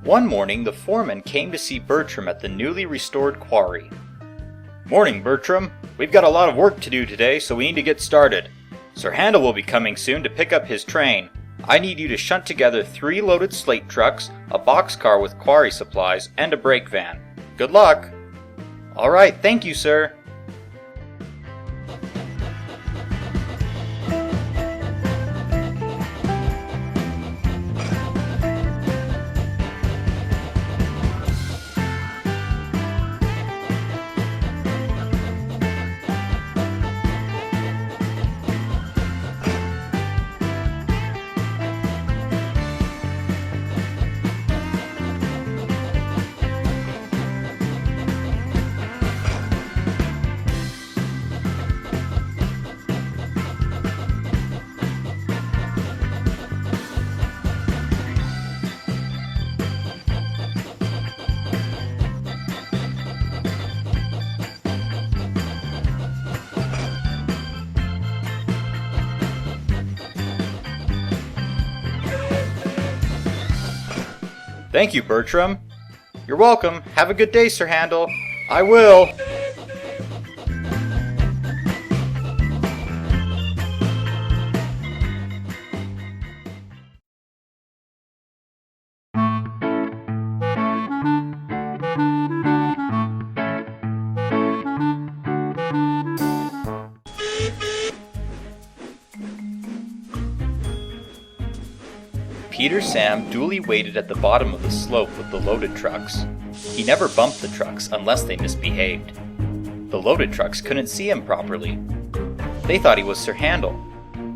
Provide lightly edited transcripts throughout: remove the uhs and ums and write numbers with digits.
One morning, the foreman came to see Bertram at the newly restored quarry. "Morning, Bertram. We've got a lot of work to do today, so we need to get started. Sir Handel will be coming soon to pick up his train. I need you to shunt together 3 loaded slate trucks, a boxcar with quarry supplies, and a brake van. Good luck." "All right, thank you, sir." "Thank you, Bertram." "You're welcome. Have a good day, Sir Handel." "I will." Peter Sam duly waited at the bottom of the slope with the loaded trucks. He never bumped the trucks unless they misbehaved. The loaded trucks couldn't see him properly. They thought he was Sir Handel.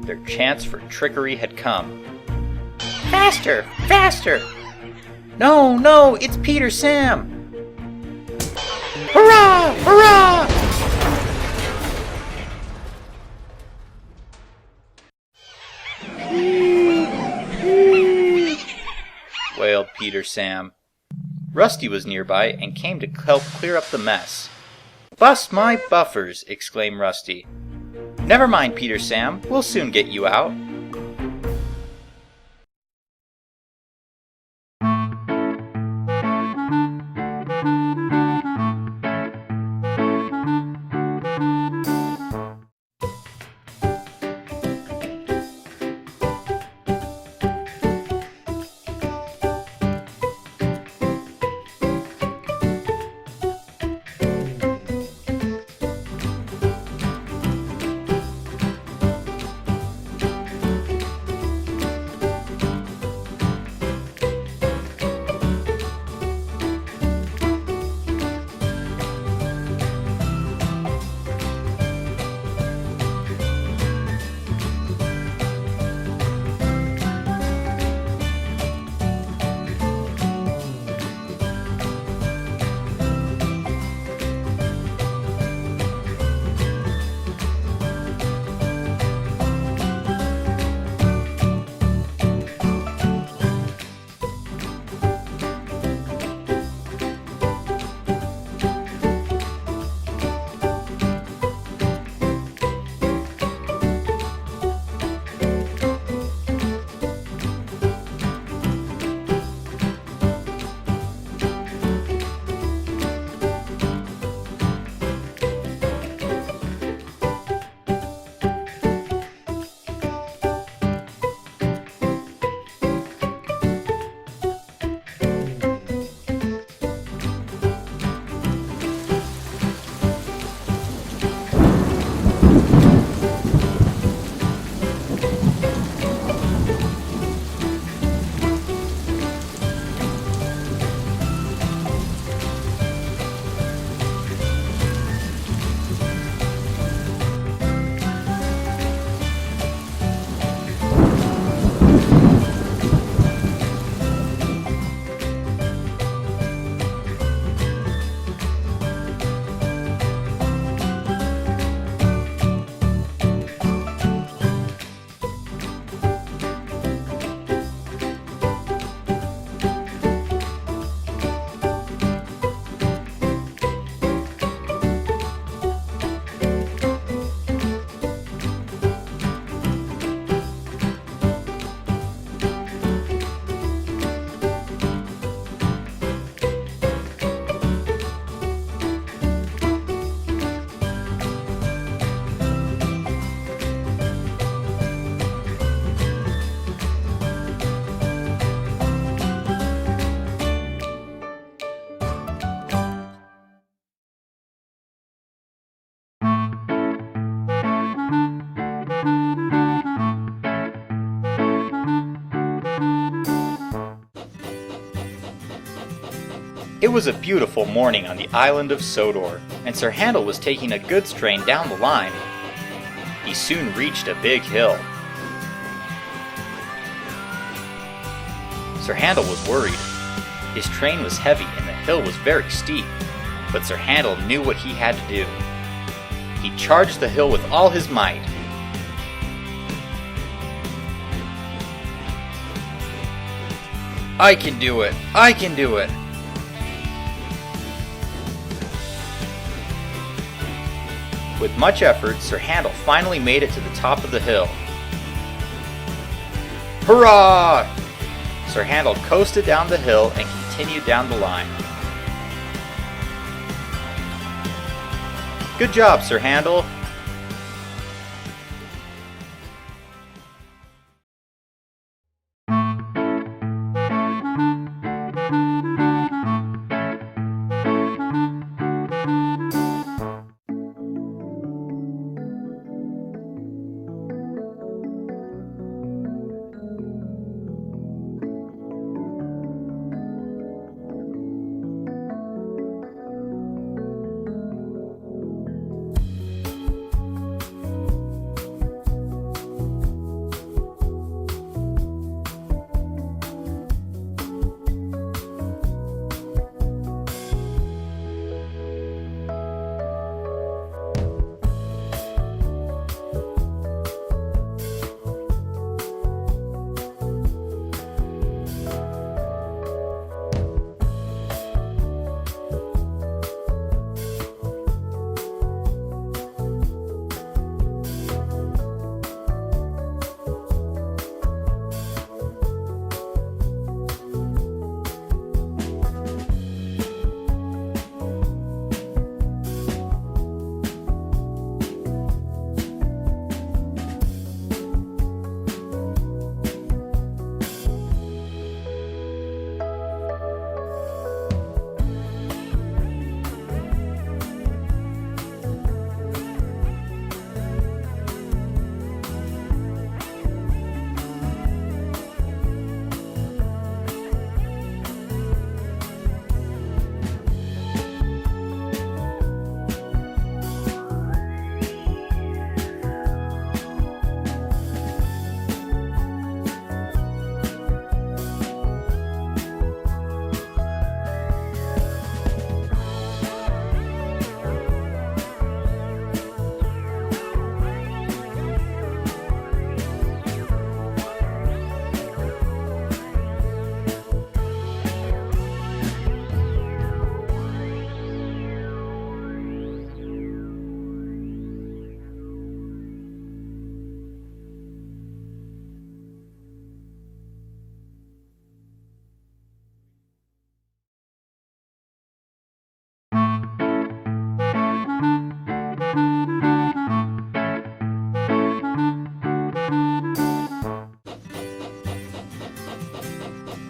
Their chance for trickery had come. "Faster! Faster!" "No, no, it's Peter Sam!" "Hurrah! Hurrah!" wailed Peter Sam. Rusty was nearby and came to help clear up the mess. "Bust my buffers!" exclaimed Rusty. "Never mind, Peter Sam, we'll soon get you out." It was a beautiful morning on the island of Sodor, and Sir Handel was taking a goods train down the line. He soon reached a big hill. Sir Handel was worried. His train was heavy and the hill was very steep, but Sir Handel knew what he had to do. He charged the hill with all his might. I can do it! I can do it! With much effort, Sir Handel finally made it to the top of the hill. Hurrah! Sir Handel coasted down the hill and continued down the line. Good job, Sir Handel!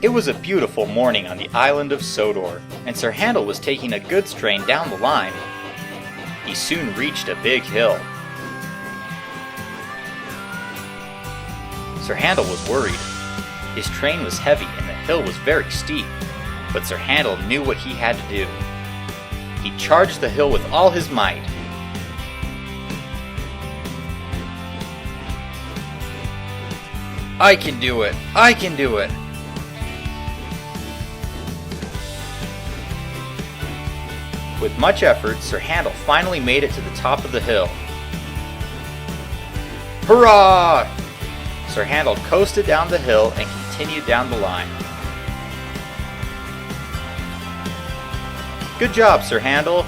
It was a beautiful morning on the island of Sodor, and Sir Handel was taking a goods train down the line. He soon reached a big hill. Sir Handel was worried. His train was heavy and the hill was very steep, but Sir Handel knew what he had to do. He charged the hill with all his might. I can do it! I can do it! With much effort, Sir Handel finally made it to the top of the hill. Hurrah! Sir Handel coasted down the hill and continued down the line. Good job, Sir Handel!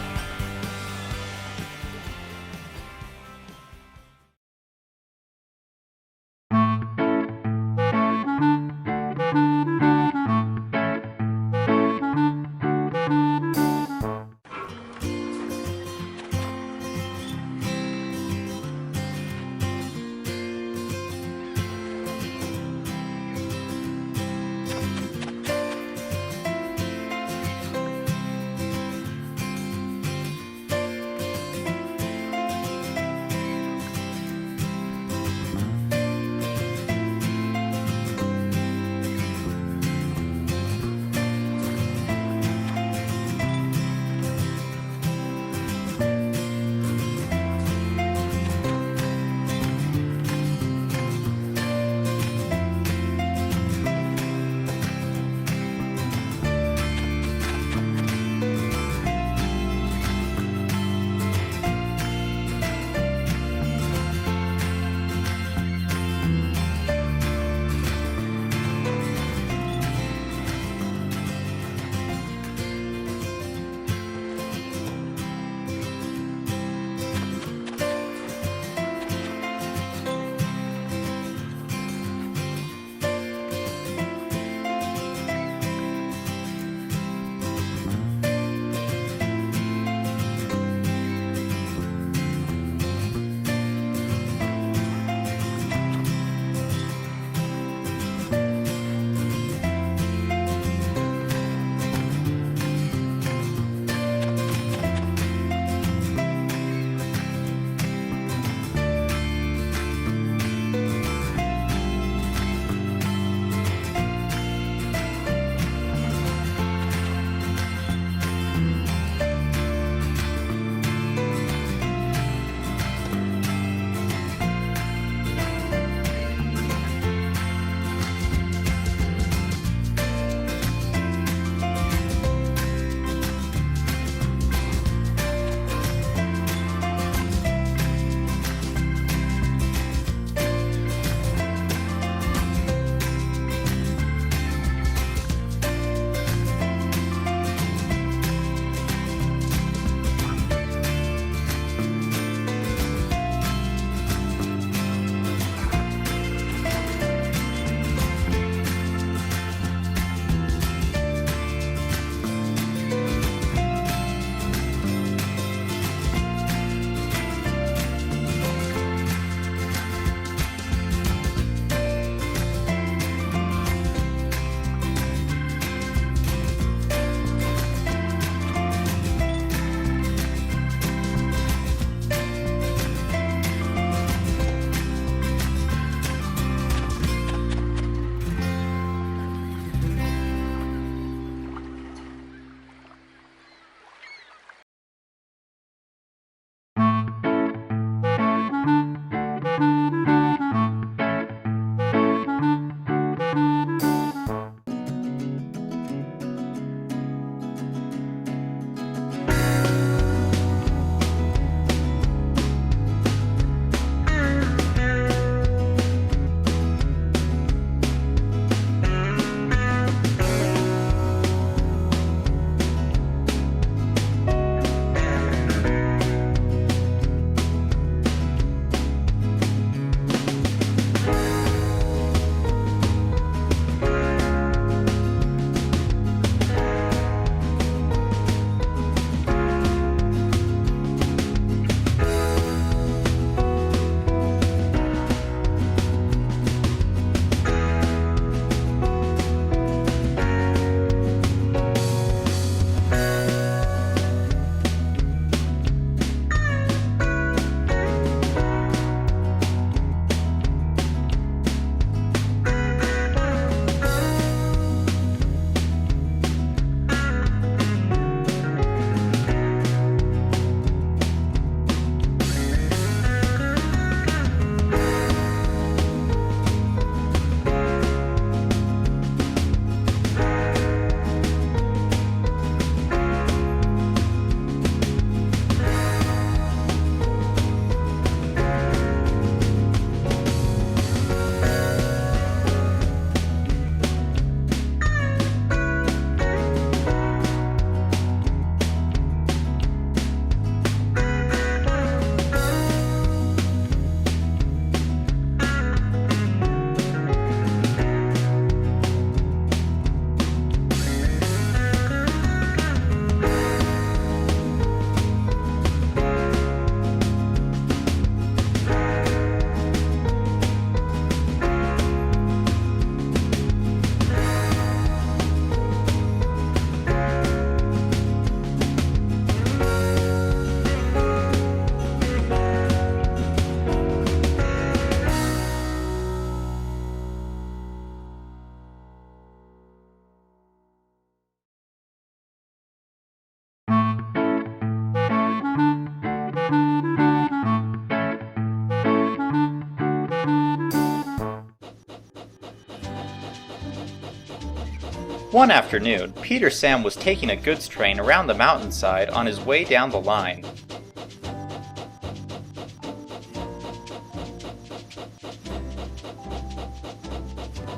One afternoon, Peter Sam was taking a goods train around the mountainside on his way down the line.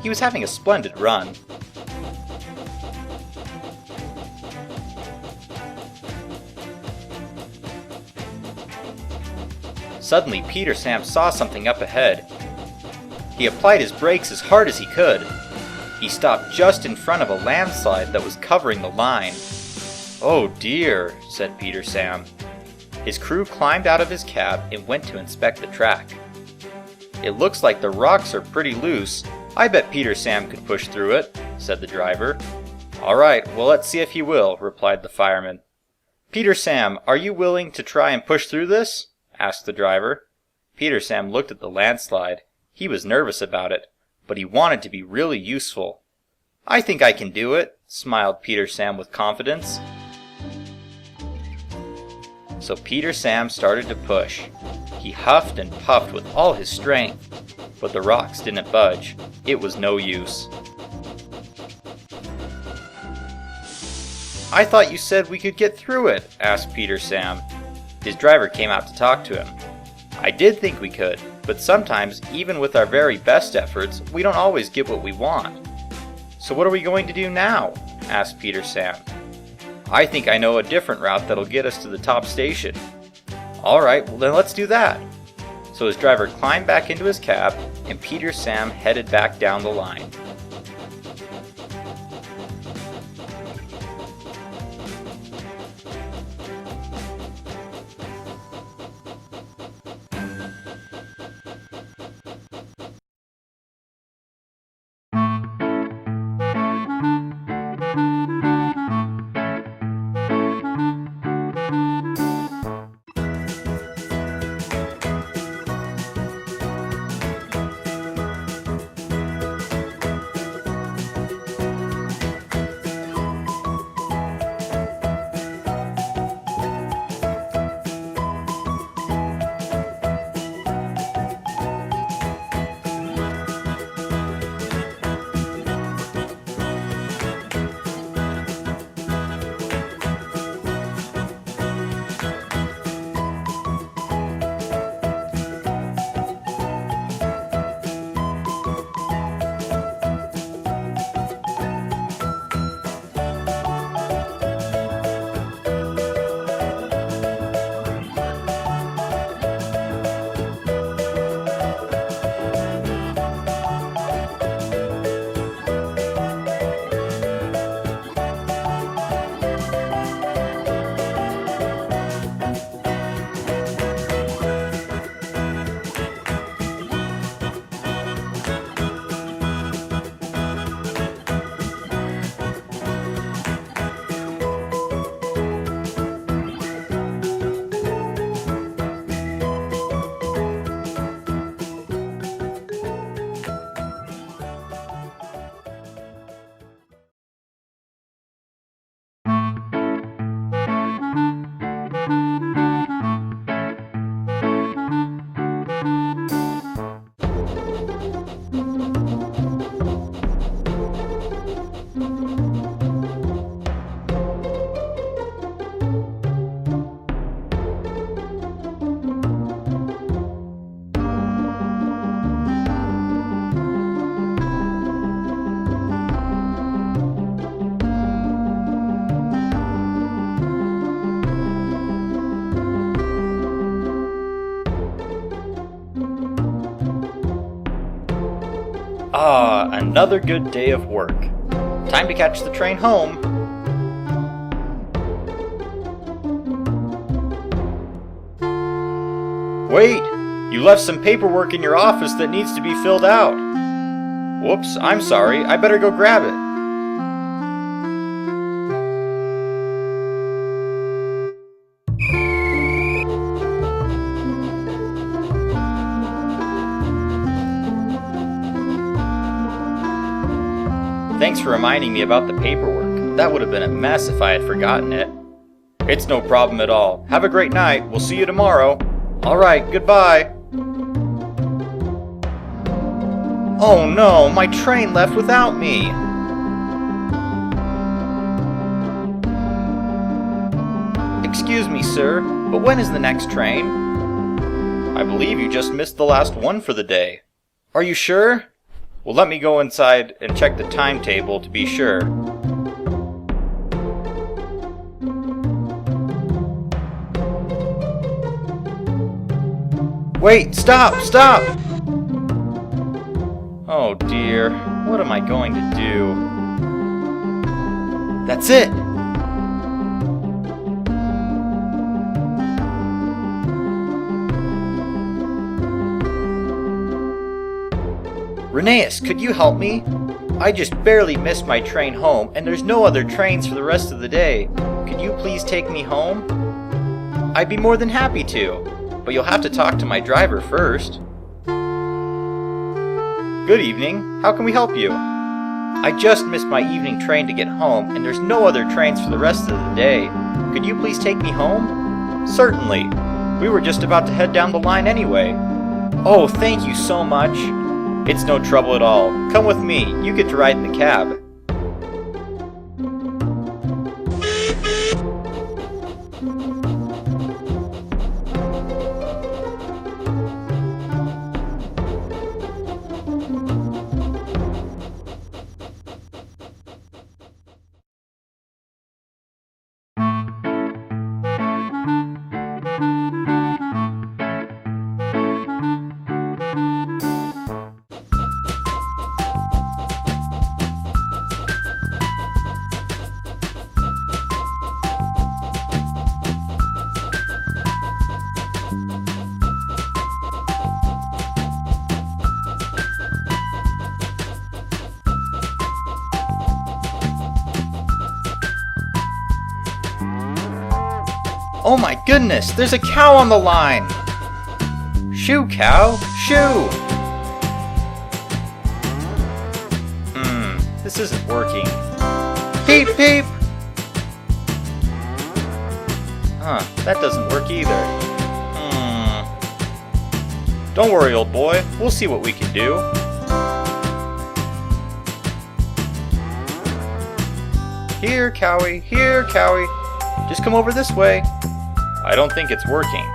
He was having a splendid run. Suddenly, Peter Sam saw something up ahead. He applied his brakes as hard as he could. He stopped just in front of a landslide that was covering the line. "Oh dear," said Peter Sam. His crew climbed out of his cab and went to inspect the track. "It looks like the rocks are pretty loose. I bet Peter Sam could push through it," said the driver. "All right, well, let's see if he will," replied the fireman. "Peter Sam, are you willing to try and push through this?" asked the driver. Peter Sam looked at the landslide. He was nervous about it, but he wanted to be really useful. "I think I can do it," smiled Peter Sam with confidence. So Peter Sam started to push. He huffed and puffed with all his strength, but the rocks didn't budge. It was no use. "I thought you said we could get through it," asked Peter Sam. His driver came out to talk to him. "I did think we could, but sometimes, even with our very best efforts, we don't always get what we want." "So what are we going to do now?" asked Peter Sam. "I think I know a different route that'll get us to the top station." "All right, well then let's do that." So his driver climbed back into his cab, and Peter Sam headed back down the line. Ah, another good day of work. Time to catch the train home. Wait! You left some paperwork in your office that needs to be filled out. Whoops, I'm sorry. I better go grab it. Thanks for reminding me about the paperwork. That would have been a mess if I had forgotten it. It's no problem at all. Have a great night. We'll see you tomorrow. Alright, goodbye. Oh no, my train left without me. Excuse me, sir, but when is the next train? I believe you just missed the last one for the day. Are you sure? Well, let me go inside and check the timetable to be sure. Wait, stop! Stop! Oh dear, what am I going to do? That's it! Reneus, could you help me? I just barely missed my train home, and there's no other trains for the rest of the day. Could you please take me home? I'd be more than happy to, but you'll have to talk to my driver first. Good evening. How can we help you? I just missed my evening train to get home, and there's no other trains for the rest of the day. Could you please take me home? Certainly. We were just about to head down the line anyway. Oh, thank you so much. It's no trouble at all. Come with me. You get to ride in the cab. Oh my goodness, there's a cow on the line! Shoo, cow, shoo! This isn't working. Peep, peep! Huh, that doesn't work either. Don't worry, old boy, we'll see what we can do. Here, cowie, here, cowie. Just come over this way. I don't think it's working.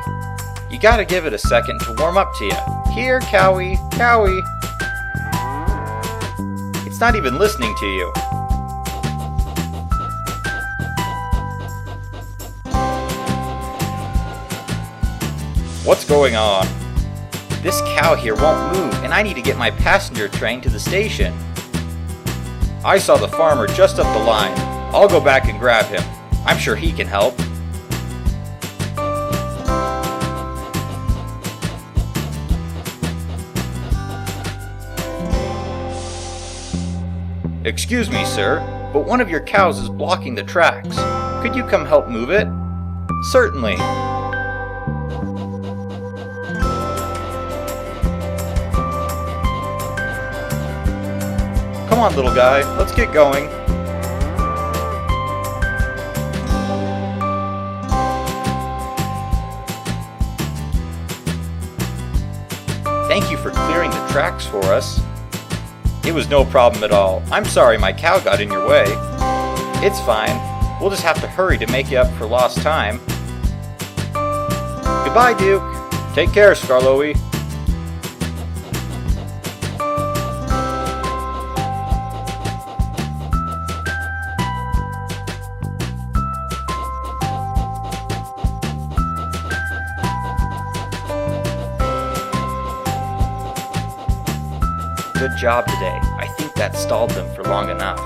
You gotta give it a second to warm up to you. Here, cowie, cowie. It's not even listening to you. What's going on? This cow here won't move, and I need to get my passenger train to the station. I saw the farmer just up the line. I'll go back and grab him. I'm sure he can help. Excuse me, sir, but one of your cows is blocking the tracks. Could you come help move it? Certainly. Come on, little guy, let's get going. Thank you for clearing the tracks for us. It was no problem at all. I'm sorry my cow got in your way. It's fine. We'll just have to hurry to make you up for lost time. Goodbye, Duke. Take care, Skarloey. Good job today. I think that stalled them for long enough.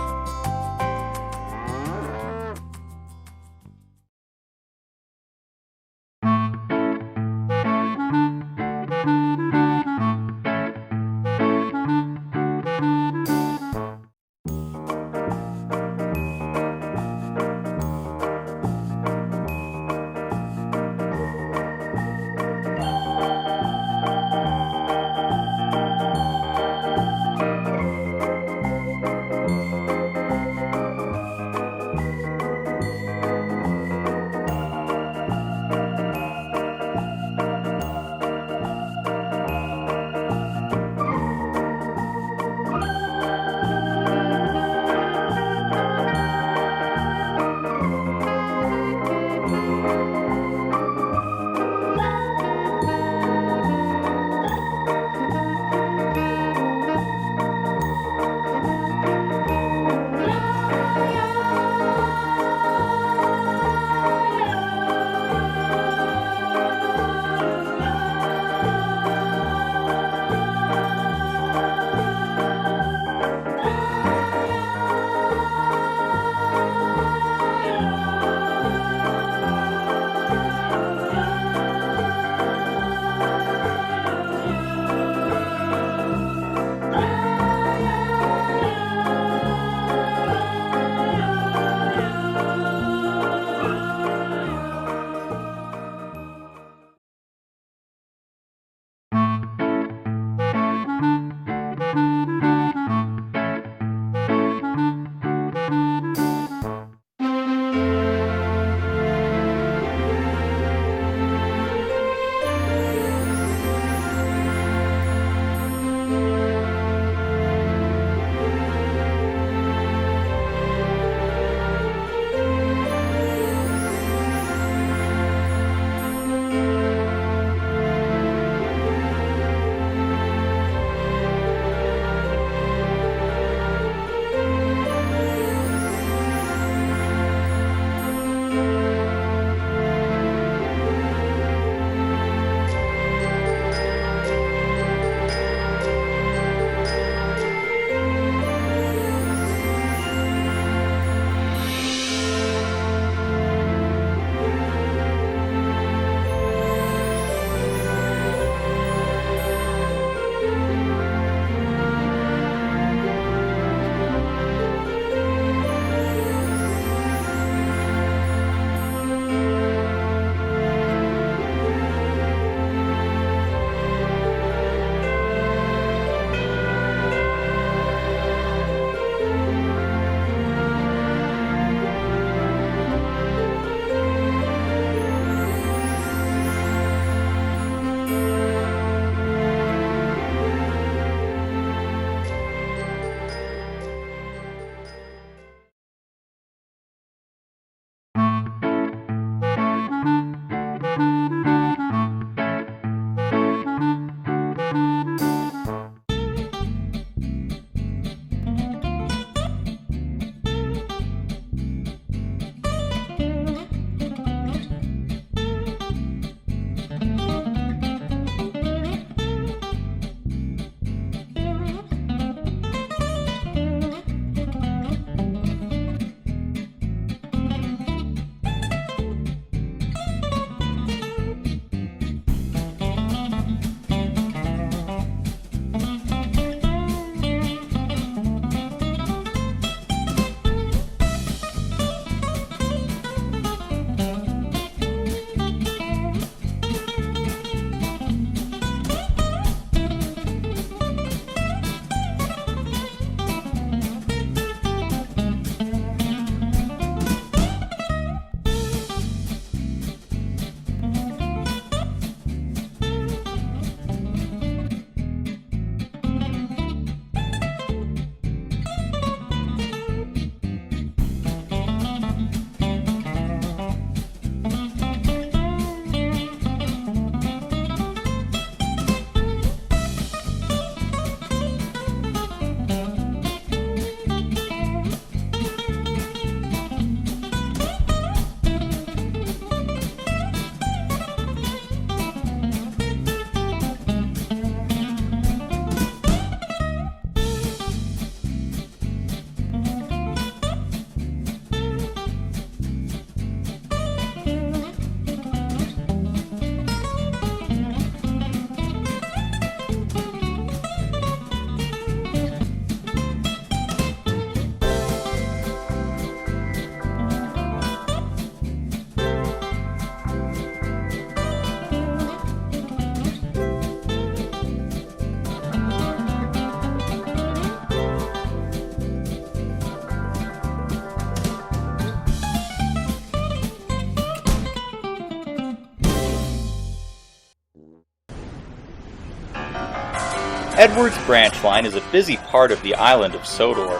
Edward's branch line is a busy part of the island of Sodor.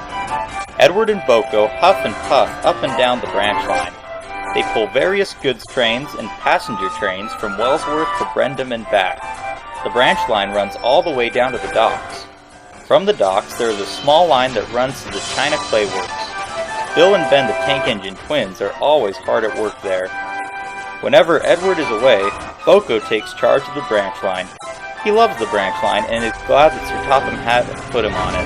Edward and Boko huff and puff up and down the branch line. They pull various goods trains and passenger trains from Wellsworth to Brendam and back. The branch line runs all the way down to the docks. From the docks, there is a small line that runs to the China Clay Works. Bill and Ben, the Tank Engine twins, are always hard at work there. Whenever Edward is away, Boko takes charge of the branch line. He loves the branch line and is glad that Sir Topham Hatt put him on it.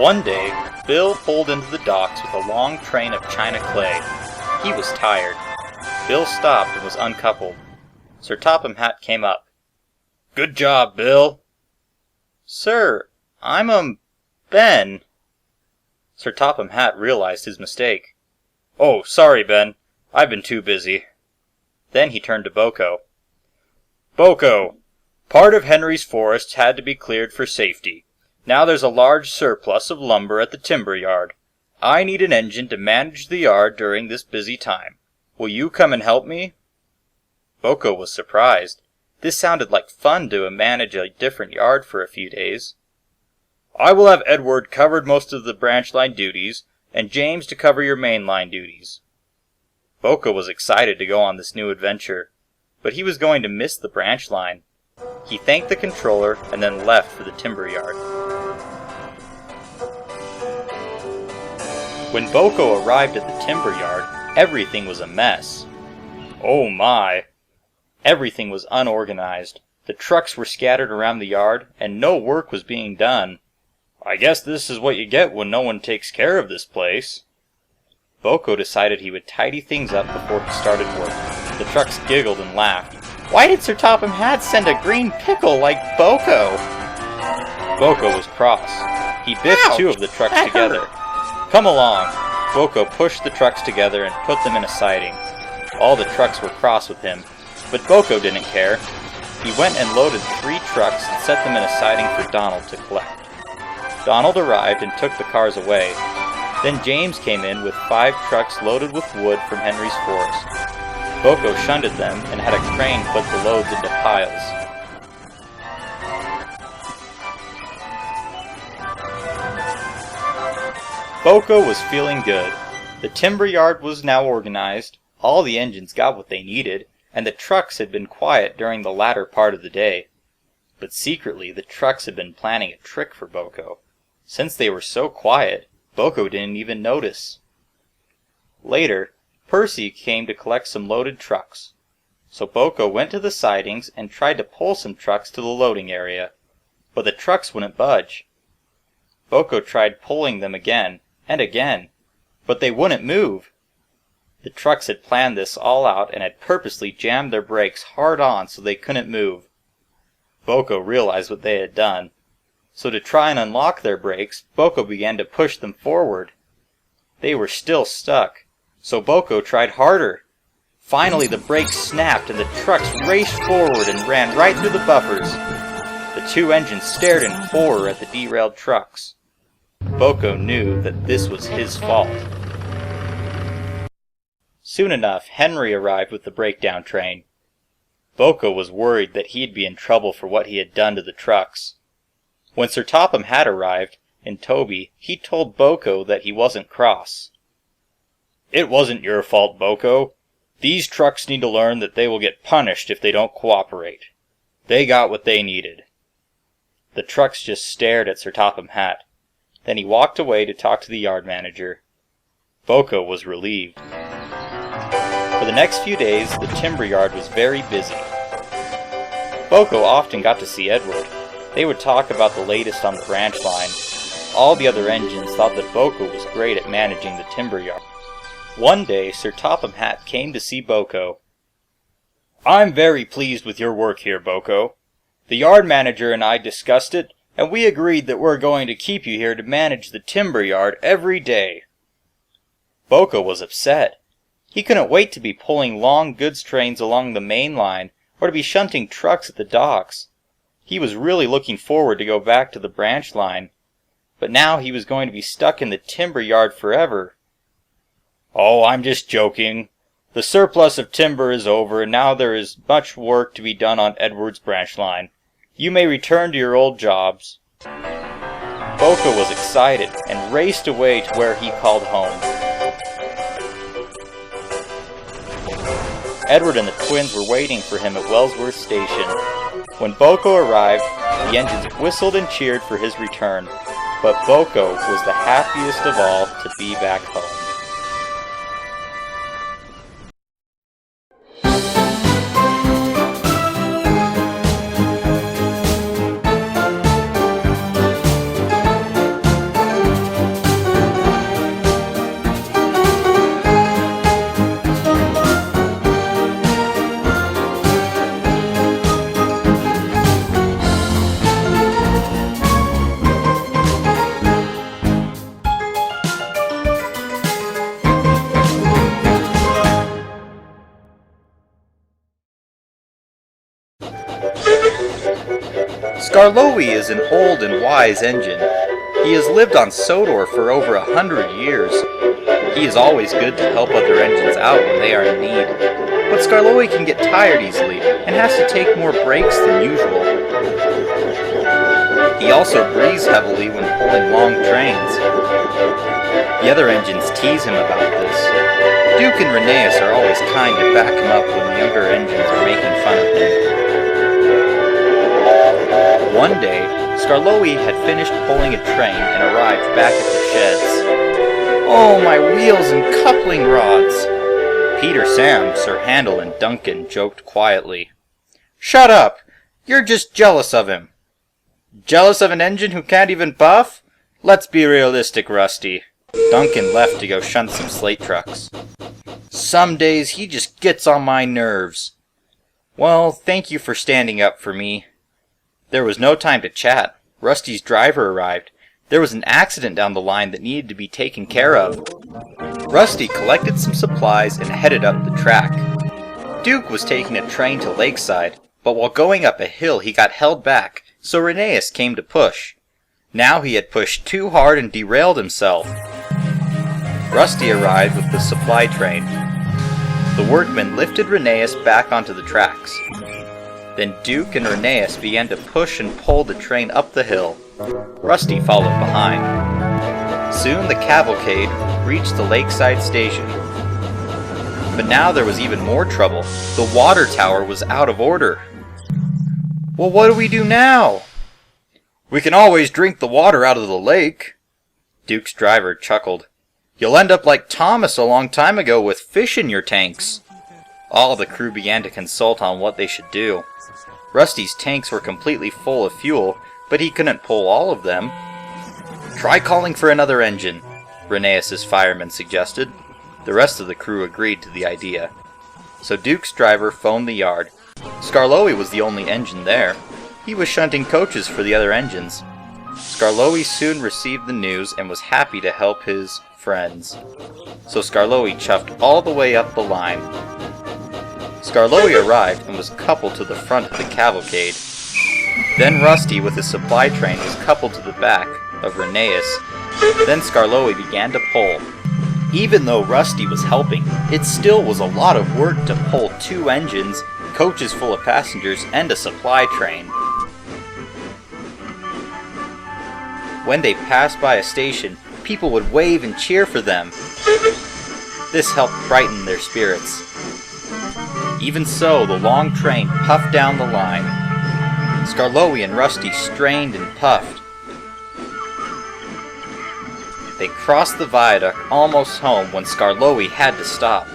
One day, Bill pulled into the docks with a long train of China clay. He was tired. Bill stopped and was uncoupled. Sir Topham Hatt came up. "Good job, Bill." "Sir, I'm Ben." Sir Topham Hatt realized his mistake. "Oh, sorry, Ben. I've been too busy." Then he turned to Boko. "Boko, part of Henry's forest had to be cleared for safety. Now there's a large surplus of lumber at the timber yard. I need an engine to manage the yard during this busy time. Will you come and help me?" Boko was surprised. This sounded like fun to manage a different yard for a few days. "I will have Edward cover most of the branch line duties, and James to cover your main line duties." Boko was excited to go on this new adventure, but he was going to miss the branch line. He thanked the controller and then left for the timber yard. When Boko arrived at the timber yard, everything was a mess. Oh my! Everything was unorganized. The trucks were scattered around the yard, and no work was being done. "I guess this is what you get when no one takes care of this place." Boko decided he would tidy things up before he started work. The trucks giggled and laughed. "Why did Sir Topham Hatt send a green pickle like Boko?" Boko was cross. He biffed two of the trucks together. "Come along." Boko pushed the trucks together and put them in a siding. All the trucks were cross with him, but Boko didn't care. He went and loaded 3 trucks and set them in a siding for Donald to collect. Donald arrived and took the cars away. Then James came in with 5 trucks loaded with wood from Henry's forest. Boko shunted them and had a crane put the loads into piles. Boko was feeling good. The timber yard was now organized, all the engines got what they needed, and the trucks had been quiet during the latter part of the day. But secretly, the trucks had been planning a trick for Boko. Since they were so quiet, Boko didn't even notice. Later, Percy came to collect some loaded trucks. So Boko went to the sidings and tried to pull some trucks to the loading area. But the trucks wouldn't budge. Boko tried pulling them again and again, but they wouldn't move. The trucks had planned this all out and had purposely jammed their brakes hard on so they couldn't move. Boko realized what they had done. So to try and unlock their brakes, Boko began to push them forward. They were still stuck, so Boko tried harder. Finally the brakes snapped and the trucks raced forward and ran right through the buffers. The 2 engines stared in horror at the derailed trucks. Boko knew that this was his fault. Soon enough, Henry arrived with the breakdown train. Boko was worried that he'd be in trouble for what he had done to the trucks. When Sir Topham Hatt arrived, in Toby, he told Boko that he wasn't cross. "It wasn't your fault, Boko. These trucks need to learn that they will get punished if they don't cooperate. They got what they needed." The trucks just stared at Sir Topham Hatt. Then he walked away to talk to the yard manager. Boko was relieved. For the next few days, the timber yard was very busy. Boko often got to see Edward. They would talk about the latest on the branch line. All the other engines thought that Boko was great at managing the timber yard. One day, Sir Topham Hatt came to see Boko. "I'm very pleased with your work here, Boko. The yard manager and I discussed it, and we agreed that we're going to keep you here to manage the timber yard every day." Boko was upset. He couldn't wait to be pulling long goods trains along the main line, or to be shunting trucks at the docks. He was really looking forward to go back to the branch line, but now he was going to be stuck in the timber yard forever. "Oh, I'm just joking. The surplus of timber is over, and now there is much work to be done on Edward's branch line. You may return to your old jobs." Boko was excited and raced away to where he called home. Edward and the twins were waiting for him at Wellsworth Station. When Boko arrived, the engines whistled and cheered for his return, but Boko was the happiest of all to be back home. Skarloey is an old and wise engine. He has lived on Sodor for over 100 years. He is always good to help other engines out when they are in need. But Skarloey can get tired easily and has to take more breaks than usual. He also breathes heavily when pulling long trains. The other engines tease him about this. Duke and Rheneas are always kind to back him up when the younger engines are making fun of him. One day, Skarloey had finished pulling a train and arrived back at the sheds. "Oh, my wheels and coupling rods!" Peter, Sam, Sir Handel, and Duncan joked quietly. "Shut up! You're just jealous of him." "Jealous of an engine who can't even puff? Let's be realistic, Rusty." Duncan left to go shunt some slate trucks. "Some days he just gets on my nerves." "Well, thank you for standing up for me." There was no time to chat. Rusty's driver arrived. There was an accident down the line that needed to be taken care of. Rusty collected some supplies and headed up the track. Duke was taking a train to Lakeside, but while going up a hill he got held back, so Rheneas came to push. Now he had pushed too hard and derailed himself. Rusty arrived with the supply train. The workmen lifted Rheneas back onto the tracks. Then Duke and Rheneas began to push and pull the train up the hill. Rusty followed behind. Soon the cavalcade reached the Lakeside station. But now there was even more trouble. The water tower was out of order. "Well, what do we do now?" "We can always drink the water out of the lake." Duke's driver chuckled. "You'll end up like Thomas a long time ago with fish in your tanks." All the crew began to consult on what they should do. Rusty's tanks were completely full of fuel, but he couldn't pull all of them. "Try calling for another engine," Rheneas' fireman suggested. The rest of the crew agreed to the idea. So Duke's driver phoned the yard. Skarloey was the only engine there. He was shunting coaches for the other engines. Skarloey soon received the news and was happy to help his friends. So Skarloey chuffed all the way up the line. Skarloey arrived and was coupled to the front of the cavalcade. Then Rusty with his supply train was coupled to the back of Rheneas. Then Skarloey began to pull. Even though Rusty was helping, it still was a lot of work to pull two engines, coaches full of passengers, and a supply train. When they passed by a station, people would wave and cheer for them. This helped brighten their spirits. Even so, the long train puffed down the line. Skarloey and Rusty strained and puffed. They crossed the viaduct almost home when Skarloey had to stop.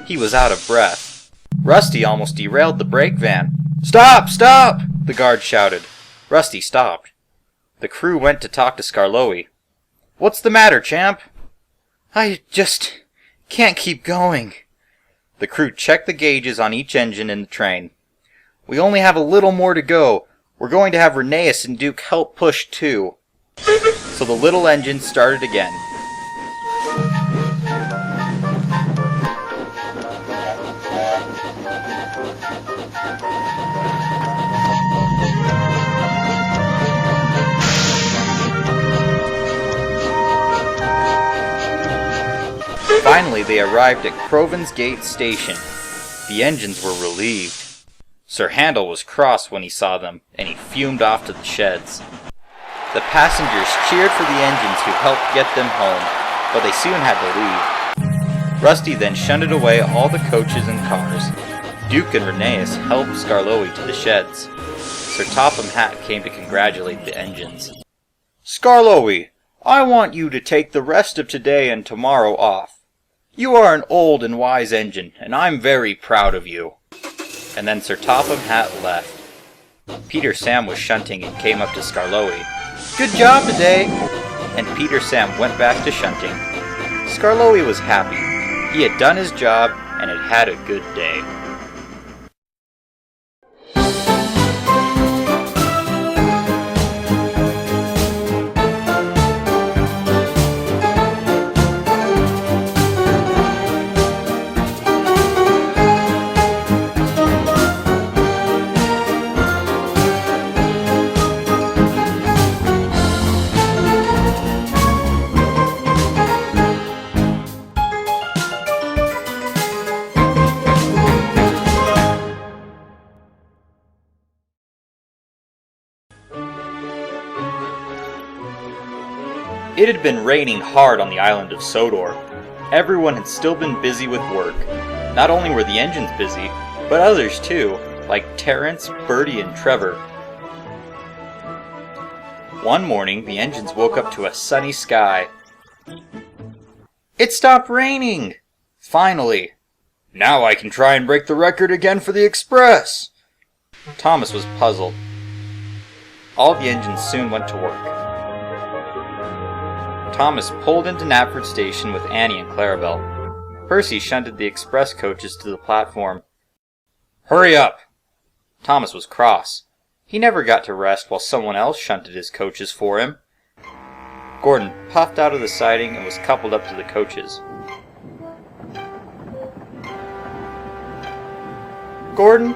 He was out of breath. Rusty almost derailed the brake van. "Stop! Stop!" the guard shouted. Rusty stopped. The crew went to talk to Skarloey. "What's the matter, champ?" "I just can't keep going." The crew checked the gauges on each engine in the train. "We only have a little more to go. We're going to have Rheneas and Duke help push too." So the little engine started again. Finally, they arrived at CROVAN'S Gate Station. The engines were relieved. Sir Handel was cross when he saw them, and he fumed off to the sheds. The passengers cheered for the engines who helped get them home, but they soon had to leave. Rusty then shunted away all the coaches and cars. Duke and Rheneas helped Skarloey to the sheds. Sir Topham Hatt came to congratulate the engines. "Skarloey, I want you to take the rest of today and tomorrow off. You are an old and wise engine, and I'm very proud of you." And then Sir Topham Hatt left. Peter Sam was shunting and came up to Skarloey. "Good job today!" And Peter Sam went back to shunting. Skarloey was happy. He had done his job and had had a good day. It had been raining hard on the island of Sodor. Everyone had still been busy with work. Not only were the engines busy, but others too, like Terence, Bertie, and Trevor. One morning, the engines woke up to a sunny sky. "It stopped raining! Finally! Now I can try and break the record again for the Express!" Thomas was puzzled. All the engines soon went to work. Thomas pulled into Knapford Station with Annie and Clarabelle. Percy shunted the express coaches to the platform. "Hurry up!" Thomas was cross. He never got to rest while someone else shunted his coaches for him. Gordon puffed out of the siding and was coupled up to the coaches. "Gordon,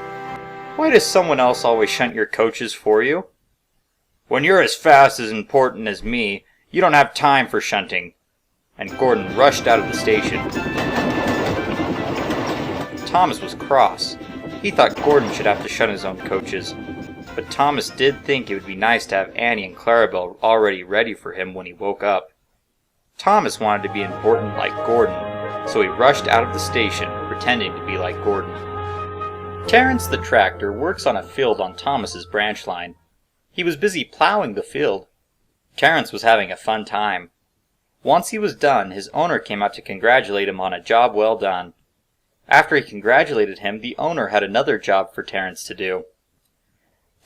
why does someone else always shunt your coaches for you?" "When you're as fast and important as me, you don't have time for shunting." And Gordon rushed out of the station. Thomas was cross. He thought Gordon should have to shunt his own coaches. But Thomas did think it would be nice to have Annie and Clarabelle already ready for him when he woke up. Thomas wanted to be important like Gordon, so he rushed out of the station, pretending to be like Gordon. Terence the tractor works on a field on Thomas's branch line. He was busy plowing the field. Terence was having a fun time. Once he was done, his owner came out to congratulate him on a job well done. After he congratulated him, the owner had another job for Terence to do.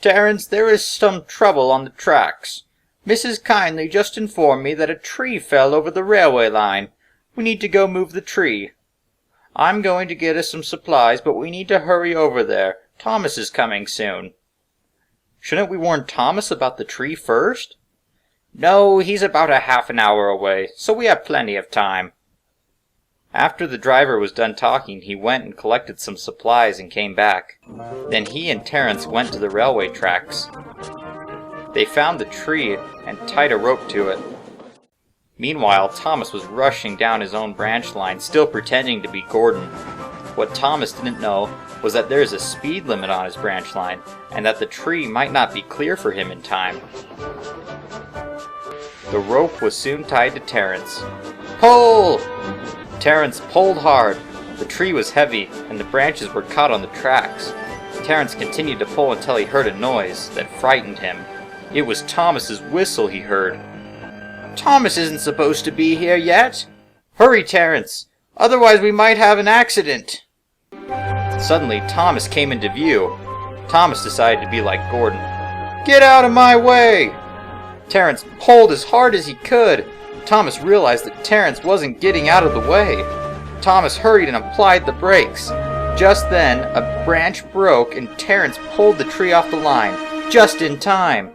"Terence, there is some trouble on the tracks. Mrs. Kindly just informed me that a tree fell over the railway line. We need to go move the tree. I'm going to get us some supplies, but we need to hurry over there. Thomas is coming soon." "Shouldn't we warn Thomas about the tree first?" "No, he's about a half an hour away, so we have plenty of time." After the driver was done talking, he went and collected some supplies and came back. Then he and Terence went to the railway tracks. They found the tree and tied a rope to it. Meanwhile, Thomas was rushing down his own branch line, still pretending to be Gordon. What Thomas didn't know was that there is a speed limit on his branch line, and that the tree might not be clear for him in time. The rope was soon tied to Terence. "Pull!" Terence pulled hard. The tree was heavy, and the branches were caught on the tracks. Terence continued to pull until he heard a noise that frightened him. It was Thomas's whistle he heard. "Thomas isn't supposed to be here yet. Hurry, Terence, otherwise we might have an accident." Suddenly, Thomas came into view. Thomas decided to be like Gordon. "Get out of my way!" Terence pulled as hard as he could. Thomas realized that Terence wasn't getting out of the way. Thomas hurried and applied the brakes. Just then, a branch broke and Terence pulled the tree off the line, just in time.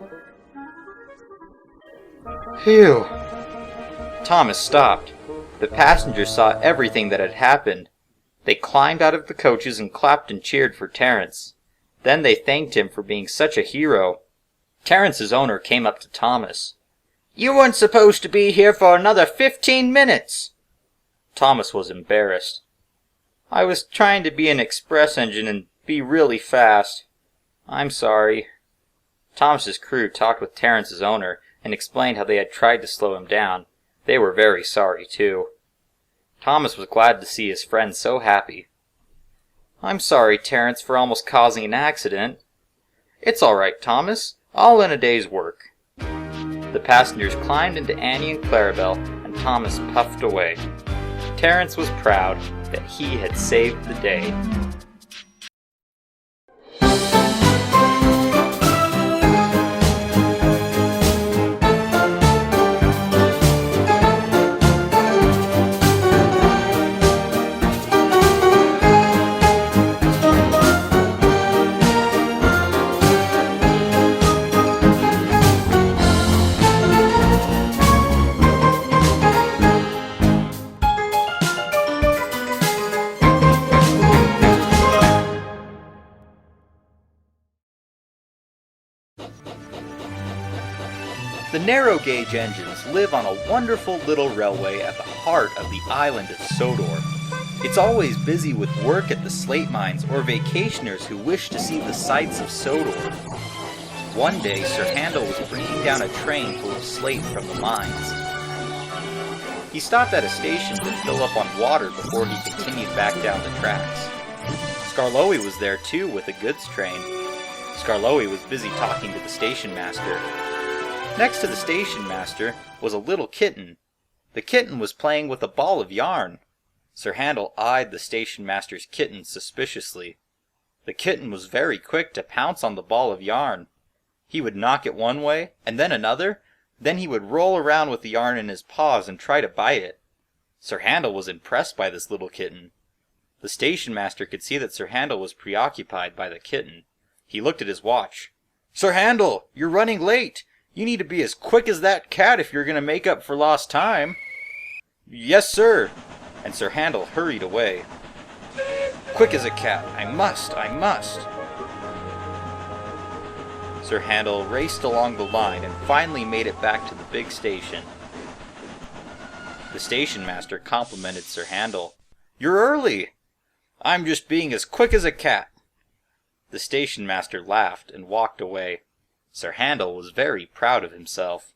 Phew! Thomas stopped. The passengers saw everything that had happened. They climbed out of the coaches and clapped and cheered for Terence. Then they thanked him for being such a hero. Terence's owner came up to Thomas. "You weren't supposed to be here for another 15 minutes." Thomas was embarrassed. "I was trying to be an express engine and be really fast. I'm sorry. Thomas's crew talked with Terence's owner and explained how they had tried to slow him down. They were very sorry, too. Thomas was glad to see his friend so happy. I'm sorry, Terence, for almost causing an accident. It's all right, Thomas. All in a day's work. The passengers climbed into Annie and Clarabelle, and Thomas puffed away. Terence was proud that he had saved the day. The narrow-gauge engines live on a wonderful little railway at the heart of the island of Sodor. It's always busy with work at the slate mines or vacationers who wish to see the sights of Sodor. One day, Sir Handel was bringing down a train full of slate from the mines. He stopped at a station to fill up on water before he continued back down the tracks. Skarloey was there too with a goods train. Skarloey was busy talking to the station master. Next to the station master was a little kitten. The kitten was playing with a ball of yarn. Sir Handel eyed the station master's kitten suspiciously. The kitten was very quick to pounce on the ball of yarn. He would knock it one way, and then another, then he would roll around with the yarn in his paws and try to bite it. Sir Handel was impressed by this little kitten. The station master could see that Sir Handel was preoccupied by the kitten. He looked at his watch. "Sir Handel, you're running late! You need to be as quick as that cat if you're going to make up for lost time." "Yes, sir." And Sir Handel hurried away. "Quick as a cat. I must. Sir Handel raced along the line and finally made it back to the big station. The station master complimented Sir Handel. "You're early." "I'm just being as quick as a cat." The station master laughed and walked away. Sir Handel was very proud of himself.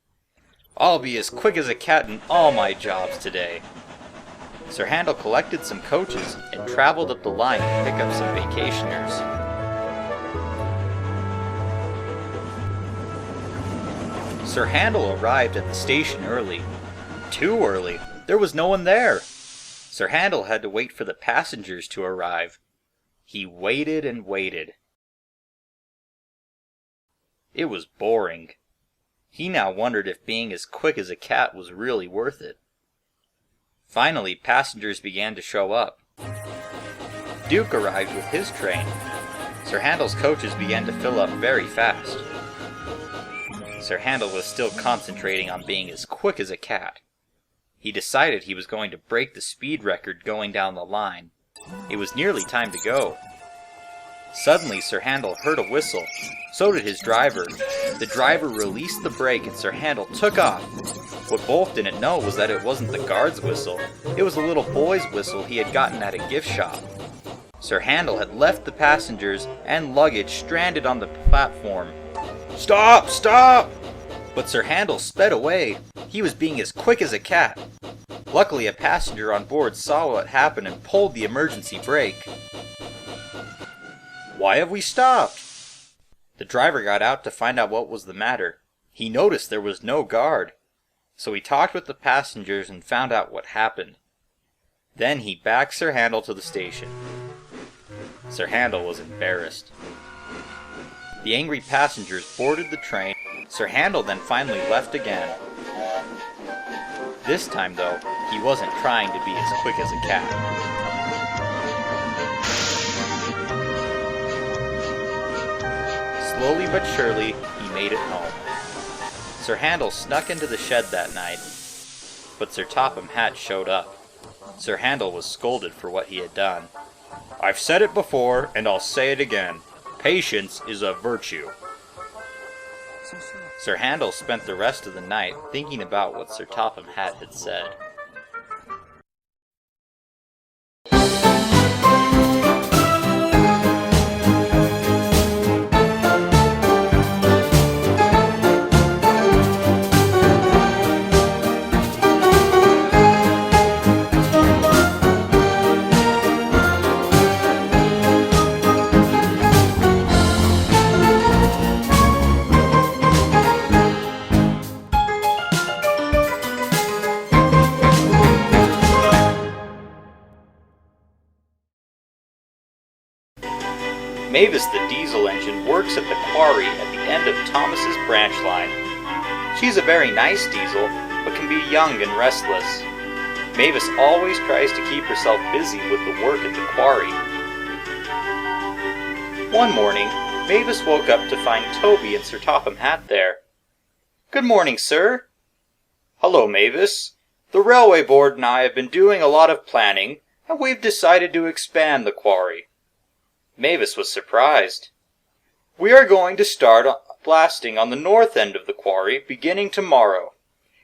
"I'll be as quick as a cat in all my jobs today." Sir Handel collected some coaches and traveled up the line to pick up some vacationers. Sir Handel arrived at the station early. Too early. There was no one there. Sir Handel had to wait for the passengers to arrive. He waited and waited. It was boring. He now wondered if being as quick as a cat was really worth it. Finally, passengers began to show up. Duke arrived with his train. Sir Handel's coaches began to fill up very fast. Sir Handel was still concentrating on being as quick as a cat. He decided he was going to break the speed record going down the line. It was nearly time to go. Suddenly, Sir Handel heard a whistle. So did his driver. The driver released the brake and Sir Handel took off. What both didn't know was that it wasn't the guard's whistle. It was a little boy's whistle he had gotten at a gift shop. Sir Handel had left the passengers and luggage stranded on the platform. "Stop! Stop!" But Sir Handel sped away. He was being as quick as a cat. Luckily, a passenger on board saw what happened and pulled the emergency brake. "Why have we stopped?" The driver got out to find out what was the matter. He noticed there was no guard. So he talked with the passengers and found out what happened. Then he backed Sir Handel to the station. Sir Handel was embarrassed. The angry passengers boarded the train. Sir Handel then finally left again. This time, though, he wasn't trying to be as quick as a cat. Slowly but surely, he made it home. Sir Handel snuck into the shed that night, but Sir Topham Hatt showed up. Sir Handel was scolded for what he had done. "I've said it before, and I'll say it again. Patience is a virtue." Sir Handel spent the rest of the night thinking about what Sir Topham Hatt had said. Mavis the diesel engine works at the quarry at the end of Thomas's branch line. She's a very nice diesel, but can be young and restless. Mavis always tries to keep herself busy with the work at the quarry. One morning, Mavis woke up to find Toby and Sir Topham Hatt there. "Good morning, sir." "Hello, Mavis. The railway board and I have been doing a lot of planning, and we've decided to expand the quarry." Mavis was surprised. "We are going to start blasting on the north end of the quarry beginning tomorrow.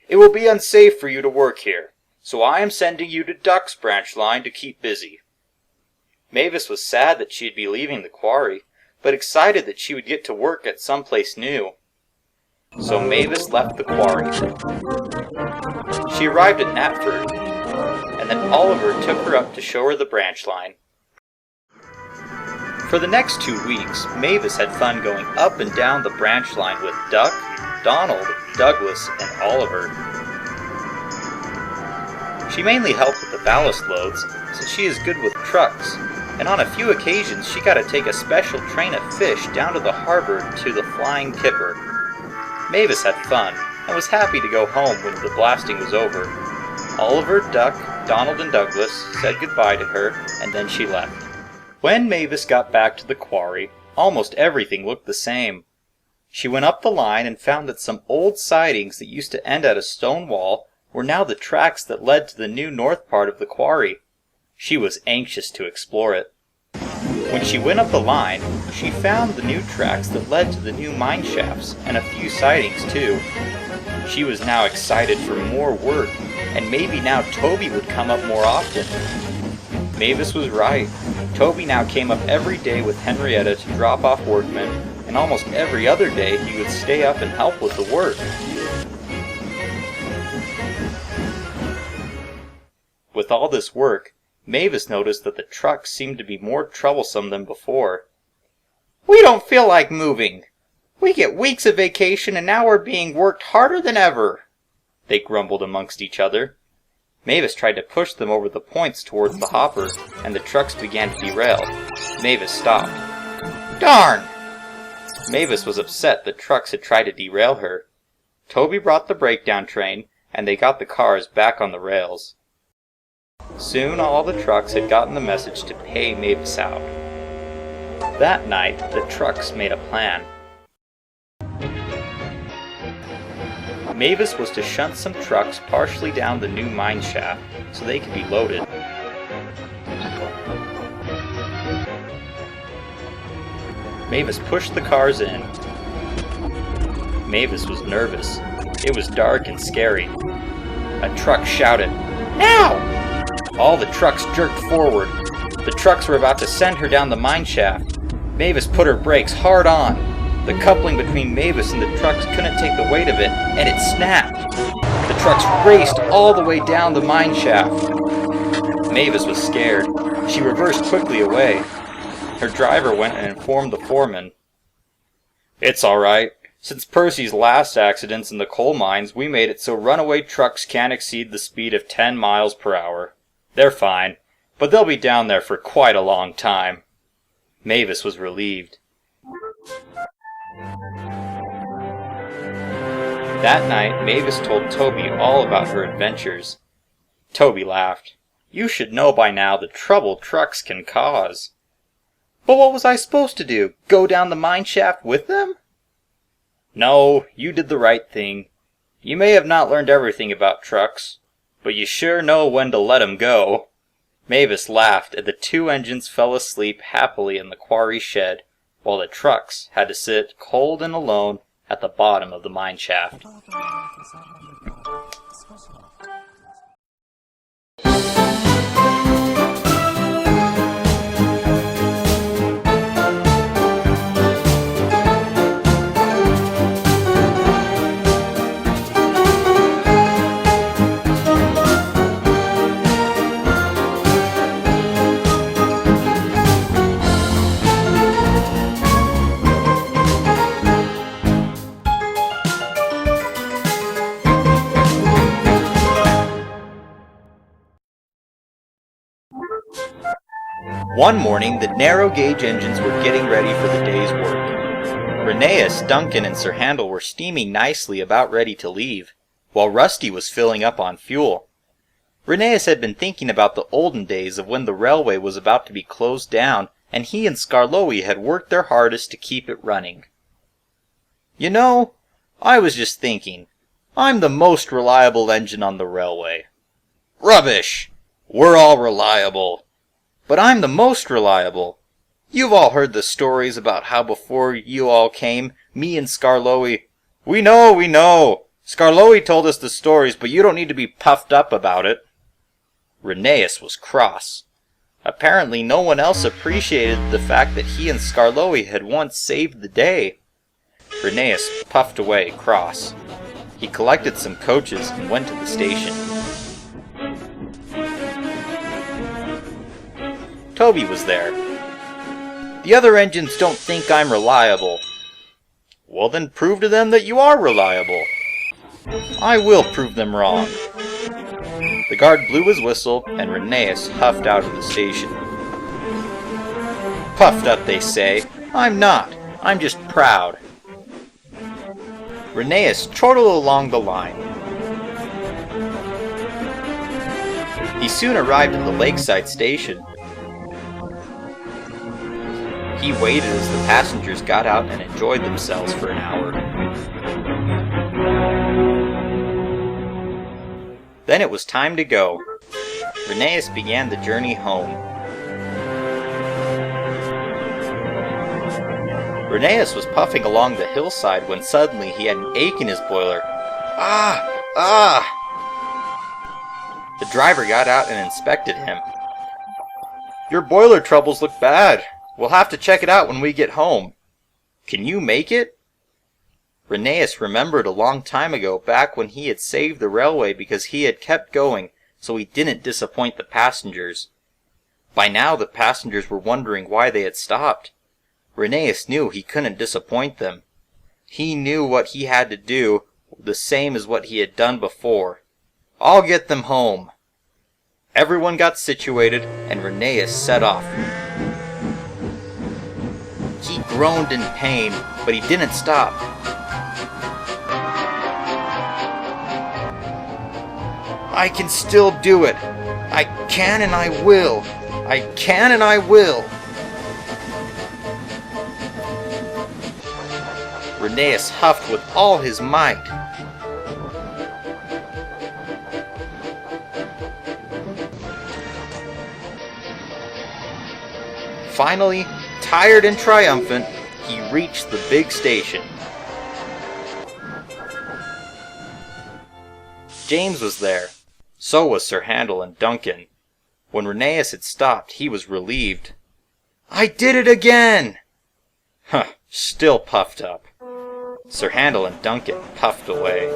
It will be unsafe for you to work here, so I am sending you to Duck's branch line to keep busy." Mavis was sad that she'd be leaving the quarry, but excited that she would get to work at some place new. So Mavis left the quarry. She arrived at Knapford, and then Oliver took her up to show her the branch line. For the next 2 weeks, Mavis had fun going up and down the branch line with Duck, Donald, Douglas, and Oliver. She mainly helped with the ballast loads, since she is good with trucks, and on a few occasions she got to take a special train of fish down to the harbor to the Flying Kipper. Mavis had fun, and was happy to go home when the blasting was over. Oliver, Duck, Donald, and Douglas said goodbye to her, and then she left. When Mavis got back to the quarry, almost everything looked the same. She went up the line and found that some old sidings that used to end at a stone wall were now the tracks that led to the new north part of the quarry. She was anxious to explore it. When she went up the line, she found the new tracks that led to the new mine shafts, and a few sidings too. She was now excited for more work, and maybe now Toby would come up more often. Mavis was right. Toby now came up every day with Henrietta to drop off workmen, and almost every other day he would stay up and help with the work. With all this work, Mavis noticed that the trucks seemed to be more troublesome than before. "We don't feel like moving. We get weeks of vacation and now we're being worked harder than ever," they grumbled amongst each other. Mavis tried to push them over the points towards the hopper, and the trucks began to derail. Mavis stopped. "Darn!" Mavis was upset that trucks had tried to derail her. Toby brought the breakdown train, and they got the cars back on the rails. Soon all the trucks had gotten the message to pay Mavis out. That night, the trucks made a plan. Mavis was to shunt some trucks partially down the new mine shaft so they could be loaded. Mavis pushed the cars in. Mavis was nervous. It was dark and scary. A truck shouted, "Now!" All the trucks jerked forward. The trucks were about to send her down the mine shaft. Mavis put her brakes hard on. The coupling between Mavis and the trucks couldn't take the weight of it, and it snapped. The trucks raced all the way down the mine shaft. Mavis was scared. She reversed quickly away. Her driver went and informed the foreman. "It's all right. Since Percy's last accidents in the coal mines, we made it so runaway trucks can't exceed the speed of 10 miles per hour. They're fine, but they'll be down there for quite a long time." Mavis was relieved. That night, Mavis told Toby all about her adventures. Toby laughed. "You should know by now the trouble trucks can cause." "But what was I supposed to do? Go down the mine shaft with them?" "No, you did the right thing. You may have not learned everything about trucks, but you sure know when to let 'em go." Mavis laughed, and the 2 engines fell asleep happily in the quarry shed, while the trucks had to sit cold and alone at the bottom of the mine shaft. One morning, the narrow-gauge engines were getting ready for the day's work. Rheneas, Duncan, and Sir Handel were steaming nicely about ready to leave, while Rusty was filling up on fuel. Rheneas had been thinking about the olden days of when the railway was about to be closed down, and he and Skarloey had worked their hardest to keep it running. "You know, I was just thinking, I'm the most reliable engine on the railway." "Rubbish! We're all reliable." "But I'm the most reliable. You've all heard the stories about how before you all came, me and Skarloey—" We know! Skarloey told us the stories, but you don't need to be puffed up about it." Rheneas was cross. Apparently no one else appreciated the fact that he and Skarloey had once saved the day. Rheneas puffed away, cross. He collected some coaches and went to the station. Toby was there. "The other engines don't think I'm reliable." "Well then prove to them that you are reliable." "I will prove them wrong." The guard blew his whistle, and Rheneas huffed out of the station. "Puffed up, they say. I'm not. I'm just proud." Rheneas chortled along the line. He soon arrived at the lakeside station. He waited as the passengers got out and enjoyed themselves for an hour. Then it was time to go. Rheneas began the journey home. Rheneas was puffing along the hillside when suddenly he had an ache in his boiler. Ah! The driver got out and inspected him. "Your boiler troubles look bad. We'll have to check it out when we get home. Can you make it?" Rheneas remembered a long time ago, back when he had saved the railway because he had kept going so he didn't disappoint the passengers. By now the passengers were wondering why they had stopped. Rheneas knew he couldn't disappoint them. He knew what he had to do, the same as what he had done before. "I'll get them home." Everyone got situated, and Rheneas set off. He groaned in pain, but he didn't stop. "I can still do it. I can and I will. I can and I will." Rheneas huffed with all his might. Finally, tired and triumphant, he reached the big station. James was there. So was Sir Handel and Duncan. When Rheneas had stopped, he was relieved. "I did it again!" Still puffed up. Sir Handel and Duncan puffed away.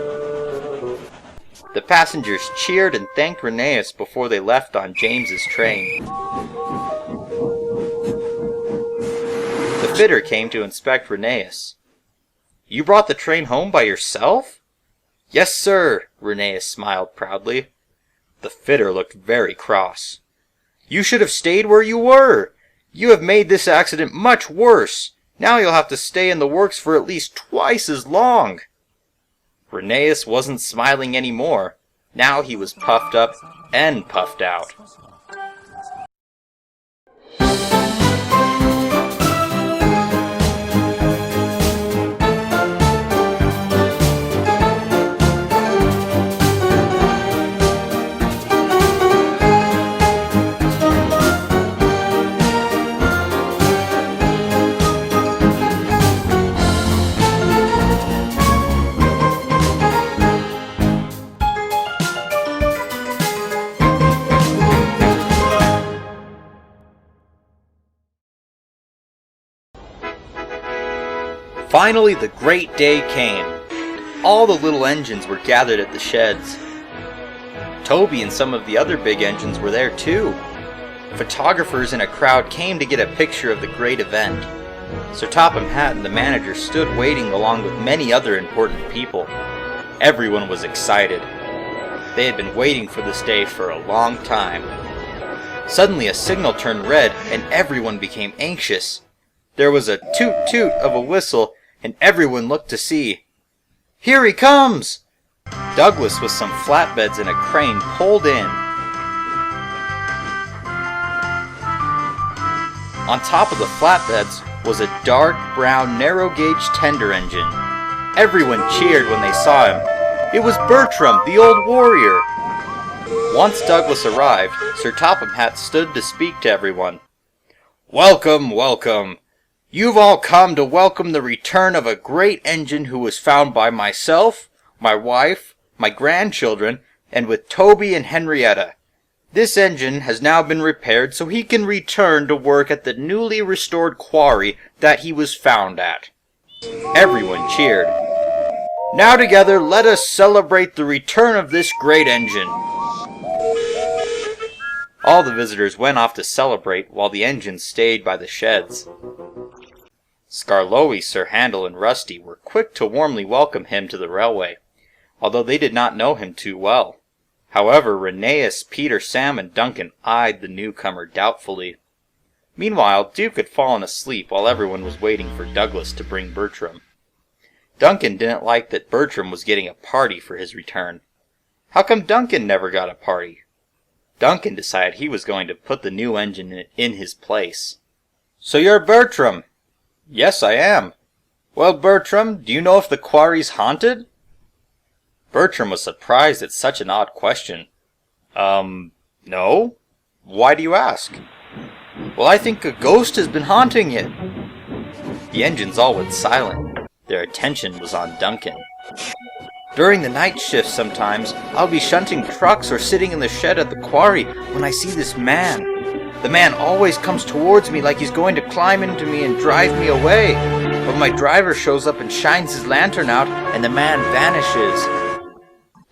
The passengers cheered and thanked Rheneas before they left on James's train. The fitter came to inspect Rheneas. "You brought the train home by yourself?" "Yes, sir," Rheneas smiled proudly. The fitter looked very cross. "You should have stayed where you were. You have made this accident much worse. Now you'll have to stay in the works for at least twice as long." Rheneas wasn't smiling anymore. Now he was puffed up and puffed out. Finally, the great day came. All the little engines were gathered at the sheds. Toby and some of the other big engines were there too. Photographers in a crowd came to get a picture of the great event. Sir Topham Hatt and the manager stood waiting along with many other important people. Everyone was excited. They had been waiting for this day for a long time. Suddenly a signal turned red and everyone became anxious. There was a toot-toot of a whistle and everyone looked to see. "Here he comes!" Douglas with some flatbeds and a crane pulled in. On top of the flatbeds was a dark brown narrow-gauge tender engine. Everyone cheered when they saw him. It was Bertram, the old warrior. Once Douglas arrived, Sir Topham Hatt stood to speak to everyone. "Welcome, welcome. You've all come to welcome the return of a great engine who was found by myself, my wife, my grandchildren, and with Toby and Henrietta. This engine has now been repaired so he can return to work at the newly restored quarry that he was found at." Everyone cheered. "Now together let us celebrate the return of this great engine." All the visitors went off to celebrate while the engine stayed by the sheds. Skarloey, Sir Handel, and Rusty were quick to warmly welcome him to the railway, although they did not know him too well. However, Rheneas, Peter, Sam, and Duncan eyed the newcomer doubtfully. Meanwhile, Duke had fallen asleep while everyone was waiting for Douglas to bring Bertram. Duncan didn't like that Bertram was getting a party for his return. How come Duncan never got a party? Duncan decided he was going to put the new engine in his place. "So you're Bertram?" "Yes, I am." "Well, Bertram, do you know if the quarry's haunted?" Bertram was surprised at such an odd question. No. Why do you ask?" "Well, I think a ghost has been haunting it." The engines all went silent. Their attention was on Duncan. "During the night shift sometimes, I'll be shunting trucks or sitting in the shed at the quarry when I see this man. The man always comes towards me like he's going to climb into me and drive me away. But my driver shows up and shines his lantern out and the man vanishes."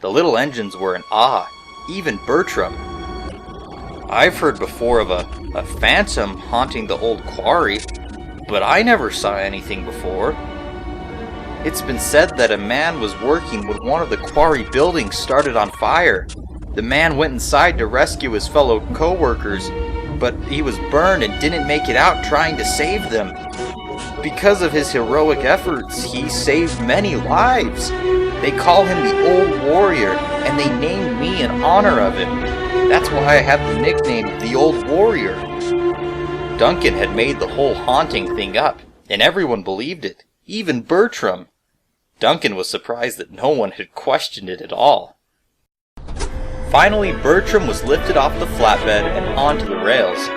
The little engines were in awe, even Bertram. "I've heard before of a phantom haunting the old quarry, but I never saw anything before. It's been said that a man was working when one of the quarry buildings started on fire. The man went inside to rescue his fellow co-workers, but he was burned and didn't make it out trying to save them. Because of his heroic efforts, he saved many lives. They call him the Old Warrior, and they named me in honor of him. That's why I have the nickname the Old Warrior." Duncan had made the whole haunting thing up, and everyone believed it, even Bertram. Duncan was surprised that no one had questioned it at all. Finally, Bertram was lifted off the flatbed and onto the rails.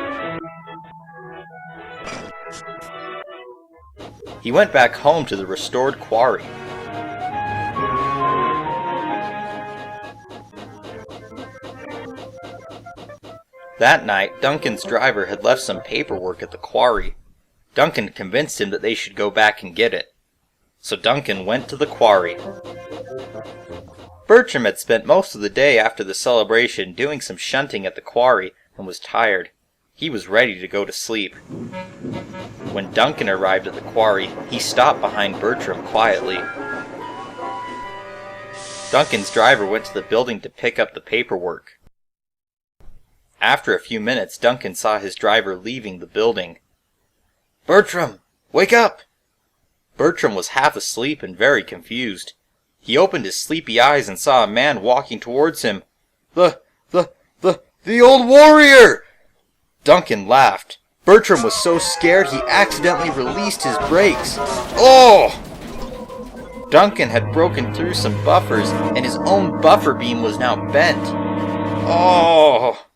He went back home to the restored quarry. That night, Duncan's driver had left some paperwork at the quarry. Duncan convinced him that they should go back and get it. So Duncan went to the quarry. Bertram had spent most of the day after the celebration doing some shunting at the quarry and was tired. He was ready to go to sleep. When Duncan arrived at the quarry, he stopped behind Bertram quietly. Duncan's driver went to the building to pick up the paperwork. After a few minutes, Duncan saw his driver leaving the building. "Bertram, wake up!" Bertram was half asleep and very confused. He opened his sleepy eyes and saw a man walking towards him. The old warrior!" Duncan laughed. Bertram was so scared he accidentally released his brakes. Oh! Duncan had broken through some buffers, and his own buffer beam was now bent. Oh!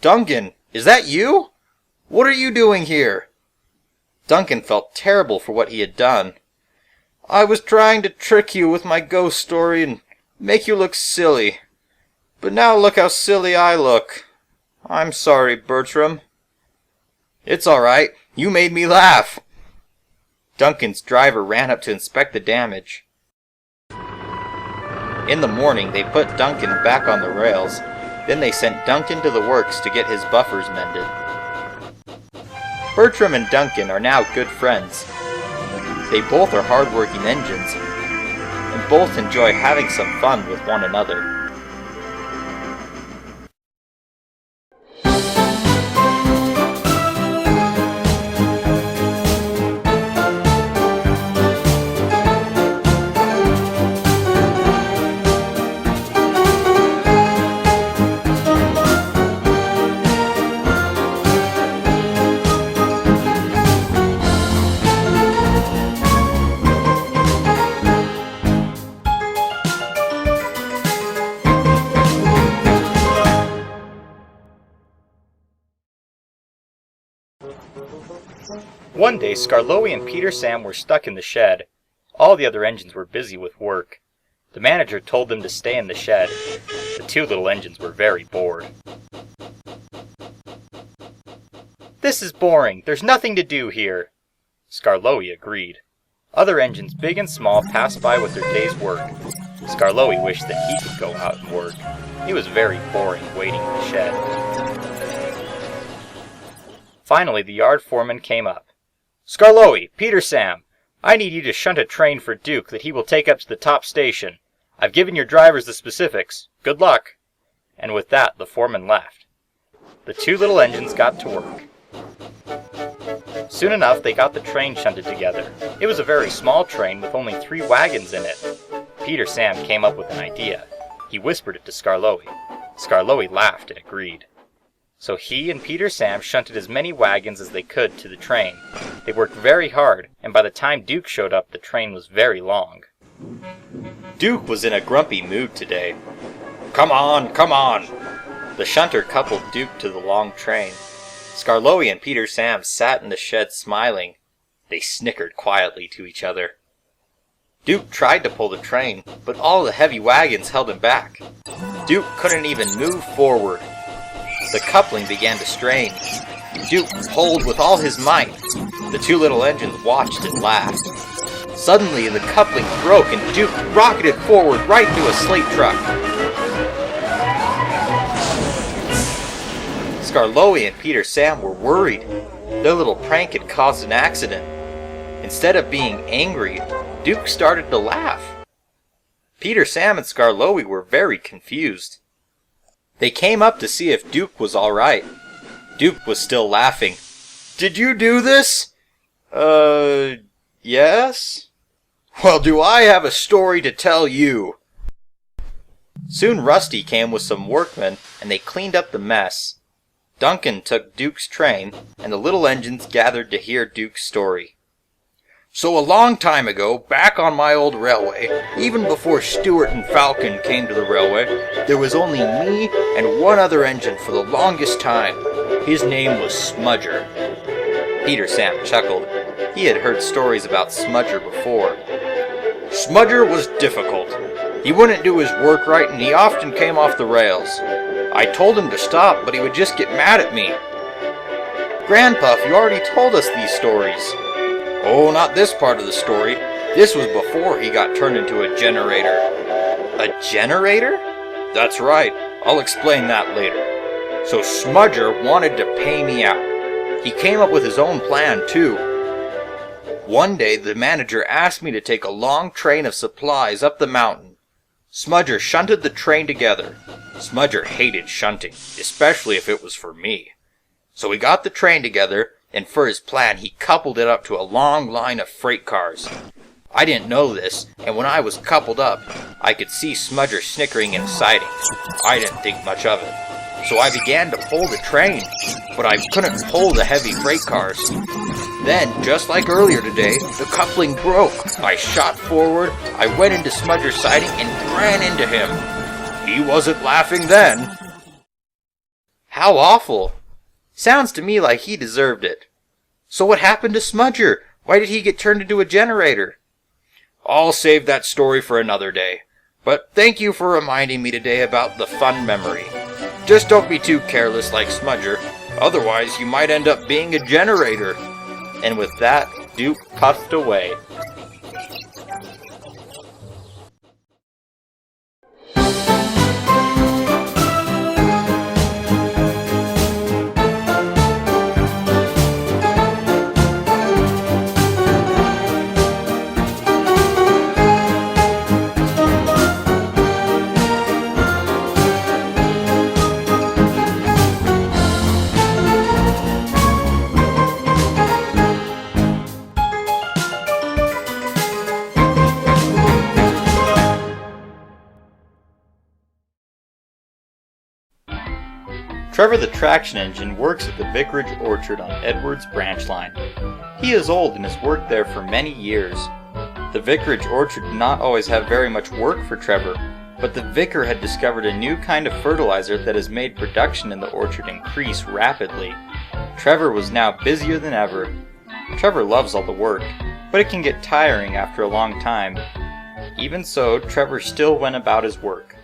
Duncan, is that you? What are you doing here? Duncan felt terrible for what he had done. "I was trying to trick you with my ghost story and make you look silly. But now look how silly I look. I'm sorry, Bertram." "It's all right. You made me laugh." Duncan's driver ran up to inspect the damage. In the morning, they put Duncan back on the rails. Then they sent Duncan to the works to get his buffers mended. Bertram and Duncan are now good friends. They both are hard-working engines, and both enjoy having some fun with one another. One day, Skarloey and Peter Sam were stuck in the shed. All the other engines were busy with work. The manager told them to stay in the shed. The two little engines were very bored. "This is boring. There's nothing to do here." Skarloey agreed. Other engines, big and small, passed by with their day's work. Skarloey wished that he could go out and work. It was very boring waiting in the shed. Finally, the yard foreman came up. "Skarloey, Peter Sam, I need you to shunt a train for Duke that he will take up to the top station. I've given your drivers the specifics. Good luck." And with that, the foreman left. The two little engines got to work. Soon enough, they got the train shunted together. It was a very small train with only 3 wagons in it. Peter Sam came up with an idea. He whispered it to Skarloey. Skarloey laughed and agreed. So he and Peter Sam shunted as many wagons as they could to the train. They worked very hard, and by the time Duke showed up, the train was very long. Duke was in a grumpy mood today. "Come on, come on!" The shunter coupled Duke to the long train. Skarloey and Peter Sam sat in the shed smiling. They snickered quietly to each other. Duke tried to pull the train, but all the heavy wagons held him back. Duke couldn't even move forward. The coupling began to strain. Duke pulled with all his might. The two little engines watched and laughed. Suddenly, the coupling broke and Duke rocketed forward right into a slate truck. Skarloey and Peter Sam were worried. Their little prank had caused an accident. Instead of being angry, Duke started to laugh. Peter Sam and Skarloey were very confused. They came up to see if Duke was all right. Duke was still laughing. "Did you do this?" Yes?" "Well, do I have a story to tell you?" Soon Rusty came with some workmen, and they cleaned up the mess. Duncan took Duke's train, and the little engines gathered to hear Duke's story. "So a long time ago, back on my old railway, even before Stewart and Falcon came to the railway, there was only me and one other engine for the longest time. His name was Smudger." Peter Sam chuckled. He had heard stories about Smudger before. "Smudger was difficult. He wouldn't do his work right and he often came off the rails. I told him to stop, but he would just get mad at me." "Grandpuff, you already told us these stories." "Oh, not this part of the story. This was before he got turned into a generator." "A generator?" "That's right. I'll explain that later. So Smudger wanted to pay me out. He came up with his own plan, too. One day, the manager asked me to take a long train of supplies up the mountain. Smudger shunted the train together. Smudger hated shunting, especially if it was for me. So he got the train together, and for his plan he coupled it up to a long line of freight cars. I didn't know this, and when I was coupled up, I could see Smudger snickering in the siding. I didn't think much of it. So I began to pull the train, but I couldn't pull the heavy freight cars. Then, just like earlier today, the coupling broke. I shot forward, I went into Smudger's siding and ran into him. He wasn't laughing then." "How awful. Sounds to me like he deserved it. So what happened to Smudger? Why did he get turned into a generator?" "I'll save that story for another day. But thank you for reminding me today about the fun memory. Just don't be too careless like Smudger, otherwise you might end up being a generator." And with that, Duke puffed away. Trevor the traction engine works at the vicarage orchard on Edwards Branch Line. He is old and has worked there for many years. The vicarage orchard did not always have very much work for Trevor, but the vicar had discovered a new kind of fertilizer that has made production in the orchard increase rapidly. Trevor was now busier than ever. Trevor loves all the work, but it can get tiring after a long time. Even so, Trevor still went about his work.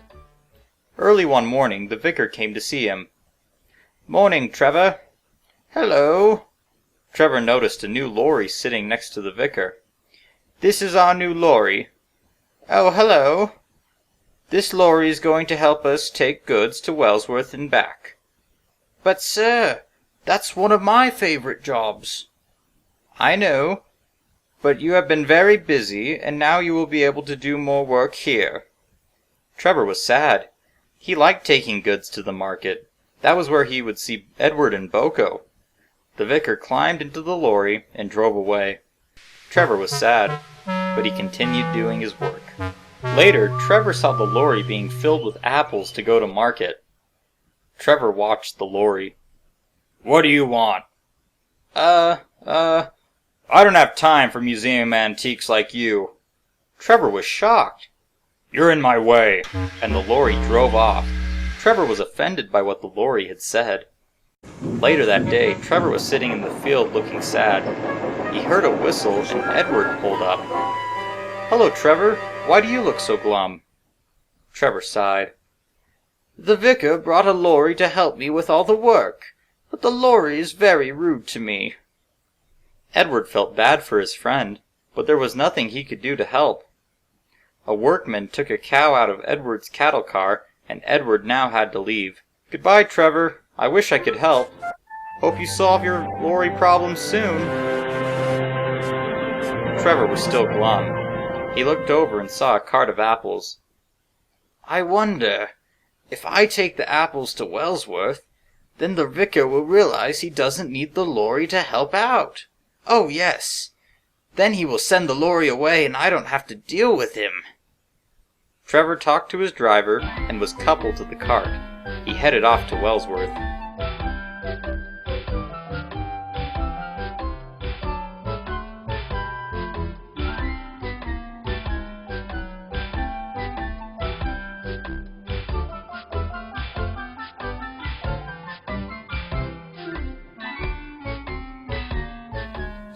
Early one morning, the vicar came to see him. "Morning, Trevor." "Hello." Trevor noticed a new lorry sitting next to the vicar. "This is our new lorry." "Oh, hello." "This lorry is going to help us take goods to Wellsworth and back." "But, sir, that's one of my favorite jobs." "I know, but you have been very busy, and now you will be able to do more work here." Trevor was sad. He liked taking goods to the market. That was where he would see Edward and Boko. The vicar climbed into the lorry and drove away. Trevor was sad, but he continued doing his work. Later, Trevor saw the lorry being filled with apples to go to market. Trevor watched the lorry. "What do you want?" I don't have time for museum antiques like you." Trevor was shocked. "You're in my way," and the lorry drove off. Trevor was offended by what the lorry had said. Later that day, Trevor was sitting in the field looking sad. He heard a whistle and Edward pulled up. "Hello, Trevor. Why do you look so glum?" Trevor sighed. "The vicar brought a lorry to help me with all the work, but the lorry is very rude to me." Edward felt bad for his friend, but there was nothing he could do to help. A workman took a cow out of Edward's cattle car, and Edward now had to leave. "Goodbye, Trevor. I wish I could help. Hope you solve your lorry problem soon." Trevor was still glum. He looked over and saw a cart of apples. "I wonder, if I take the apples to Wellsworth, then the vicar will realize he doesn't need the lorry to help out. Oh, yes. Then he will send the lorry away and I don't have to deal with him." Trevor talked to his driver and was coupled to the cart. He headed off to Wellsworth.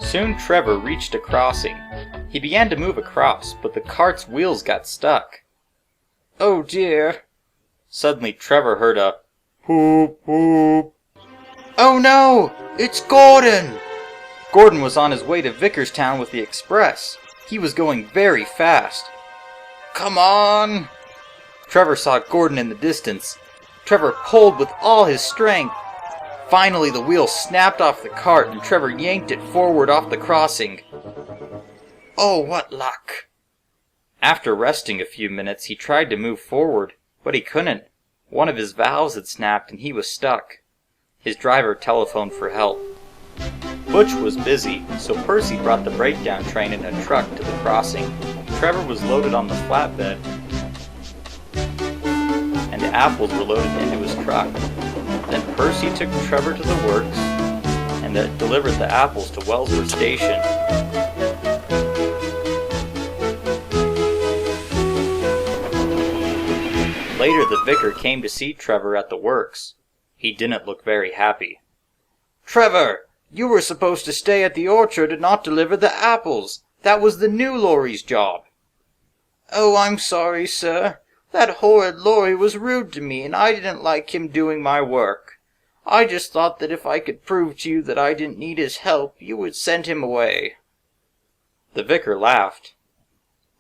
Soon Trevor reached a crossing. He began to move across, but the cart's wheels got stuck. "Oh dear." Suddenly Trevor heard a "Poop, poop." "Oh no! It's Gorodn!" Gorodn was on his way to Vickerstown with the express. He was going very fast. "Come on!" Trevor saw Gorodn in the distance. Trevor pulled with all his strength. Finally, the wheel snapped off the cart and Trevor yanked it forward off the crossing. Oh, what luck! After resting a few minutes, he tried to move forward, but he couldn't. One of his valves had snapped and he was stuck. His driver telephoned for help. Butch was busy, so Percy brought the breakdown train in a truck to the crossing. Trevor was loaded on the flatbed, and the apples were loaded into his truck. Then Percy took Trevor to the works and delivered the apples to Wellsworth Station. Later, the vicar came to see Trevor at the works. He didn't look very happy. "Trevor, you were supposed to stay at the orchard and not deliver the apples. That was the new lorry's job." "Oh, I'm sorry, sir. That horrid lorry was rude to me, and I didn't like him doing my work. I just thought that if I could prove to you that I didn't need his help, you would send him away." The vicar laughed.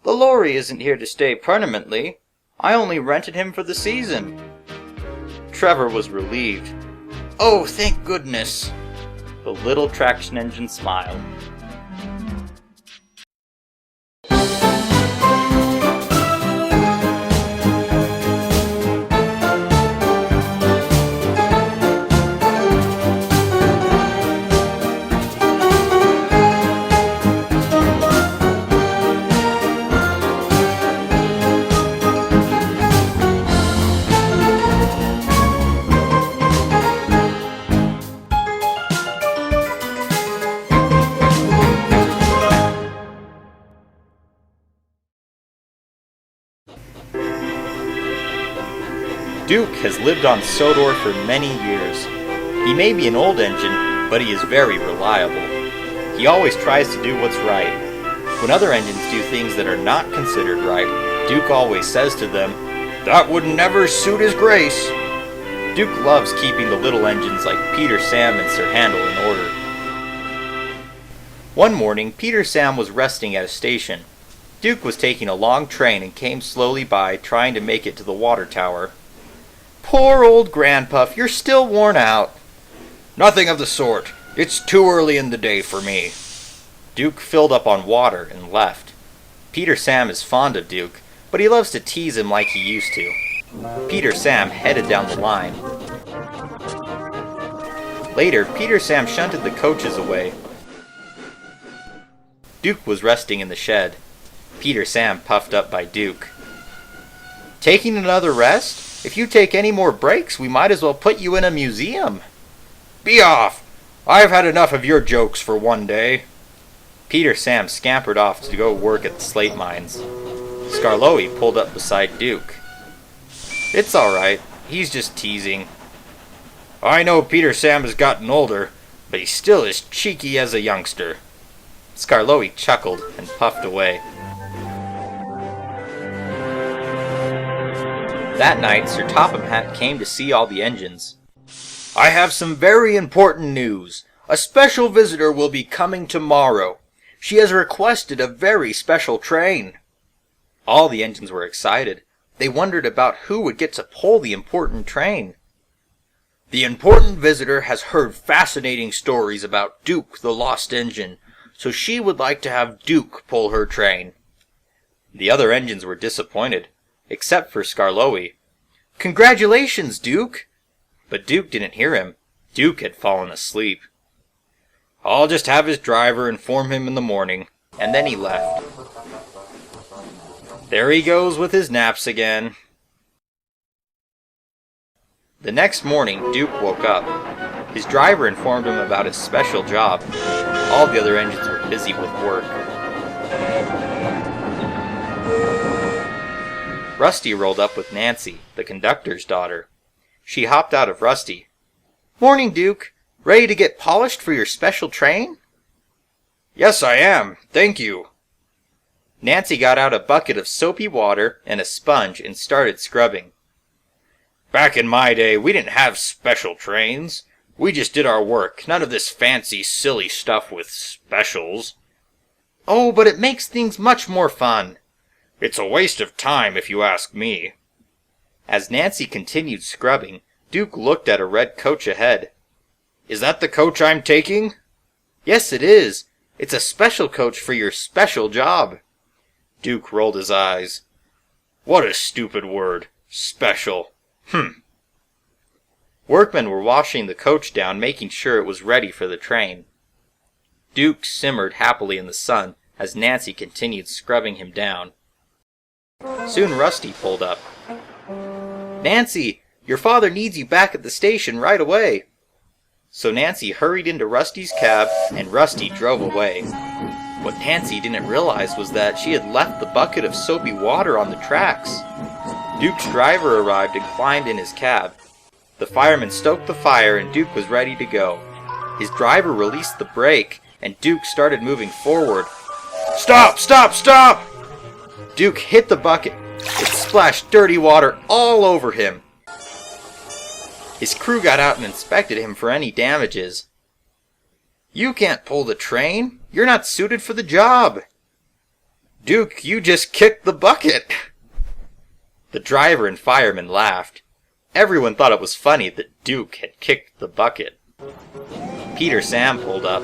"The lorry isn't here to stay permanently. I only rented him for the season." Trevor was relieved. "Oh, thank goodness." The little traction engine smiled. Duke has lived on Sodor for many years. He may be an old engine, but he is very reliable. He always tries to do what's right. When other engines do things that are not considered right, Duke always says to them, "That would never suit his grace." Duke loves keeping the little engines like Peter Sam and Sir Handel in order. One morning, Peter Sam was resting at a station. Duke was taking a long train and came slowly by, trying to make it to the water tower. "Poor old Grandpuff, you're still worn out." "Nothing of the sort. It's too early in the day for me." Duke filled up on water and left. Peter Sam is fond of Duke, but he loves to tease him like he used to. Peter Sam headed down the line. Later, Peter Sam shunted the coaches away. Duke was resting in the shed. Peter Sam puffed up by Duke. "Taking another rest? If you take any more breaks, we might as well put you in a museum." "Be off! I've had enough of your jokes for one day." Peter Sam scampered off to go work at the slate mines. Skarloey pulled up beside Duke. "It's alright, he's just teasing." "I know Peter Sam has gotten older, but he's still as cheeky as a youngster." Skarloey chuckled and puffed away. That night, Sir Topham Hatt came to see all the engines. "I have some very important news. A special visitor will be coming tomorrow. She has requested a very special train." All the engines were excited. They wondered about who would get to pull the important train. "The important visitor has heard fascinating stories about Duke the Lost Engine, so she would like to have Duke pull her train." The other engines were disappointed, except for Skarloey. "Congratulations, Duke!" But Duke didn't hear him. Duke had fallen asleep. "I'll just have his driver inform him in the morning." And then he left. There he goes with his naps again. The next morning, Duke woke up. His driver informed him about his special job. All the other engines were busy with work. Rusty rolled up with Nancy, the conductor's daughter. She hopped out of Rusty. "Morning, Duke. Ready to get polished for your special train?" "Yes, I am. Thank you." Nancy got out a bucket of soapy water and a sponge and started scrubbing. "Back in my day, we didn't have special trains. We just did our work, none of this fancy, silly stuff with specials." "Oh, but it makes things much more fun." "It's a waste of time, if you ask me." As Nancy continued scrubbing, Duke looked at a red coach ahead. "Is that the coach I'm taking?" "Yes, it is. It's a special coach for your special job." Duke rolled his eyes. "What a stupid word. Special. Workmen were washing the coach down, making sure it was ready for the train. Duke simmered happily in the sun as Nancy continued scrubbing him down. Soon Rusty pulled up. "Nancy, your father needs you back at the station right away." So Nancy hurried into Rusty's cab, and Rusty drove away. What Nancy didn't realize was that she had left the bucket of soapy water on the tracks. Duke's driver arrived and climbed in his cab. The fireman stoked the fire and Duke was ready to go. His driver released the brake, and Duke started moving forward. "Stop! Stop! Stop!" Duke hit the bucket. It splashed dirty water all over him. His crew got out and inspected him for any damages. "You can't pull the train. You're not suited for the job." "Duke, you just kicked the bucket." The driver and fireman laughed. Everyone thought it was funny that Duke had kicked the bucket. Peter Sam pulled up.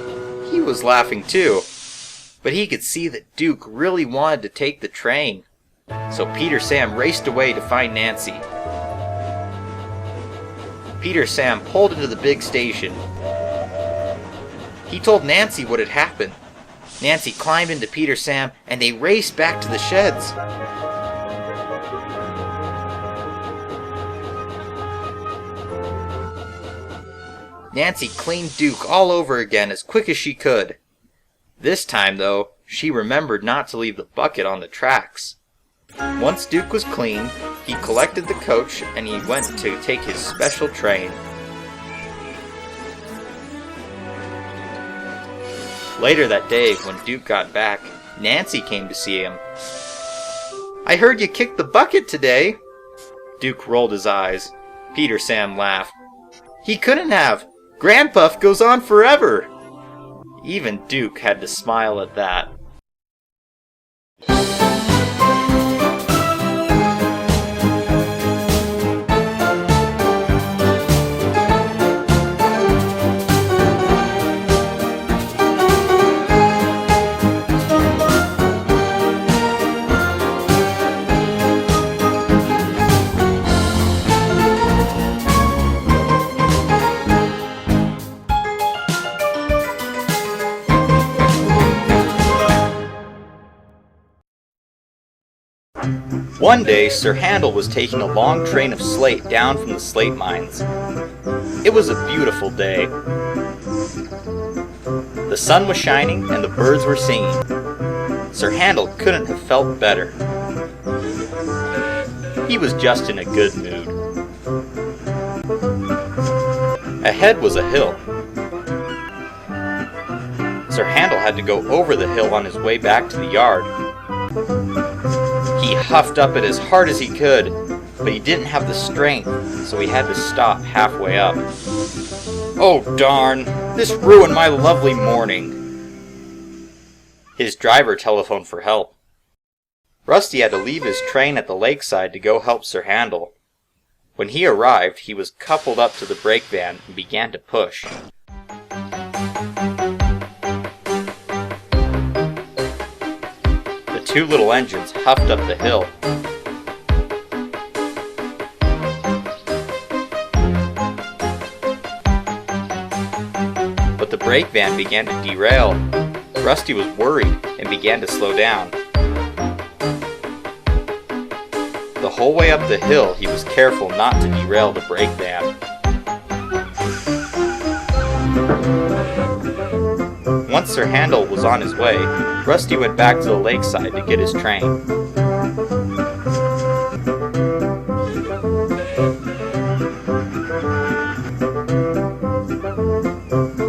He was laughing too. But he could see that Duke really wanted to take the train. So Peter Sam raced away to find Nancy. Peter Sam pulled into the big station. He told Nancy what had happened. Nancy climbed into Peter Sam and they raced back to the sheds. Nancy cleaned Duke all over again as quick as she could. This time, though, she remembered not to leave the bucket on the tracks. Once Duke was clean, he collected the coach and he went to take his special train. Later that day, when Duke got back, Nancy came to see him. "I heard you kicked the bucket today." Duke rolled his eyes. Peter Sam laughed. "He couldn't have. Grandpuff goes on forever." Even Duke had to smile at that. One day, Sir Handel was taking a long train of slate down from the slate mines. It was a beautiful day. The sun was shining and the birds were singing. Sir Handel couldn't have felt better. He was just in a good mood. Ahead was a hill. Sir Handel had to go over the hill on his way back to the yard. He huffed up it as hard as he could, but he didn't have the strength, so he had to stop halfway up. "Oh darn, this ruined my lovely morning." His driver telephoned for help. Rusty had to leave his train at the lakeside to go help Sir Handel. When he arrived, he was coupled up to the brake van and began to push. Two little engines huffed up the hill. But the brake van began to derail. Rusty was worried and began to slow down. The whole way up the hill, he was careful not to derail the brake van. Once Sir Handel was on his way, Rusty went back to the lakeside to get his train.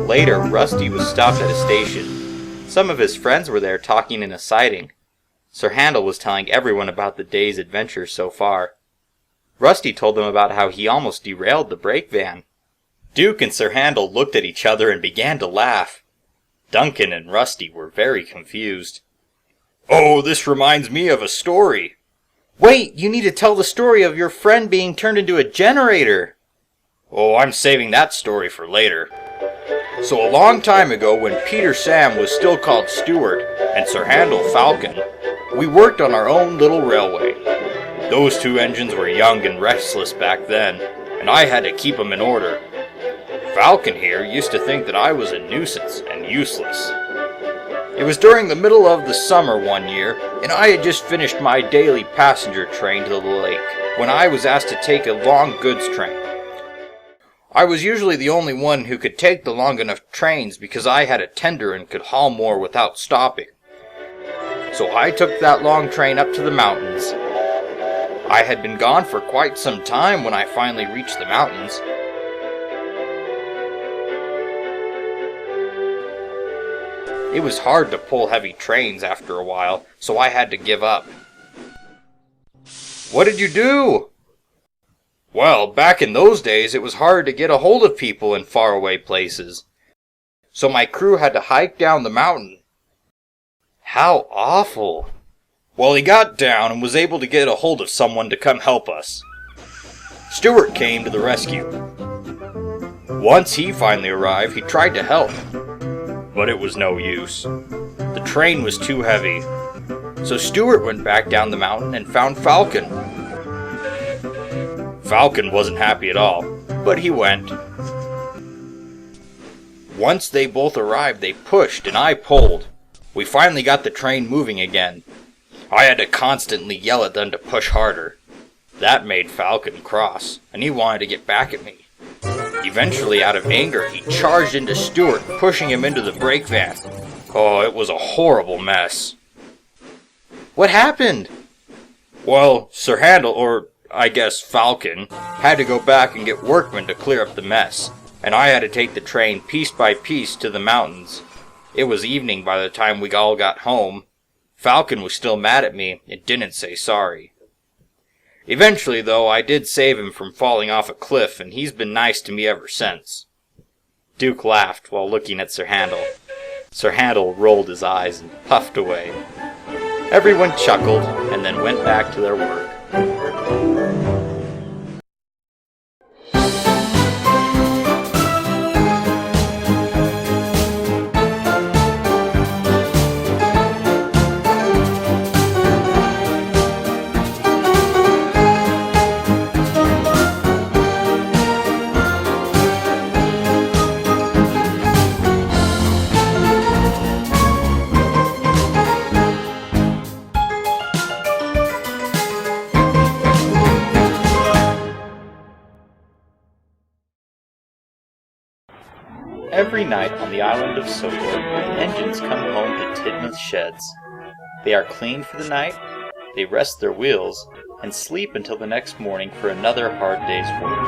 Later, Rusty was stopped at a station. Some of his friends were there talking in a siding. Sir Handel was telling everyone about the day's adventures so far. Rusty told them about how he almost derailed the brake van. Duke and Sir Handel looked at each other and began to laugh. Duncan and Rusty were very confused. "Oh, this reminds me of a story." "Wait, you need to tell the story of your friend being turned into a generator." "Oh, I'm saving that story for later. So a long time ago, when Peter Sam was still called Stuart and Sir Handel Falcon, we worked on our own little railway. Those two engines were young and restless back then, and I had to keep them in order. Falcon here used to think that I was a nuisance and useless. It was during the middle of the summer one year, and I had just finished my daily passenger train to the lake, when I was asked to take a long goods train. I was usually the only one who could take the long enough trains because I had a tender and could haul more without stopping. So I took that long train up to the mountains. I had been gone for quite some time when I finally reached the mountains. It was hard to pull heavy trains after a while, so I had to give up." "What did you do?" "Well, back in those days it was hard to get a hold of people in faraway places. So my crew had to hike down the mountain." "How awful." "Well, he got down and was able to get a hold of someone to come help us. Stuart came to the rescue. Once he finally arrived, he tried to help. But it was no use. The train was too heavy. So Stuart went back down the mountain and found Falcon. Falcon wasn't happy at all, but he went. Once they both arrived, they pushed and I pulled. We finally got the train moving again. I had to constantly yell at them to push harder. That made Falcon cross, and he wanted to get back at me. Eventually, out of anger, he charged into Stuart, pushing him into the brake van. Oh, it was a horrible mess." "What happened?" "Well, Sir Handel, or I guess Falcon, had to go back and get workmen to clear up the mess, and I had to take the train piece by piece to the mountains. It was evening by the time we all got home. Falcon was still mad at me and didn't say sorry. Eventually, though, I did save him from falling off a cliff, and he's been nice to me ever since." Duke laughed while looking at Sir Handel. Sir Handel rolled his eyes and puffed away. Everyone chuckled and then went back to their work. Every night on the island of Sodor, the engines come home to Tidmouth's sheds. They are cleaned for the night, they rest their wheels, and sleep until the next morning for another hard day's work.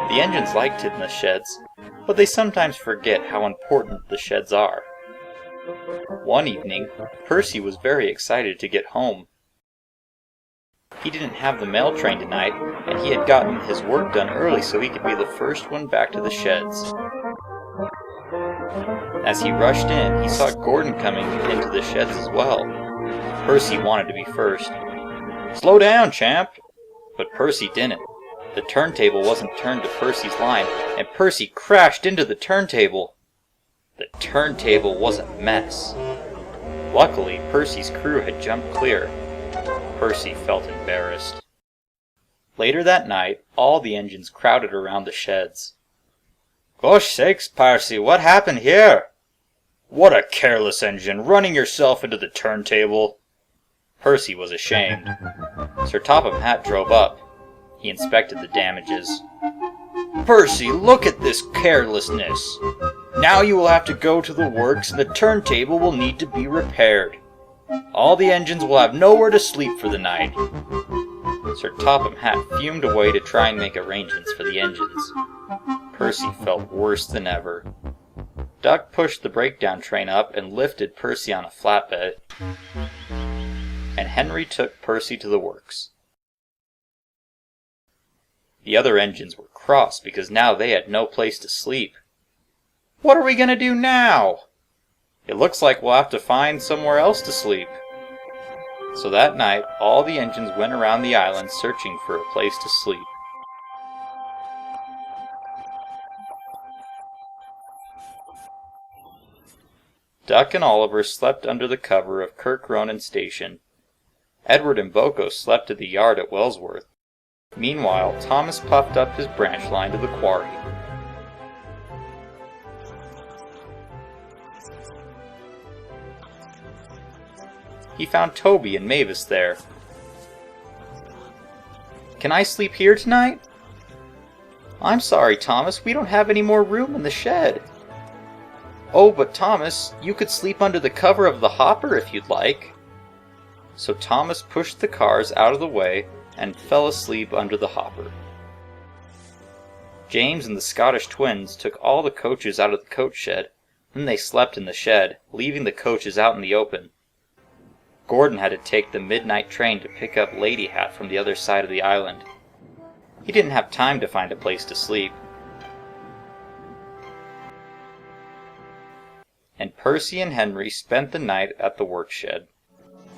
The engines like Tidmouth's sheds, but they sometimes forget how important the sheds are. One evening, Percy was very excited to get home. He didn't have the mail train tonight, and he had gotten his work done early so he could be the first one back to the sheds. As he rushed in, he saw Gorodn coming into the sheds as well. Percy wanted to be first. "Slow down, champ!" But Percy didn't. The turntable wasn't turned to Percy's line, and Percy crashed into the turntable. The turntable was a mess. Luckily, Percy's crew had jumped clear. Percy felt embarrassed. Later that night, all the engines crowded around the sheds. "Gosh sakes, Percy, what happened here?" "What a careless engine, running yourself into the turntable." Percy was ashamed. Sir Topham Hatt drove up. He inspected the damages. "Percy, look at this carelessness. Now you will have to go to the works and the turntable will need to be repaired. All the engines will have nowhere to sleep for the night." Sir Topham Hatt fumed away to try and make arrangements for the engines. Percy felt worse than ever. Duck pushed the breakdown train up and lifted Percy on a flatbed, and Henry took Percy to the works. The other engines were cross because now they had no place to sleep. "What are we going to do now?" "It looks like we'll have to find somewhere else to sleep." So that night, all the engines went around the island searching for a place to sleep. Duck and Oliver slept under the cover of Kirk Ronan Station. Edward and Boko slept at the yard at Wellsworth. Meanwhile, Thomas puffed up his branch line to the quarry. He found Toby and Mavis there. "Can I sleep here tonight?" "I'm sorry, Thomas, we don't have any more room in the shed." "Oh, but Thomas, you could sleep under the cover of the hopper if you'd like." So Thomas pushed the cars out of the way and fell asleep under the hopper. James and the Scottish twins took all the coaches out of the coach shed, then they slept in the shed, leaving the coaches out in the open. Gorodn had to take the midnight train to pick up Lady Hat from the other side of the island. He didn't have time to find a place to sleep. And Percy and Henry spent the night at the workshed.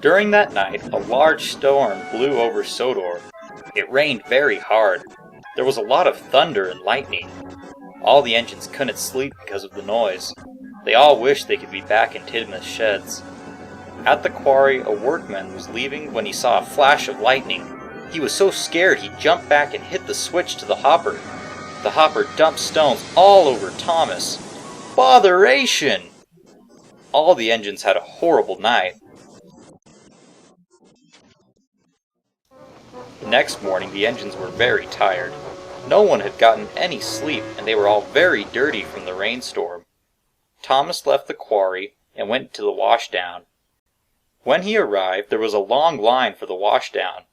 During that night, a large storm blew over Sodor. It rained very hard. There was a lot of thunder and lightning. All the engines couldn't sleep because of the noise. They all wished they could be back in Tidmouth's sheds. At the quarry, a workman was leaving when he saw a flash of lightning. He was so scared he jumped back and hit the switch to the hopper. The hopper dumped stones all over Thomas. Botheration! All the engines had a horrible night. The next morning, the engines were very tired. No one had gotten any sleep, and they were all very dirty from the rainstorm. Thomas left the quarry and went to the washdown. When he arrived, there was a long line for the washdown.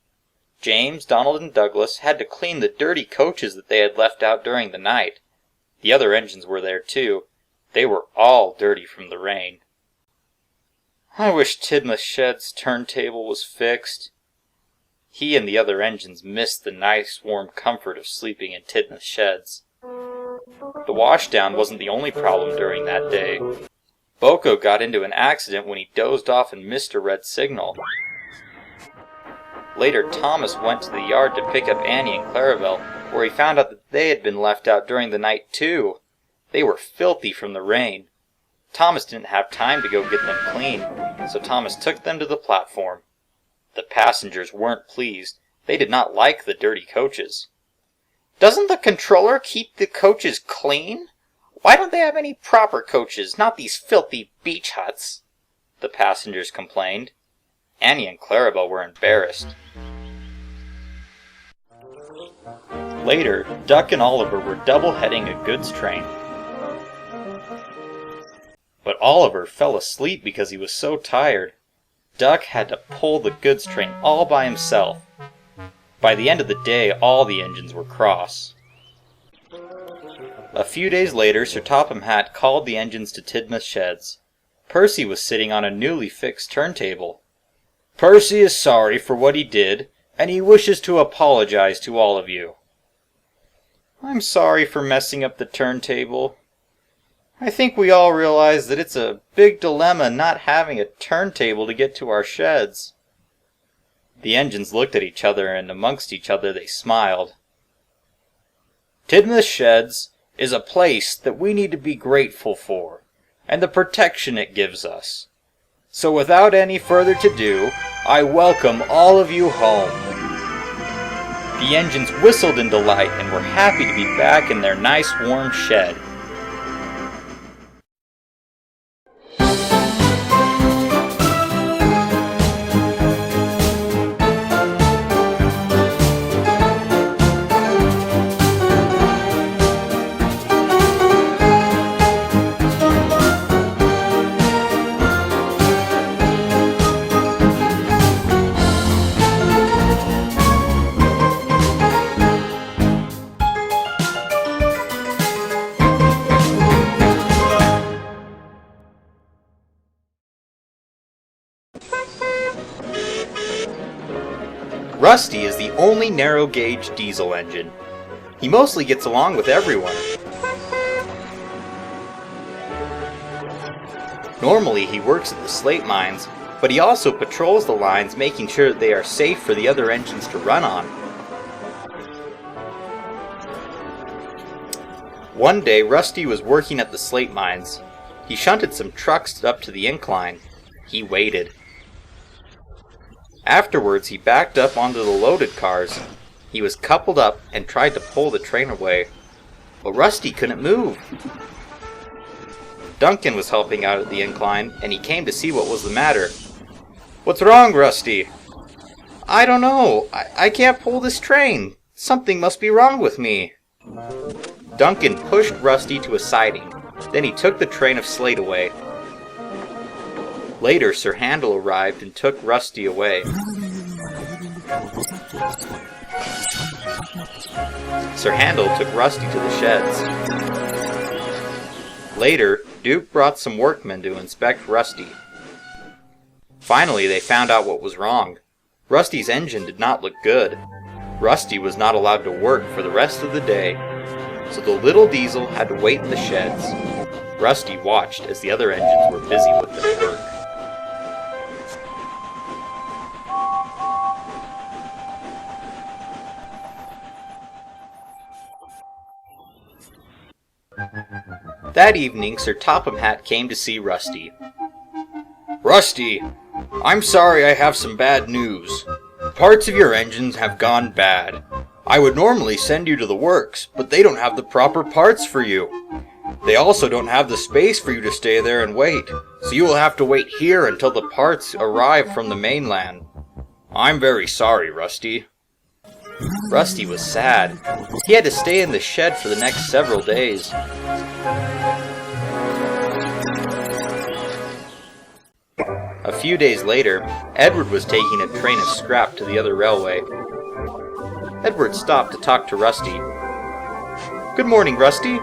James, Donald, and Douglas had to clean the dirty coaches that they had left out during the night. The other engines were there too. They were all dirty from the rain. I wish Tidmouth Shed's turntable was fixed. He and the other engines missed the nice warm comfort of sleeping in Tidmouth Sheds. The washdown wasn't the only problem during that day. Boko got into an accident when he dozed off and missed a red signal. Later, Thomas went to the yard to pick up Annie and Clarabelle, where he found out that they had been left out during the night too. They were filthy from the rain. Thomas didn't have time to go get them clean, so Thomas took them to the platform. The passengers weren't pleased. They did not like the dirty coaches. "Doesn't the controller keep the coaches clean? Why don't they have any proper coaches, not these filthy beach huts?" the passengers complained. Annie and Clarabelle were embarrassed. Later, Duck and Oliver were double-heading a goods train. But Oliver fell asleep because he was so tired. Duck had to pull the goods train all by himself. By the end of the day, all the engines were cross. A few days later, Sir Topham Hatt called the engines to Tidmouth Sheds. Percy was sitting on a newly fixed turntable. "Percy is sorry for what he did, and he wishes to apologize to all of you." "I'm sorry for messing up the turntable. I think we all realize that it's a big dilemma not having a turntable to get to our sheds." The engines looked at each other, and amongst each other they smiled. "Tidmouth Sheds is a place that we need to be grateful for, and the protection it gives us. So without any further to-do, I welcome all of you home." The engines whistled in delight and were happy to be back in their nice warm shed. Rusty is the only narrow-gauge diesel engine. He mostly gets along with everyone. Normally he works at the slate mines, but he also patrols the lines, making sure that they are safe for the other engines to run on. One day Rusty was working at the slate mines. He shunted some trucks up to the incline. He waited. Afterwards, he backed up onto the loaded cars. He was coupled up and tried to pull the train away, but Rusty couldn't move. Duncan was helping out at the incline, and he came to see what was the matter. "What's wrong, Rusty?" "I don't know. I can't pull this train. Something must be wrong with me." Duncan pushed Rusty to a siding. Then he took the train of slate away. Later, Sir Handel arrived and took Rusty away. Sir Handel took Rusty to the sheds. Later, Duke brought some workmen to inspect Rusty. Finally, they found out what was wrong. Rusty's engine did not look good. Rusty was not allowed to work for the rest of the day, so the little diesel had to wait in the sheds. Rusty watched as the other engines were busy with their work. That evening, Sir Topham Hatt came to see Rusty. "Rusty, I'm sorry I have some bad news. Parts of your engines have gone bad. I would normally send you to the works, but they don't have the proper parts for you. They also don't have the space for you to stay there and wait, so you will have to wait here until the parts arrive from the mainland. I'm very sorry, Rusty." Rusty was sad. He had to stay in the shed for the next several days. A few days later, Edward was taking a train of scrap to the other railway. Edward stopped to talk to Rusty. "Good morning, Rusty."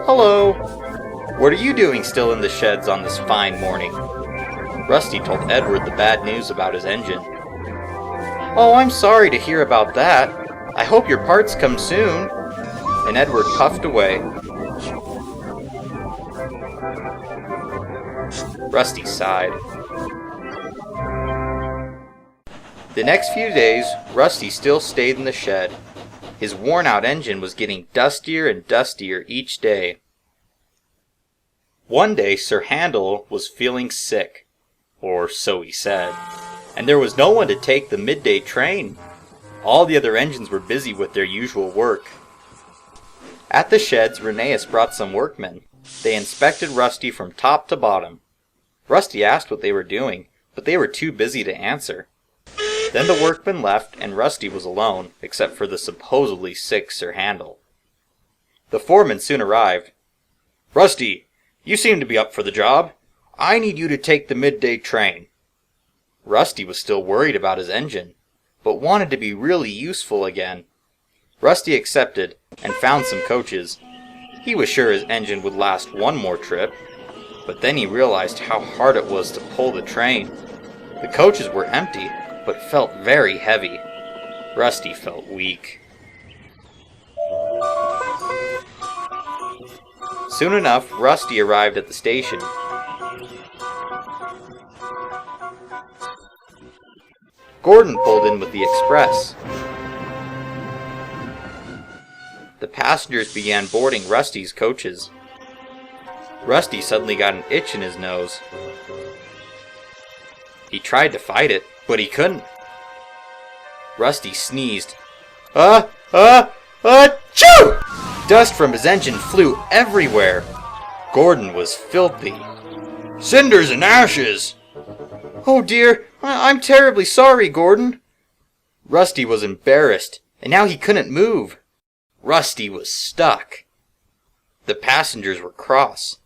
"Hello." What are you doing still in the sheds on this fine morning? Rusty told Edward the bad news about his engine. Oh, I'm sorry to hear about that. I hope your parts come soon. And Edward puffed away. Rusty sighed. The next few days, Rusty still stayed in the shed. His worn-out engine was getting dustier and dustier each day. One day, Sir Handel was feeling sick, or so he said, and there was no one to take the midday train. All the other engines were busy with their usual work. At the sheds, Reneus brought some workmen. They inspected Rusty from top to bottom. Rusty asked what they were doing, but they were too busy to answer. Then the workmen left, and Rusty was alone, except for the supposedly sick Sir Handel. The foreman soon arrived. Rusty, you seem to be up for the job. I need you to take the midday train. Rusty was still worried about his engine, but wanted to be really useful again. Rusty accepted, and found some coaches. He was sure his engine would last one more trip, but then he realized how hard it was to pull the train. The coaches were empty, but felt very heavy. Rusty felt weak. Soon enough, Rusty arrived at the station. Gorodn pulled in with the express. The passengers began boarding Rusty's coaches. Rusty suddenly got an itch in his nose. He tried to fight it, but he couldn't. Rusty sneezed. Achoo! Dust from his engine flew everywhere. Gorodn was filthy. Cinders and ashes! Oh dear, I'm terribly sorry, Gorodn. Rusty was embarrassed, and now he couldn't move. Rusty was stuck. The passengers were cross.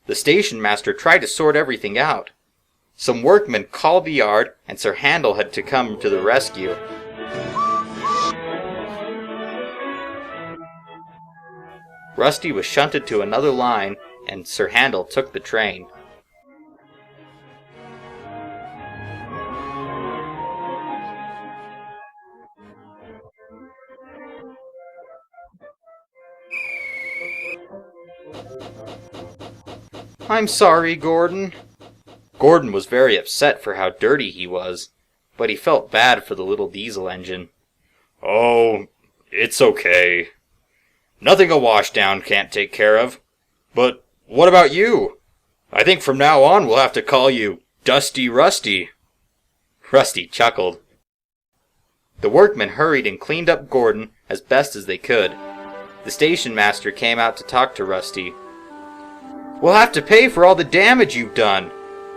The station master tried to sort everything out. Some workmen called the yard, and Sir Handel had to come to the rescue. Rusty was shunted to another line, and Sir Handel took the train. I'm sorry, Gorodn. Gorodn was very upset for how dirty he was, but he felt bad for the little diesel engine. Oh, it's okay. Nothing a washdown can't take care of. But what about you? I think from now on we'll have to call you Dusty Rusty. Rusty chuckled. The workmen hurried and cleaned up Gorodn as best as they could. The station master came out to talk to Rusty. We'll have to pay for all the damage you've done.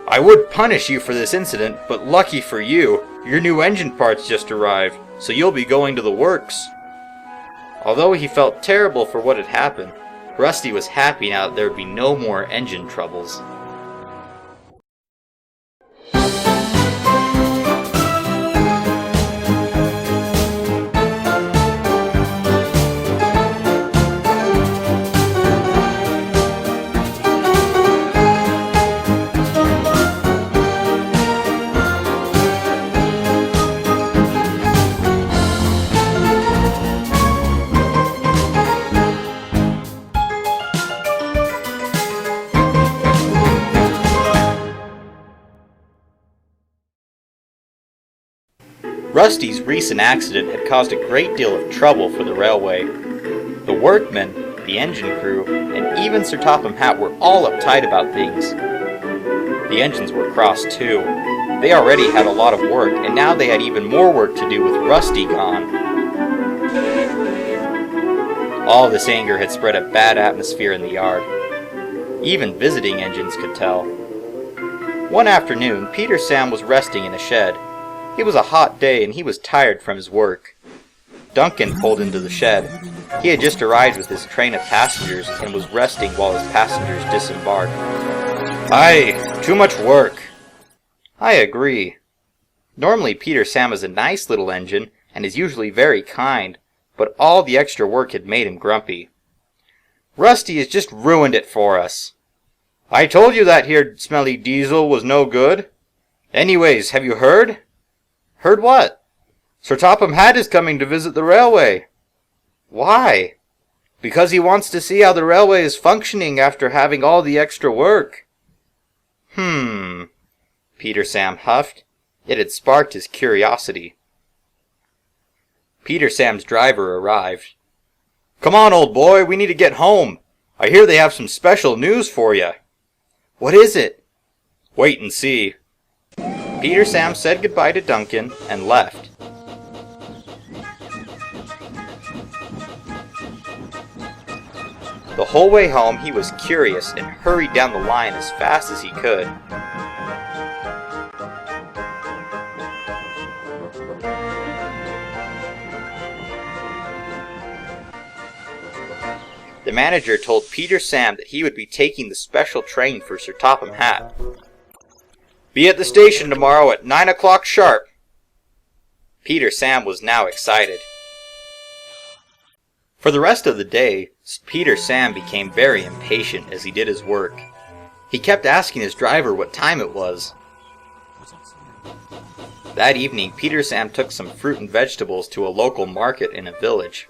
I would punish you for this incident, but lucky for you, your new engine parts just arrived, so you'll be going to the works. Although he felt terrible for what had happened, Rusty was happy now that there would be no more engine troubles. Rusty's recent accident had caused a great deal of trouble for the railway. The workmen, the engine crew, and even Sir Topham Hatt were all uptight about things. The engines were cross too. They already had a lot of work, and now they had even more work to do with Rusty gone. All this anger had spread a bad atmosphere in the yard. Even visiting engines could tell. One afternoon, Peter Sam was resting in a shed. It was a hot day and he was tired from his work. Duncan pulled into the shed. He had just arrived with his train of passengers and was resting while his passengers disembarked. Aye, too much work. I agree. Normally Peter Sam is a nice little engine and is usually very kind, but all the extra work had made him grumpy. Rusty has just ruined it for us. I told you that here smelly diesel was no good. Anyways, have you heard? Heard what? Sir Topham Hatt is coming to visit the railway. Why? Because he wants to see how the railway is functioning after having all the extra work. Peter Sam huffed. It had sparked his curiosity. Peter Sam's driver arrived. Come on, old boy, we need to get home. I hear they have some special news for you. What is it? Wait and see. Peter Sam said goodbye to Duncan and left. The whole way home he was curious and hurried down the line as fast as he could. The manager told Peter Sam that he would be taking the special train for Sir Topham Hatt. Be at the station tomorrow at 9 o'clock sharp. Peter Sam was now excited. For the rest of the day, Peter Sam became very impatient as he did his work. He kept asking his driver what time it was. That evening, Peter Sam took some fruit and vegetables to a local market in a village.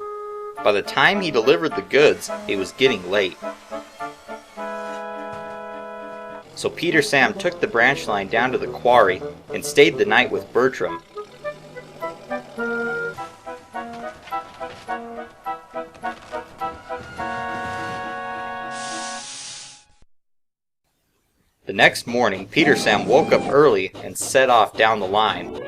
By the time he delivered the goods, it was getting late. So Peter Sam took the branch line down to the quarry and stayed the night with Bertram. The next morning, Peter Sam woke up early and set off down the line.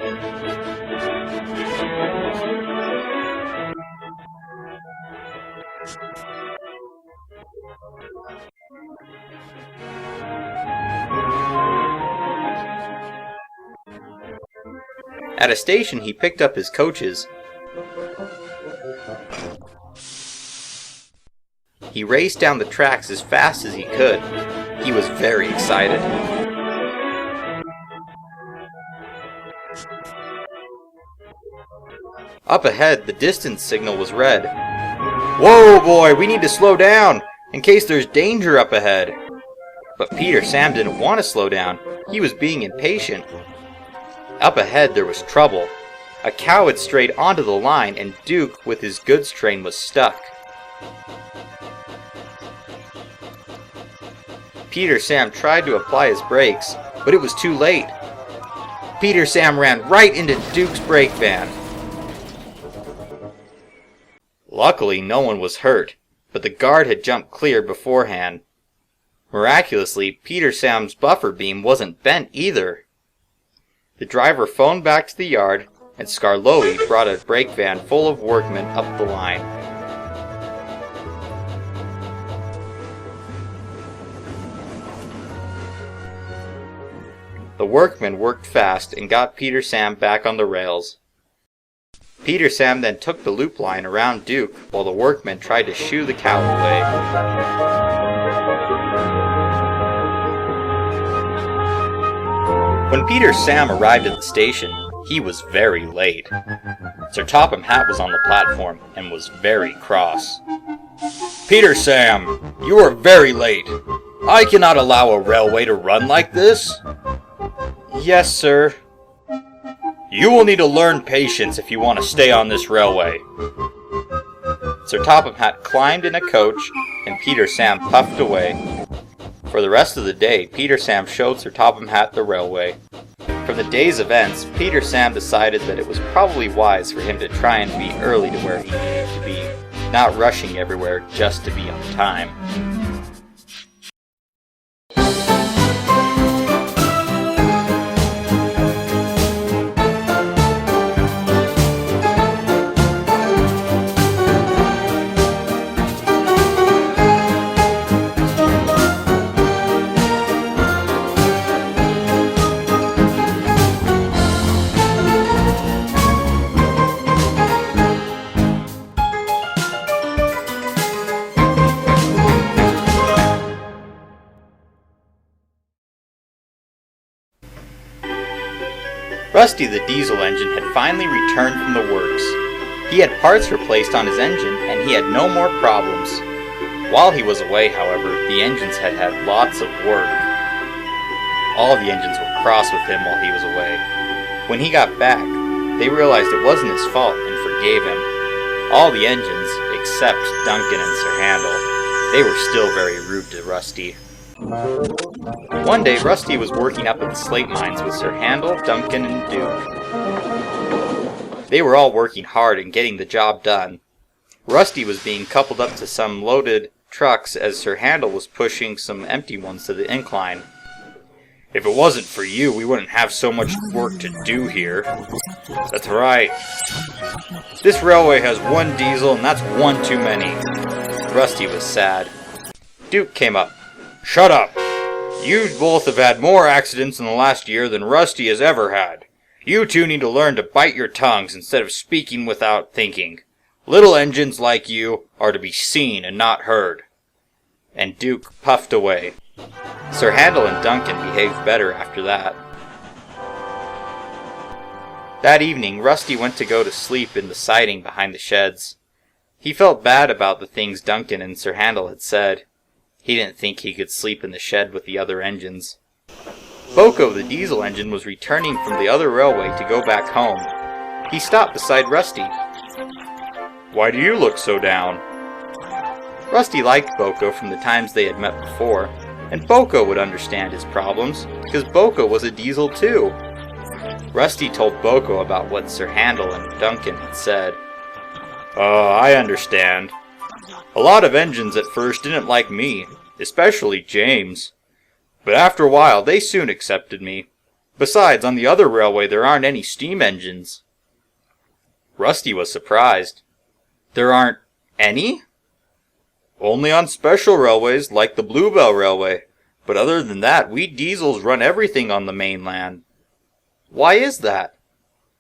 At a station, he picked up his coaches. He raced down the tracks as fast as he could. He was very excited. Up ahead, the distance signal was red. Whoa, boy, we need to slow down, in case there's danger up ahead. But Peter Sam didn't want to slow down. He was being impatient. Up ahead, there was trouble. A cow had strayed onto the line, and Duke, with his goods train, was stuck. Peter Sam tried to apply his brakes, but it was too late. Peter Sam ran right into Duke's brake van. Luckily, no one was hurt, but the guard had jumped clear beforehand. Miraculously, Peter Sam's buffer beam wasn't bent either. The driver phoned back to the yard, and Scarlowi brought a brake van full of workmen up the line. The workmen worked fast and got Peter Sam back on the rails. Peter Sam then took the loop line around Duke while the workmen tried to shoo the cow away. When Peter Sam arrived at the station, he was very late. Sir Topham Hatt was on the platform and was very cross. Peter Sam, you are very late. I cannot allow a railway to run like this. Yes, sir. You will need to learn patience if you want to stay on this railway. Sir Topham Hatt climbed in a coach, and Peter Sam puffed away. For the rest of the day, Peter Sam showed Sir Topham Hatt the railway. From the day's events, Peter Sam decided that it was probably wise for him to try and be early to where he needed to be, not rushing everywhere just to be on time. Rusty the diesel engine had finally returned from the works. He had parts replaced on his engine, and he had no more problems. While he was away, however, the engines had had lots of work. All the engines were cross with him while he was away. When he got back, they realized it wasn't his fault and forgave him. All the engines, except Duncan and Sir Handel, they were still very rude to Rusty. One day, Rusty was working up at the slate mines with Sir Handel, Duncan, and Duke. They were all working hard and getting the job done. Rusty was being coupled up to some loaded trucks as Sir Handel was pushing some empty ones to the incline. "If it wasn't for you, we wouldn't have so much work to do here." "That's right. This railway has one diesel, and that's one too many." Rusty was sad. Duke came up. "Shut up! You both have had more accidents in the last year than Rusty has ever had. You two need to learn to bite your tongues instead of speaking without thinking. Little engines like you are to be seen and not heard." And Duke puffed away. Sir Handel and Duncan behaved better after that. That evening, Rusty went to go to sleep in the siding behind the sheds. He felt bad about the things Duncan and Sir Handel had said. He didn't think he could sleep in the shed with the other engines. Boko, the diesel engine, was returning from the other railway to go back home. He stopped beside Rusty. "Why do you look so down?" Rusty liked Boko from the times they had met before, and Boko would understand his problems, because Boko was a diesel too. Rusty told Boko about what Sir Handel and Duncan had said. I understand. A lot of engines at first didn't like me, especially James. But after a while, they soon accepted me. Besides, on the other railway there aren't any steam engines." Rusty was surprised. "There aren't any?" "Only on special railways like the Bluebell Railway. But other than that, we diesels run everything on the mainland." "Why is that?"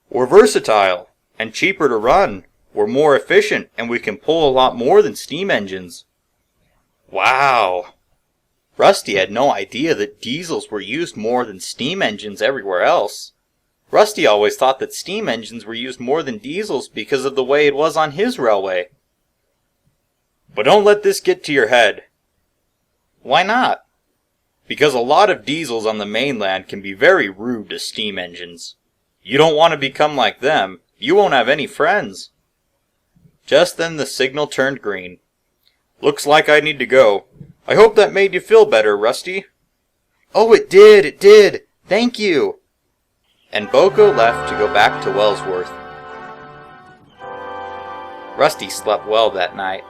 "We're versatile, and cheaper to run. We're more efficient, and we can pull a lot more than steam engines." Wow! Rusty had no idea that diesels were used more than steam engines everywhere else. Rusty always thought that steam engines were used more than diesels because of the way it was on his railway. "But don't let this get to your head." "Why not?" "Because a lot of diesels on the mainland can be very rude to steam engines. You don't want to become like them. You won't have any friends." Just then the signal turned green. "Looks like I need to go. I hope that made you feel better, Rusty." "Oh, it did. Thank you." And Boko left to go back to Wellsworth. Rusty slept well that night.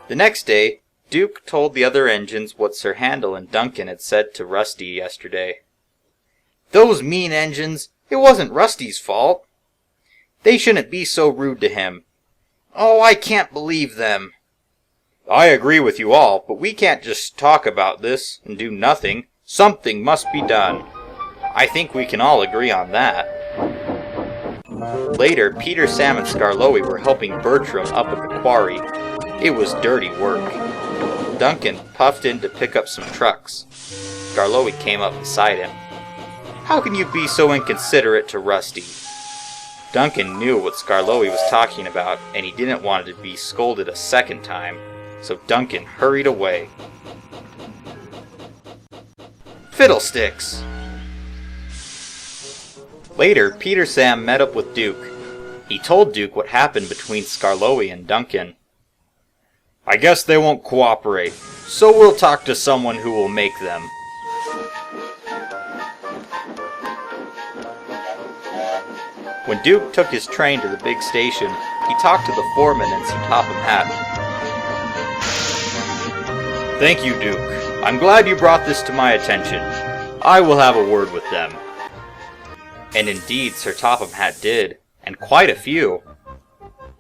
The next day, Duke told the other engines what Sir Handel and Duncan had said to Rusty yesterday. "Those mean engines! It wasn't Rusty's fault. They shouldn't be so rude to him. Oh, I can't believe them." "I agree with you all, but we can't just talk about this and do nothing. Something must be done. I think we can all agree on that." Later, Peter, Sam, and Skarloey were helping Bertram up at the quarry. It was dirty work. Duncan puffed in to pick up some trucks. Skarloey came up beside him. "How can you be so inconsiderate to Rusty?" Duncan knew what Skarloey was talking about, and he didn't want to be scolded a second time, so Duncan hurried away. Fiddlesticks! Later, Peter Sam met up with Duke. He told Duke what happened between Skarloey and Duncan. "I guess they won't cooperate, so we'll talk to someone who will make them." When Duke took his train to the big station, he talked to the foreman and Sir Topham Hatt. "Thank you, Duke. I'm glad you brought this to my attention. I will have a word with them." And indeed, Sir Topham Hatt did, and quite a few.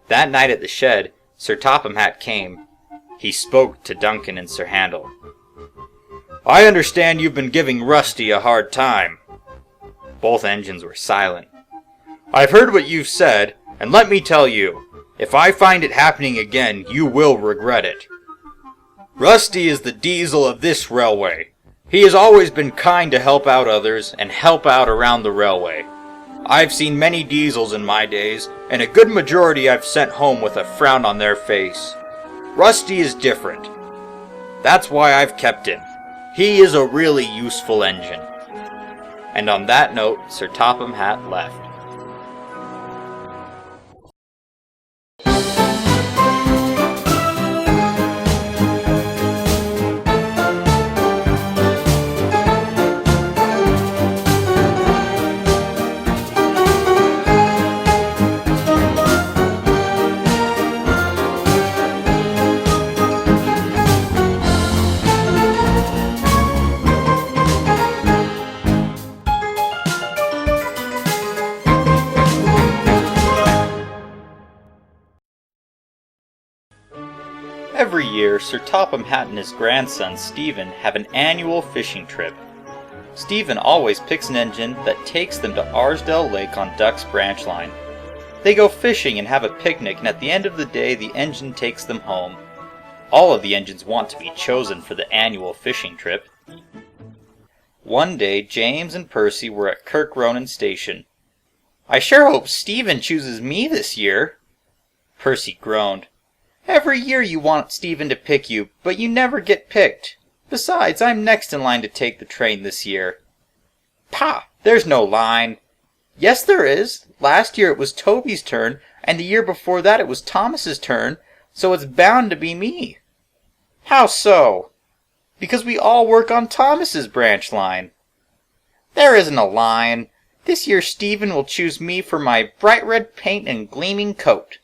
That night at the shed, Sir Topham Hatt came. He spoke to Duncan and Sir Handel. "I understand you've been giving Rusty a hard time." Both engines were silent. "I've heard what you've said, and let me tell you, if I find it happening again, you will regret it. Rusty is the diesel of this railway. He has always been kind to help out others and help out around the railway. I've seen many diesels in my days, and a good majority I've sent home with a frown on their face. Rusty is different. That's why I've kept him. He is a really useful engine." And on that note, Sir Topham Hatt left. Every year, Sir Topham Hatt and his grandson Stephen have an annual fishing trip. Stephen always picks an engine that takes them to Arsdale Lake on Duck's branch line. They go fishing and have a picnic, and at the end of the day, the engine takes them home. All of the engines want to be chosen for the annual fishing trip. One day, James and Percy were at Kirk Ronan Station. "I sure hope Stephen chooses me this year." Percy groaned. "Every year you want Stephen to pick you, but you never get picked. Besides, I'm next in line to take the train this year." "Pah! There's no line." "Yes, there is. Last year it was Toby's turn, and the year before that it was Thomas's turn, so it's bound to be me." "How so?" "Because we all work on Thomas's branch line." "There isn't a line. This year Stephen will choose me for my bright red paint and gleaming coat.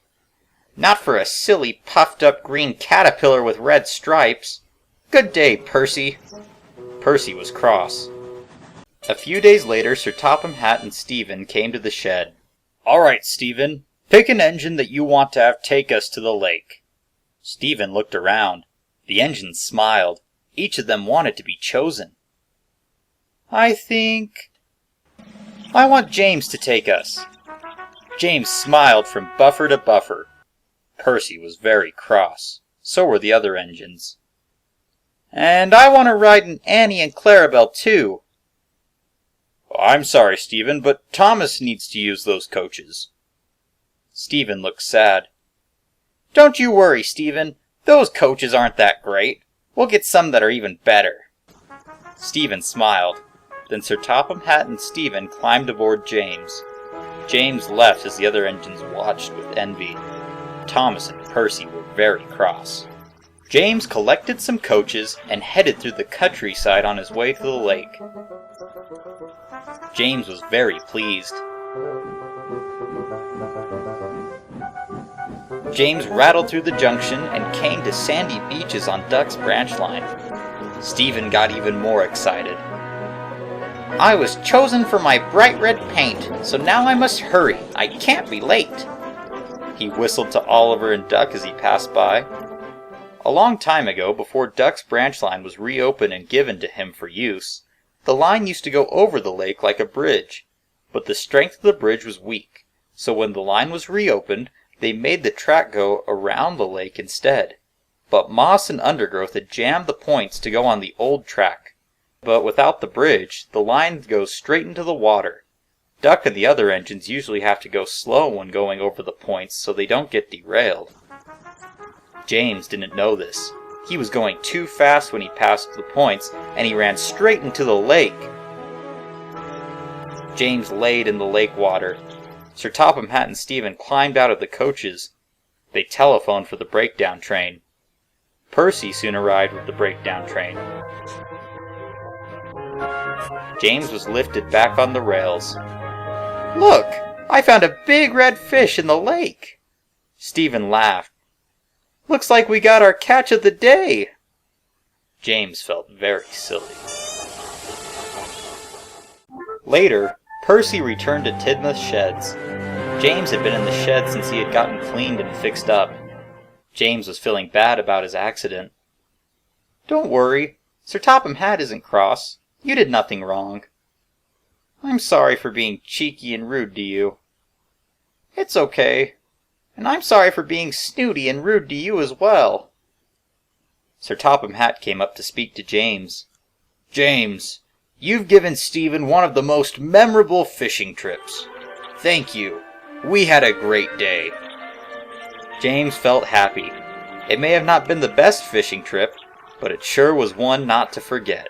Not for a silly puffed-up green caterpillar with red stripes. Good day, Percy." Percy was cross. A few days later, Sir Topham Hatt and Stephen came to the shed. "All right, Stephen. Pick an engine that you want to have take us to the lake." Stephen looked around. The engines smiled. Each of them wanted to be chosen. "I want James to take us." James smiled from buffer to buffer. Percy was very cross. So were the other engines. "And I want to ride in Annie and Clarabelle, too." "I'm sorry, Stephen, but Thomas needs to use those coaches." Stephen looked sad. "Don't you worry, Stephen. Those coaches aren't that great. We'll get some that are even better." Stephen smiled. Then Sir Topham Hatt and Stephen climbed aboard James. James left as the other engines watched with envy. Thomas and Percy were very cross. James collected some coaches and headed through the countryside on his way to the lake. James was very pleased. James rattled through the junction and came to sandy beaches on Duck's branch line. Stephen got even more excited. "I was chosen for my bright red paint, so now I must hurry. I can't be late." He whistled to Oliver and Duck as he passed by. A long time ago, before Duck's branch line was reopened and given to him for use, the line used to go over the lake like a bridge. But the strength of the bridge was weak, so when the line was reopened, they made the track go around the lake instead. But moss and undergrowth had jammed the points to go on the old track. But without the bridge, the line goes straight into the water. Duck and the other engines usually have to go slow when going over the points so they don't get derailed. James didn't know this. He was going too fast when he passed the points, and he ran straight into the lake. James laid in the lake water. Sir Topham Hatt and Stephen climbed out of the coaches. They telephoned for the breakdown train. Percy soon arrived with the breakdown train. James was lifted back on the rails. "Look! I found a big red fish in the lake!" Stephen laughed. "Looks like we got our catch of the day!" James felt very silly. Later, Percy returned to Tidmouth's sheds. James had been in the shed since he had gotten cleaned and fixed up. James was feeling bad about his accident. "Don't worry. Sir Topham Hatt isn't cross. You did nothing wrong." "I'm sorry for being cheeky and rude to you." "It's okay. And I'm sorry for being snooty and rude to you as well." Sir Topham Hatt came up to speak to James. "James, you've given Stephen one of the most memorable fishing trips. Thank you. We had a great day." James felt happy. It may have not been the best fishing trip, but it sure was one not to forget.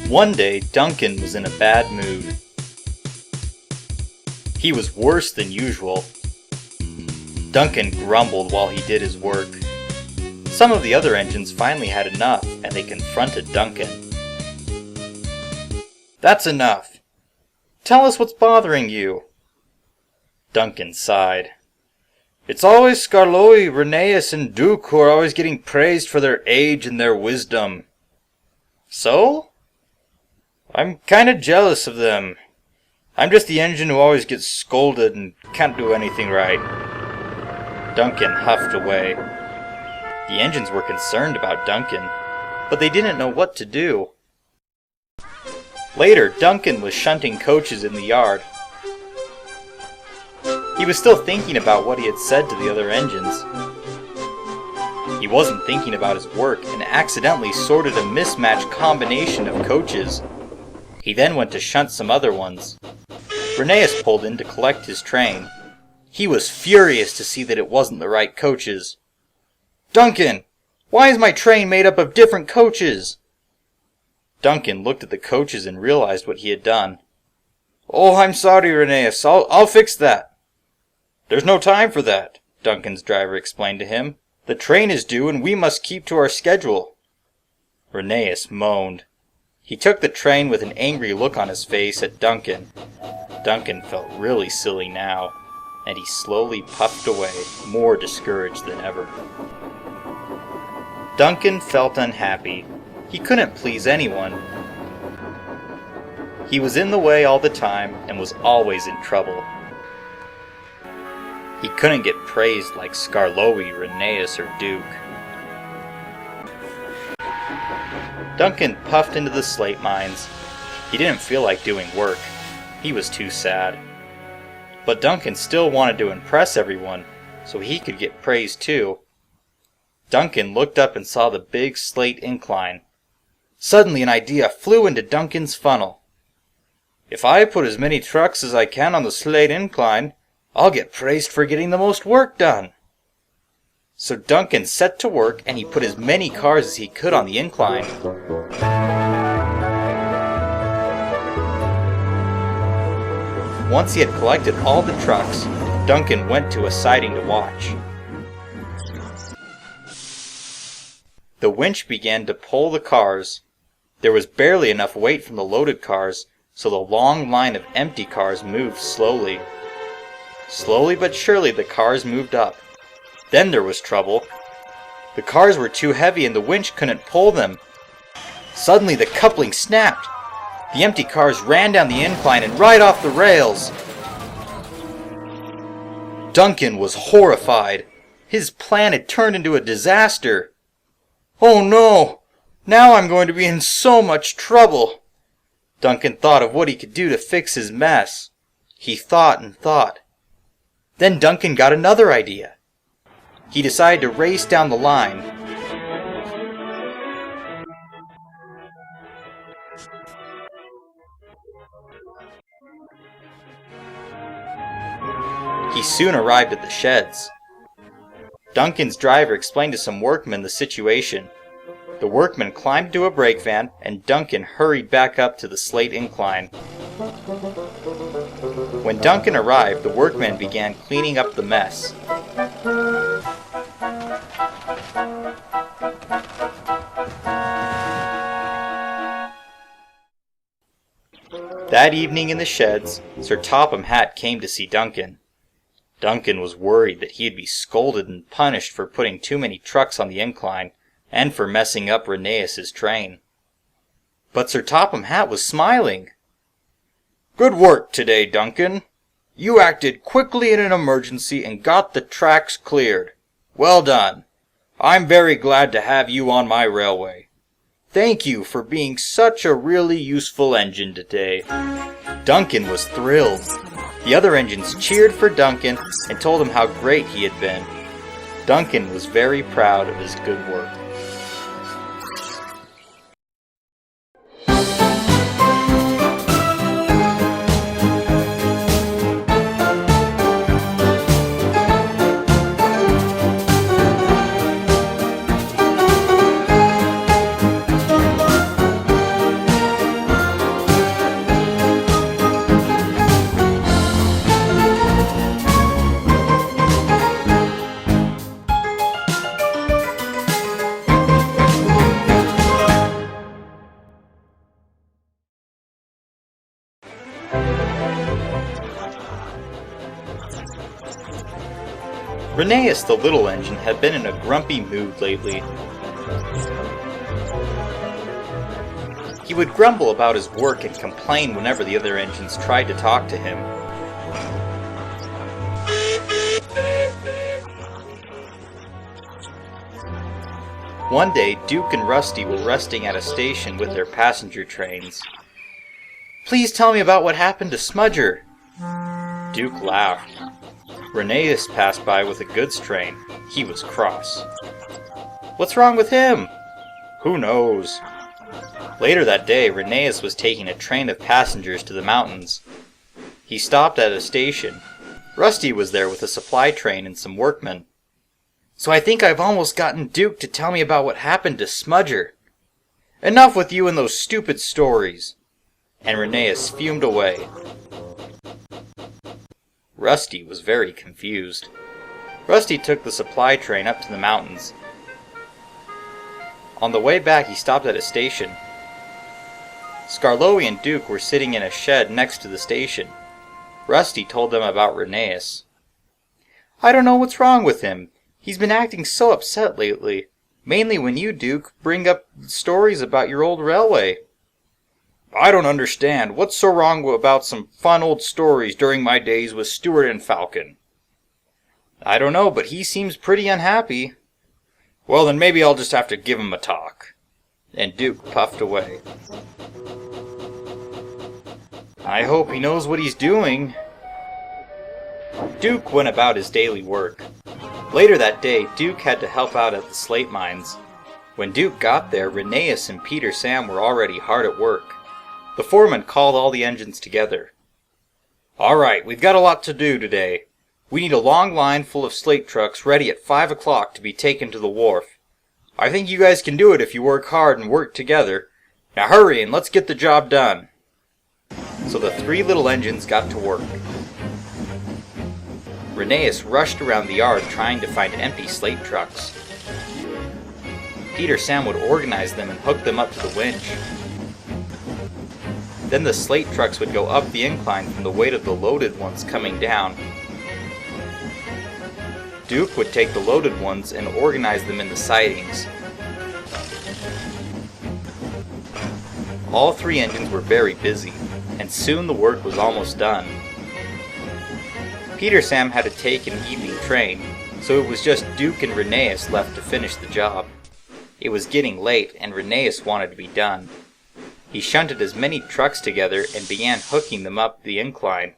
One day, Duncan was in a bad mood. He was worse than usual. Duncan grumbled while he did his work. Some of the other engines finally had enough, and they confronted Duncan. "That's enough. Tell us what's bothering you." Duncan sighed. "It's always Scarloi, Rheneas, and Duke who are always getting praised for their age and their wisdom." "So? I'm kinda jealous of them. I'm just the engine who always gets scolded and can't do anything right." Duncan huffed away. The engines were concerned about Duncan, but they didn't know what to do. Later, Duncan was shunting coaches in the yard. He was still thinking about what he had said to the other engines. He wasn't thinking about his work and accidentally sorted a mismatched combination of coaches. He then went to shunt some other ones. Rheneas pulled in to collect his train. He was furious to see that it wasn't the right coaches. "Duncan, why is my train made up of different coaches?" Duncan looked at the coaches and realized what he had done. "Oh, I'm sorry, Rheneas. I'll fix that." "There's no time for that," Duncan's driver explained to him. "The train is due and we must keep to our schedule." Rheneas moaned. He took the train with an angry look on his face at Duncan. Duncan felt really silly now, and he slowly puffed away, more discouraged than ever. Duncan felt unhappy. He couldn't please anyone. He was in the way all the time and was always in trouble. He couldn't get praised like Scarloi, Rheneas, or Duke. Duncan puffed into the slate mines. He didn't feel like doing work. He was too sad. But Duncan still wanted to impress everyone, so he could get praise too. Duncan looked up and saw the big slate incline. Suddenly an idea flew into Duncan's funnel. "If I put as many trucks as I can on the slate incline, I'll get praised for getting the most work done." So Duncan set to work and he put as many cars as he could on the incline. Once he had collected all the trucks, Duncan went to a siding to watch. The winch began to pull the cars. There was barely enough weight from the loaded cars, so the long line of empty cars moved slowly. Slowly but surely the cars moved up. Then there was trouble. The cars were too heavy and the winch couldn't pull them. Suddenly the coupling snapped. The empty cars ran down the incline and right off the rails. Duncan was horrified. His plan had turned into a disaster. "Oh no! Now I'm going to be in so much trouble." Duncan thought of what he could do to fix his mess. He thought and thought. Then Duncan got another idea. He decided to race down the line. He soon arrived at the sheds. Duncan's driver explained to some workmen the situation. The workmen climbed into a brake van, and Duncan hurried back up to the slate incline. When Duncan arrived, the workmen began cleaning up the mess. That evening in the sheds, Sir Topham Hatt came to see Duncan. Duncan was worried that he'd be scolded and punished for putting too many trucks on the incline, and for messing up Rheneas's train. But Sir Topham Hatt was smiling. Good work today, Duncan. You acted quickly in an emergency and got the tracks cleared. Well done. I'm very glad to have you on my railway. Thank you for being such a really useful engine today." Duncan was thrilled. The other engines cheered for Duncan and told him how great he had been. Duncan was very proud of his good work. Rheneas the little engine had been in a grumpy mood lately. He would grumble about his work and complain whenever the other engines tried to talk to him. One day, Duke and Rusty were resting at a station with their passenger trains. "Please tell me about what happened to Smudger." Duke laughed. Rheneas passed by with a goods train. He was cross. "What's wrong with him?" "Who knows?" Later that day, Rheneas was taking a train of passengers to the mountains. He stopped at a station. Rusty was there with a supply train and some workmen. "So I think I've almost gotten Duke to tell me about what happened to Smudger." "Enough with you and those stupid stories." And Rheneas fumed away. Rusty was very confused. Rusty took the supply train up to the mountains. On the way back, he stopped at a station. Skarloey and Duke were sitting in a shed next to the station. Rusty told them about Rheneas. "I don't know what's wrong with him. He's been acting so upset lately. Mainly when you, Duke, bring up stories about your old railway." "I don't understand. What's so wrong about some fun old stories during my days with Stewart and Falcon?" "I don't know, but he seems pretty unhappy." "Well, then maybe I'll just have to give him a talk." And Duke puffed away. "I hope he knows what he's doing." Duke went about his daily work. Later that day, Duke had to help out at the slate mines. When Duke got there, Rheneas and Peter Sam were already hard at work. The foreman called all the engines together. "All right, we've got a lot to do today. We need a long line full of slate trucks ready at 5 o'clock to be taken to the wharf. I think you guys can do it if you work hard and work together. Now hurry and let's get the job done." So the three little engines got to work. Rheneas rushed around the yard trying to find empty slate trucks. Peter Sam would organize them and hook them up to the winch. Then the slate trucks would go up the incline from the weight of the loaded ones coming down. Duke would take the loaded ones and organize them in the sidings. All three engines were very busy, and soon the work was almost done. Peter Sam had to take an evening train, so it was just Duke and Rheneas left to finish the job. It was getting late, and Rheneas wanted to be done. He shunted as many trucks together and began hooking them up the incline.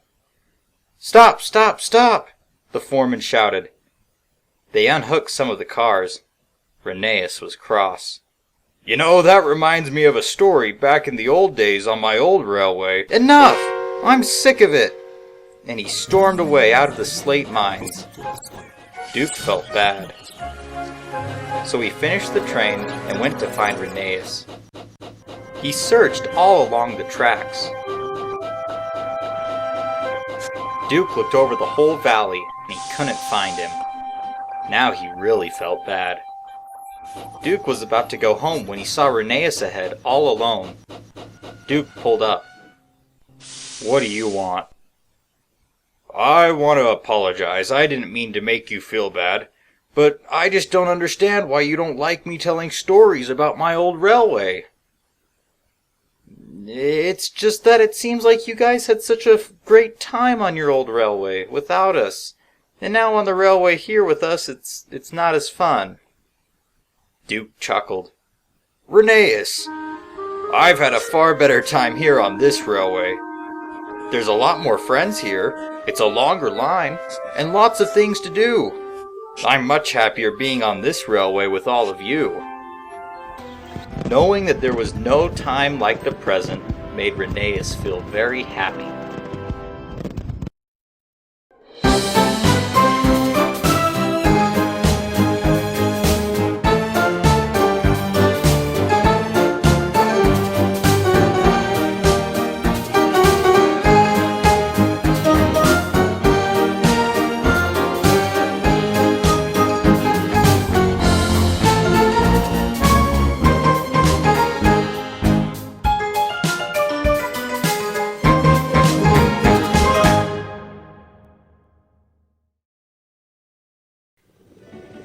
"Stop! Stop! Stop!" the foreman shouted. They unhooked some of the cars. Rheneas was cross. "You know, that reminds me of a story back in the old days on my old railway." "Enough! I'm sick of it!" And he stormed away out of the slate mines. Duke felt bad. So he finished the train and went to find Rheneas. He searched all along the tracks. Duke looked over the whole valley and he couldn't find him. Now he really felt bad. Duke was about to go home when he saw Rheneas ahead all alone. Duke pulled up. "What do you want?" "I want to apologize. I didn't mean to make you feel bad. But I just don't understand why you don't like me telling stories about my old railway." It's just that it seems like you guys had such a great time on your old railway without us. And now on the railway here with us, it's not as fun. Duke chuckled. Rheneas, I've had a far better time here on this railway. There's a lot more friends here, it's a longer line, and lots of things to do. I'm much happier being on this railway with all of you. Knowing that there was no time like the present made Rheneas feel very happy.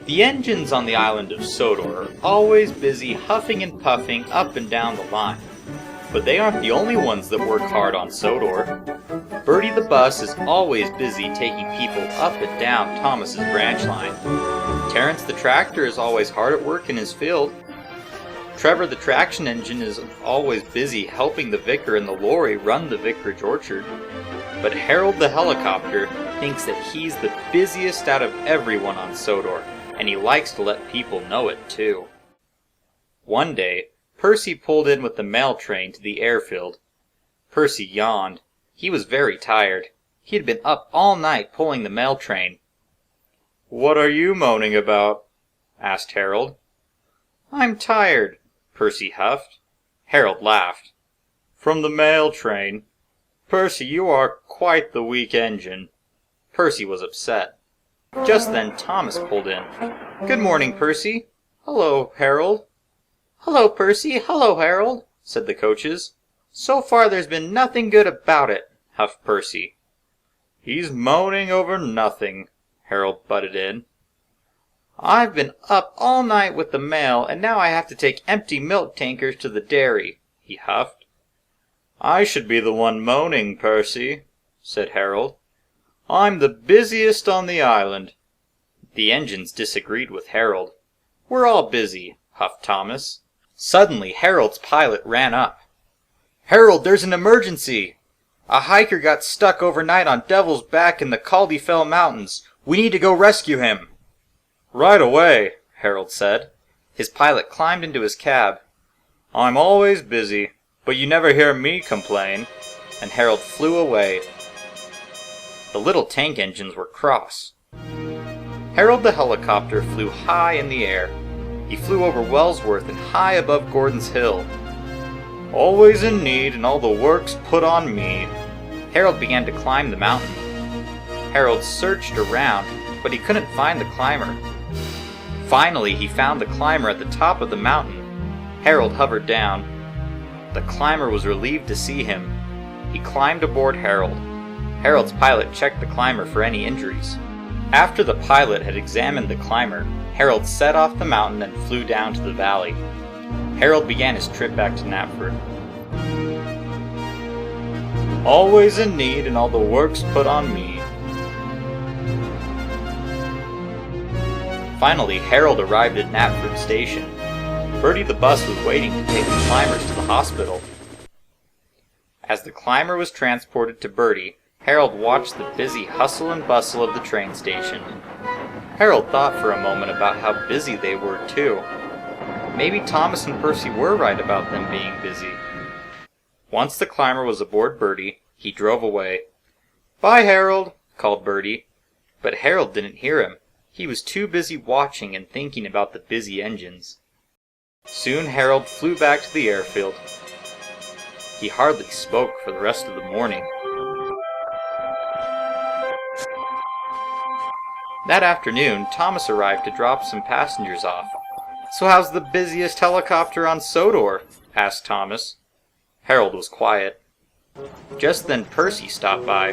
The engines on the island of Sodor are always busy huffing and puffing up and down the line. But they aren't the only ones that work hard on Sodor. Bertie the bus is always busy taking people up and down Thomas's branch line. Terence the tractor is always hard at work in his field. Trevor the traction engine is always busy helping the vicar and the lorry run the vicarage orchard. But Harold the helicopter thinks that he's the busiest out of everyone on Sodor, and he likes to let people know it too. One day, Percy pulled in with the mail train to the airfield. Percy yawned. He was very tired. He had been up all night pulling the mail train. "What are you moaning about?" asked Harold. "I'm tired," Percy huffed. Harold laughed. "From the mail train? Percy, you are quite the weak engine." Percy was upset. Just then Thomas pulled in. "Good morning, Percy." "Hello, Harold." "Hello, Percy. Hello, Harold," said the coaches. "So far there's been nothing good about it," huffed Percy. "He's moaning over nothing," Harold butted in. "I've been up all night with the mail, and now I have to take empty milk tankers to the dairy," he huffed. "I should be the one moaning, Percy," said Harold. "I'm the busiest on the island." The engines disagreed with Harold. "We're all busy," huffed Thomas. Suddenly Harold's pilot ran up. "Harold, there's an emergency! A hiker got stuck overnight on Devil's Back in the Caldyfell Mountains. We need to go rescue him." "Right away," Harold said. His pilot climbed into his cab. "I'm always busy, but you never hear me complain," and Harold flew away. The little tank engines were cross. Harold the helicopter flew high in the air. He flew over Wellsworth and high above Gordon's Hill. "Always in need and all the work's put on me." Harold began to climb the mountain. Harold searched around, but he couldn't find the climber. Finally, he found the climber at the top of the mountain. Harold hovered down. The climber was relieved to see him. He climbed aboard Harold. Harold's pilot checked the climber for any injuries. After the pilot had examined the climber, Harold set off the mountain and flew down to the valley. Harold began his trip back to Knapford. "Always in need and all the work's put on me." Finally, Harold arrived at Knapford Station. Bertie the bus was waiting to take the climbers to the hospital. As the climber was transported to Bertie, Harold watched the busy hustle and bustle of the train station. Harold thought for a moment about how busy they were, too. Maybe Thomas and Percy were right about them being busy. Once the climber was aboard Bertie, he drove away. "Bye, Harold," called Bertie. But Harold didn't hear him. He was too busy watching and thinking about the busy engines. Soon Harold flew back to the airfield. He hardly spoke for the rest of the morning. That afternoon, Thomas arrived to drop some passengers off. "So how's the busiest helicopter on Sodor?" asked Thomas. Harold was quiet. Just then Percy stopped by.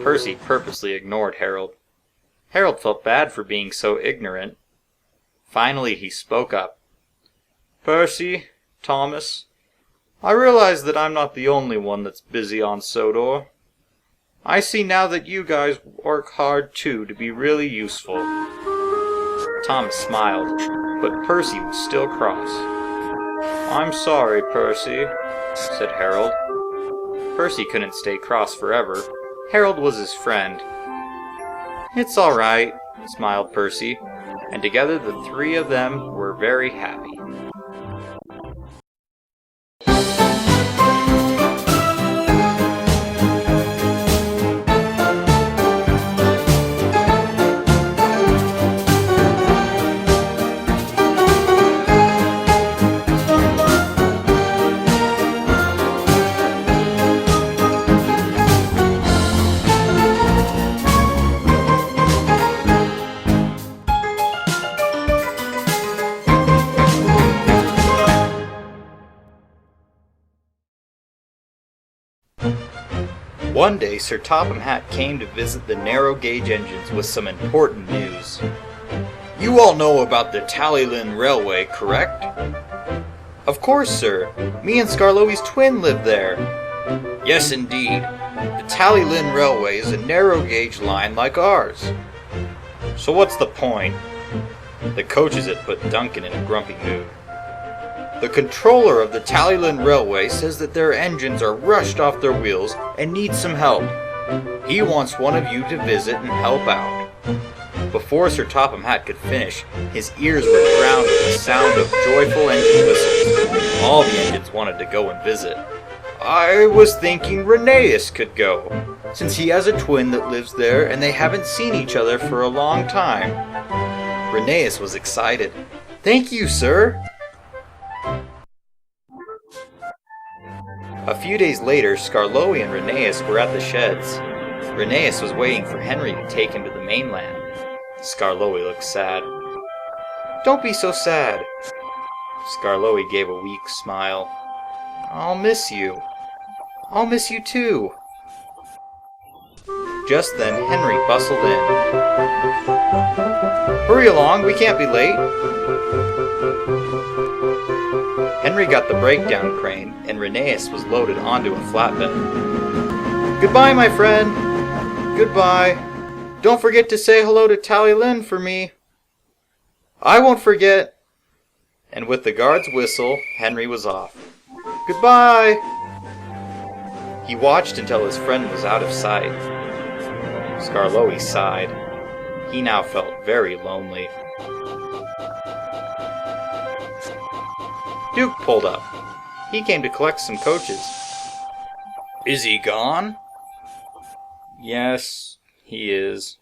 Percy purposely ignored Harold. Harold felt bad for being so ignorant. Finally he spoke up. "Percy, Thomas, I realize that I'm not the only one that's busy on Sodor. I see now that you guys work hard too to be really useful. Thomas smiled, but Percy was still cross. I'm sorry, Percy, said Harold. Percy couldn't stay cross forever. Harold was his friend. It's all right, smiled Percy, and together the three of them were very happy. One day, Sir Topham Hatt came to visit the narrow-gauge engines with some important news. You all know about the Tallylin Railway, correct? Of course, sir. Me and Skarloey's twin live there. Yes, indeed. The Tallylin Railway is a narrow-gauge line like ours. So what's the point? The coaches had put Duncan in a grumpy mood. The controller of the Tallylin Railway says that their engines are rushed off their wheels and need some help. He wants one of you to visit and help out. Before Sir Topham Hatt could finish, his ears were drowned with the sound of joyful engine whistles. All the engines wanted to go and visit. I was thinking Rheneas could go, since he has a twin that lives there and they haven't seen each other for a long time. Rheneas was excited. Thank you, sir. A few days later, Skarloey and Rheneas were at the sheds. Rheneas was waiting for Henry to take him to the mainland. Skarloey looked sad. Don't be so sad. Skarloey gave a weak smile. I'll miss you. I'll miss you too. Just then, Henry bustled in. Hurry along, we can't be late. Henry got the breakdown crane, and Rheneas was loaded onto a flatbed. Goodbye, my friend. Goodbye. Don't forget to say hello to Tallylin for me. I won't forget. And with the guard's whistle, Henry was off. Goodbye. He watched until his friend was out of sight. Skarloey sighed. He now felt very lonely. Duke pulled up. He came to collect some coaches. Is he gone? Yes, he is.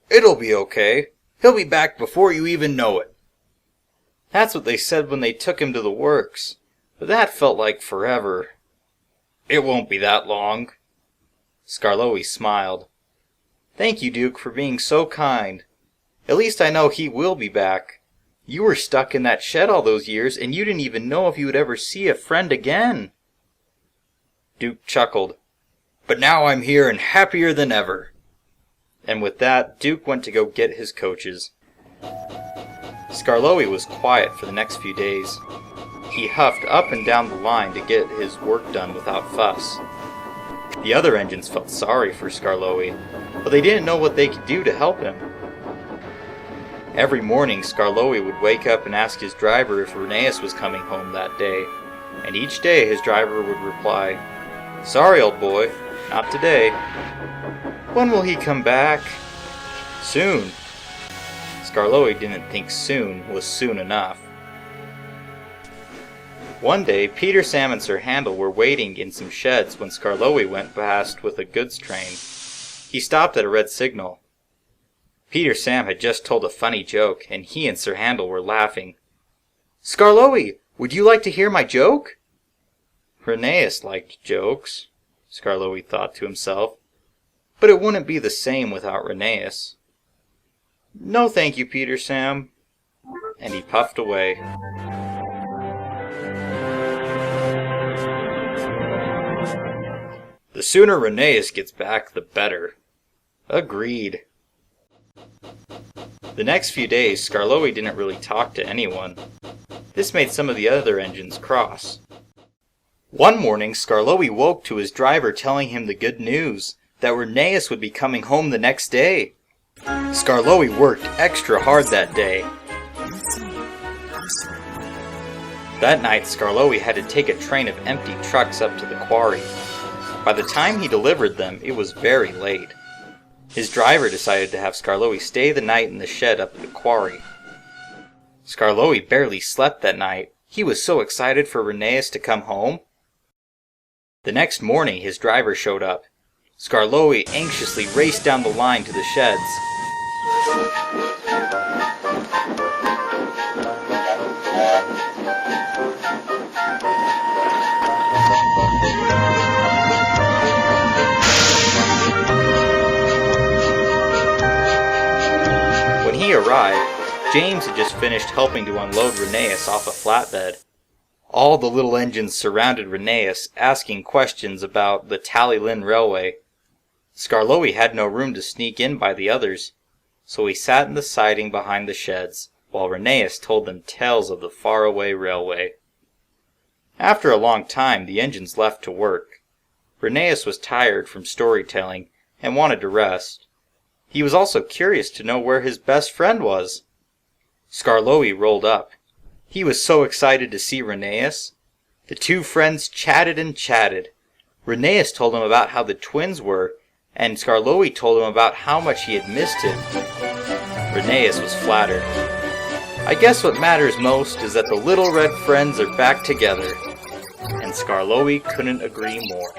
It'll be okay. He'll be back before you even know it. That's what they said when they took him to the works. But that felt like forever. It won't be that long. Skarloey smiled. Thank you, Duke, for being so kind. At least I know he will be back. You were stuck in that shed all those years, and you didn't even know if you would ever see a friend again. Duke chuckled. But now I'm here and happier than ever. And with that, Duke went to go get his coaches. Skarloey was quiet for the next few days. He huffed up and down the line to get his work done without fuss. The other engines felt sorry for Skarloey, but they didn't know what they could do to help him. Every morning, Skarloey would wake up and ask his driver if Rheneas was coming home that day, and each day his driver would reply, Sorry, old boy, not today. When will he come back? Soon. Skarloey didn't think soon was soon enough. One day, Peter, Sam, and Sir Handel were waiting in some sheds when Skarloey went past with a goods train. He stopped at a red signal. Peter Sam had just told a funny joke, and he and Sir Handel were laughing. Skarloey, would you like to hear my joke? Rheneas liked jokes, Skarloey thought to himself, but it wouldn't be the same without Rheneas. No thank you, Peter Sam, and he puffed away. The sooner Rheneas gets back, the better. Agreed. The next few days, Skarloey didn't really talk to anyone. This made some of the other engines cross. One morning, Skarloey woke to his driver telling him the good news, that Renéus would be coming home the next day. Skarloey worked extra hard that day. That night, Skarloey had to take a train of empty trucks up to the quarry. By the time he delivered them, it was very late. His driver decided to have Skarloey stay the night in the shed up at the quarry. Skarloey barely slept that night. He was so excited for Renéus to come home. The next morning, his driver showed up. Skarloey anxiously raced down the line to the sheds. When he arrived, James had just finished helping to unload Renéus off a flatbed. All the little engines surrounded Renéus, asking questions about the Tallinn Railway. Skarloey had no room to sneak in by the others, so he sat in the siding behind the sheds, while Renéus told them tales of the faraway railway. After a long time, the engines left to work. Renéus was tired from storytelling and wanted to rest. He was also curious to know where his best friend was. Skarloey rolled up. He was so excited to see Renéus. The two friends chatted and chatted. Renéus told him about how the twins were, and Skarloey told him about how much he had missed him. Renéus was flattered. I guess what matters most is that the little red friends are back together. And Skarloey couldn't agree more.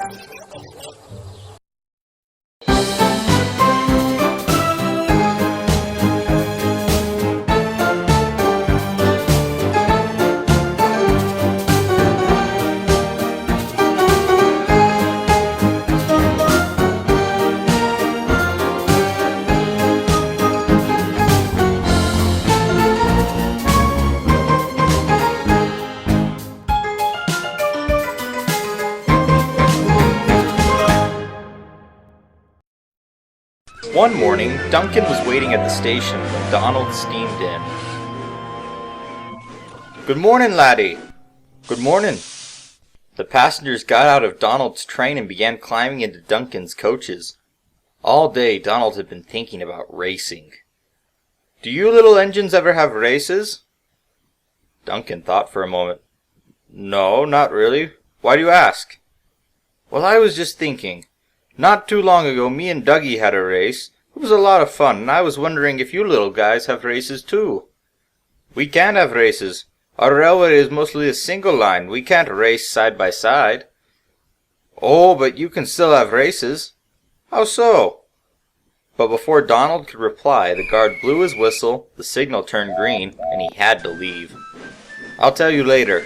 One morning, Duncan was waiting at the station when Donald steamed in. "Good morning, laddie." "Good morning." The passengers got out of Donald's train and began climbing into Duncan's coaches. All day, Donald had been thinking about racing. "Do you little engines ever have races?" Duncan thought for a moment. "No, not really. Why do you ask?" "Well, I was just thinking. Not too long ago, me and Dougie had a race. It was a lot of fun, and I was wondering if you little guys have races too." "We can't have races. Our railway is mostly a single line. We can't race side by side." "Oh, but you can still have races." "How so?" But before Donald could reply, the guard blew his whistle, the signal turned green, and he had to leave. "I'll tell you later."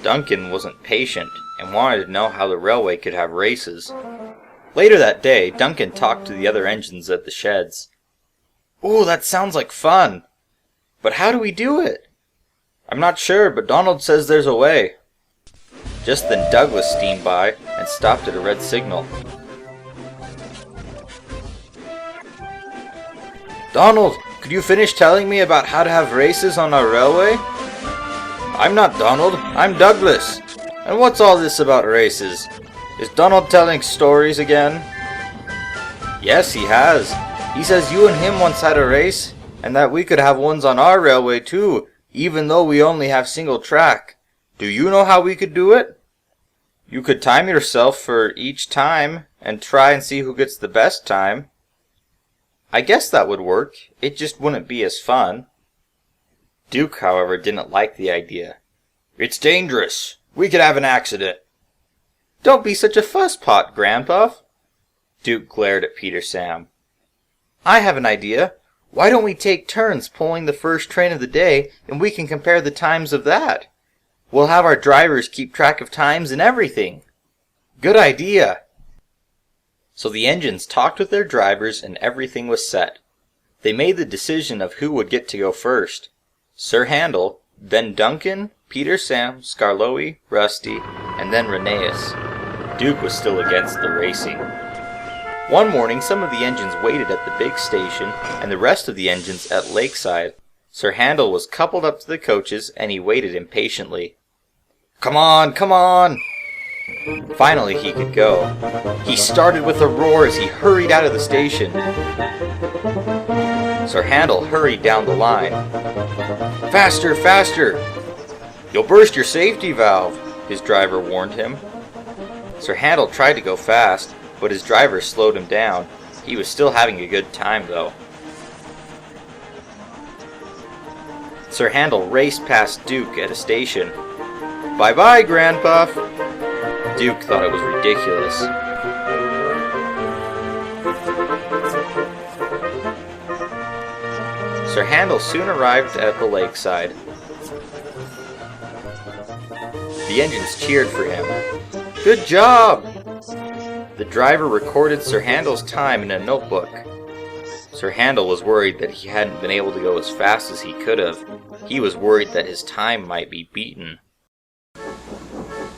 Duncan wasn't patient and wanted to know how the railway could have races. Later that day, Duncan talked to the other engines at the sheds. "Ooh, that sounds like fun. But how do we do it?" "I'm not sure, but Donald says there's a way." Just then Douglas steamed by and stopped at a red signal. "Donald, could you finish telling me about how to have races on our railway?" "I'm not Donald, I'm Douglas. And what's all this about races? Is Donald telling stories again?" "Yes, he has. He says you and him once had a race, and that we could have ones on our railway too, even though we only have single track. Do you know how we could do it?" "You could time yourself for each time, and try and see who gets the best time." "I guess that would work. It just wouldn't be as fun." Duke, however, didn't like the idea. "It's dangerous. We could have an accident." "Don't be such a fusspot, Grandpa." Duke glared at Peter Sam. "I have an idea. Why don't we take turns pulling the first train of the day, and we can compare the times of that? We'll have our drivers keep track of times and everything." "Good idea." So the engines talked with their drivers and everything was set. They made the decision of who would get to go first. Sir Handel, then Duncan, Peter Sam, Skarloey, Rusty, and then Renéus. Duke was still against the racing. One morning, some of the engines waited at the big station, and the rest of the engines at Lakeside. Sir Handel was coupled up to the coaches, and he waited impatiently. "Come on, come on!" Finally he could go. He started with a roar as he hurried out of the station. Sir Handel hurried down the line. "Faster, faster! You'll burst your safety valve," his driver warned him. Sir Handel tried to go fast, but his driver slowed him down. He was still having a good time, though. Sir Handel raced past Duke at a station. "Bye-bye, Grandpuff!" Duke thought it was ridiculous. Sir Handel soon arrived at the lakeside. The engines cheered for him. "Good job!" The driver recorded Sir Handel's time in a notebook. Sir Handel was worried that he hadn't been able to go as fast as he could have. He was worried that his time might be beaten.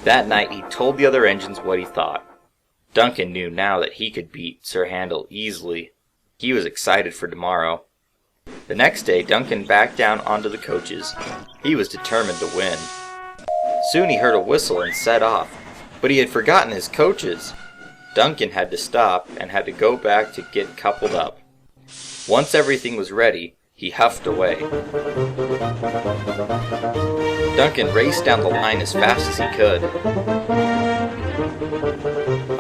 That night he told the other engines what he thought. Duncan knew now that he could beat Sir Handel easily. He was excited for tomorrow. The next day Duncan backed down onto the coaches. He was determined to win. Soon he heard a whistle and set off, but he had forgotten his coaches. Duncan had to stop and had to go back to get coupled up. Once everything was ready, he huffed away. Duncan raced down the line as fast as he could.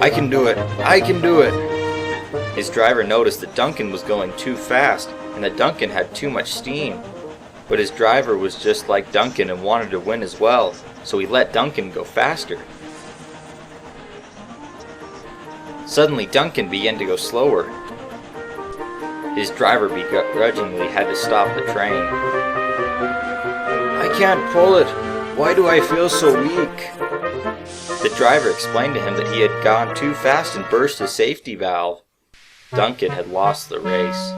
"I can do it! I can do it!" His driver noticed that Duncan was going too fast and that Duncan had too much steam. But his driver was just like Duncan and wanted to win as well, so he let Duncan go faster. Suddenly Duncan began to go slower. His driver begrudgingly had to stop the train. "I can't pull it. Why do I feel so weak?" The driver explained to him that he had gone too fast and burst his safety valve. Duncan had lost the race.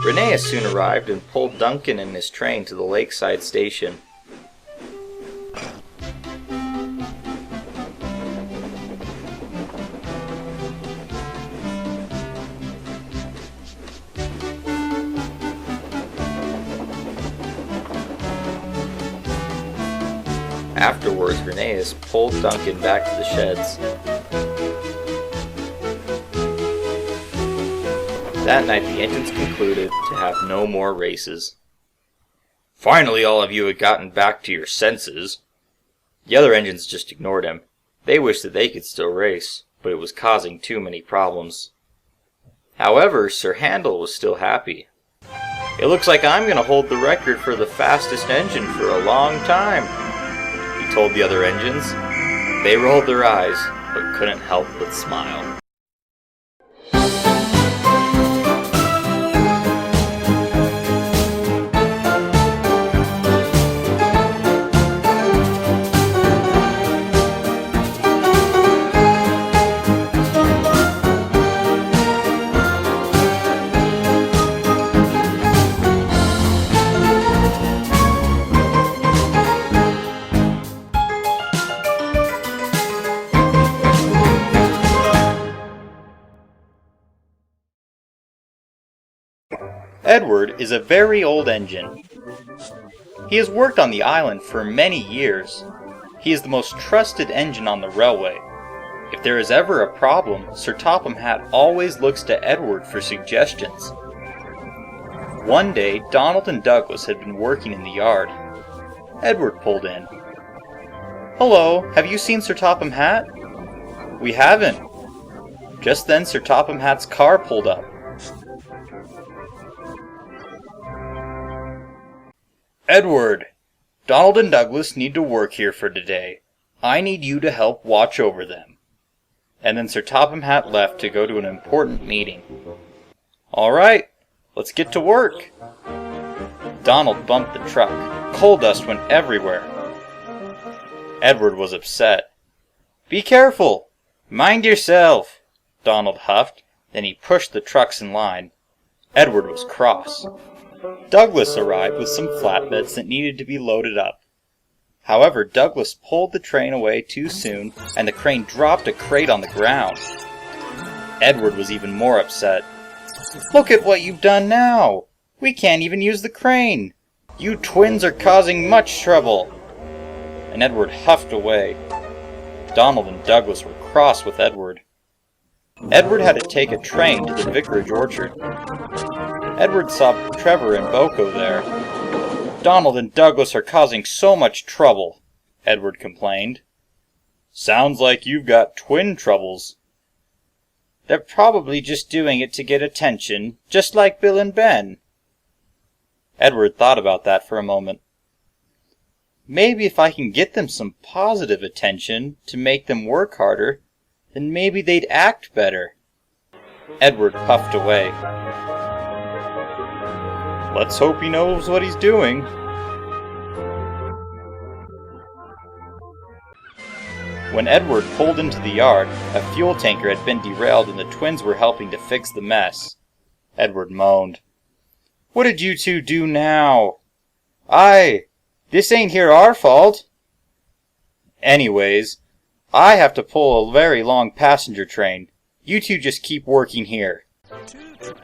Rheneas soon arrived and pulled Duncan and his train to the lakeside station. Afterwards, Rheneas pulled Duncan back to the sheds. That night the engines concluded to have no more races. "Finally all of you had gotten back to your senses." The other engines just ignored him. They wished that they could still race, but it was causing too many problems. However, Sir Handel was still happy. "It looks like I'm going to hold the record for the fastest engine for a long time," he told the other engines. They rolled their eyes, but couldn't help but smile. Edward is a very old engine. He has worked on the island for many years. He is the most trusted engine on the railway. If there is ever a problem, Sir Topham Hatt always looks to Edward for suggestions. One day, Donald and Douglas had been working in the yard. Edward pulled in. "Hello, have you seen Sir Topham Hatt?" "We haven't." Just then Sir Topham Hatt's car pulled up. "Edward, Donald and Douglas need to work here for today. I need you to help watch over them." And then Sir Topham Hatt left to go to an important meeting. "All right, let's get to work." Donald bumped the truck. Coal dust went everywhere. Edward was upset. "Be careful! Mind yourself!" Donald huffed. Then he pushed the trucks in line. Edward was cross. Douglas arrived with some flatbeds that needed to be loaded up. However, Douglas pulled the train away too soon, and the crane dropped a crate on the ground. Edward was even more upset. Look at what you've done now! We can't even use the crane! You twins are causing much trouble! And Edward huffed away. Donald and Douglas were cross with Edward. Edward had to take a train to the vicarage orchard. Edward saw Trevor and Boko there. Donald and Douglas are causing so much trouble, Edward complained. Sounds like you've got twin troubles. They're probably just doing it to get attention, just like Bill and Ben. Edward thought about that for a moment. Maybe if I can get them some positive attention to make them work harder, then maybe they'd act better. Edward puffed away. Let's hope he knows what he's doing. When Edward pulled into the yard, a fuel tanker had been derailed and the twins were helping to fix the mess. Edward moaned. What did you two do now? This ain't here our fault. Anyways, I have to pull a very long passenger train. You two just keep working here.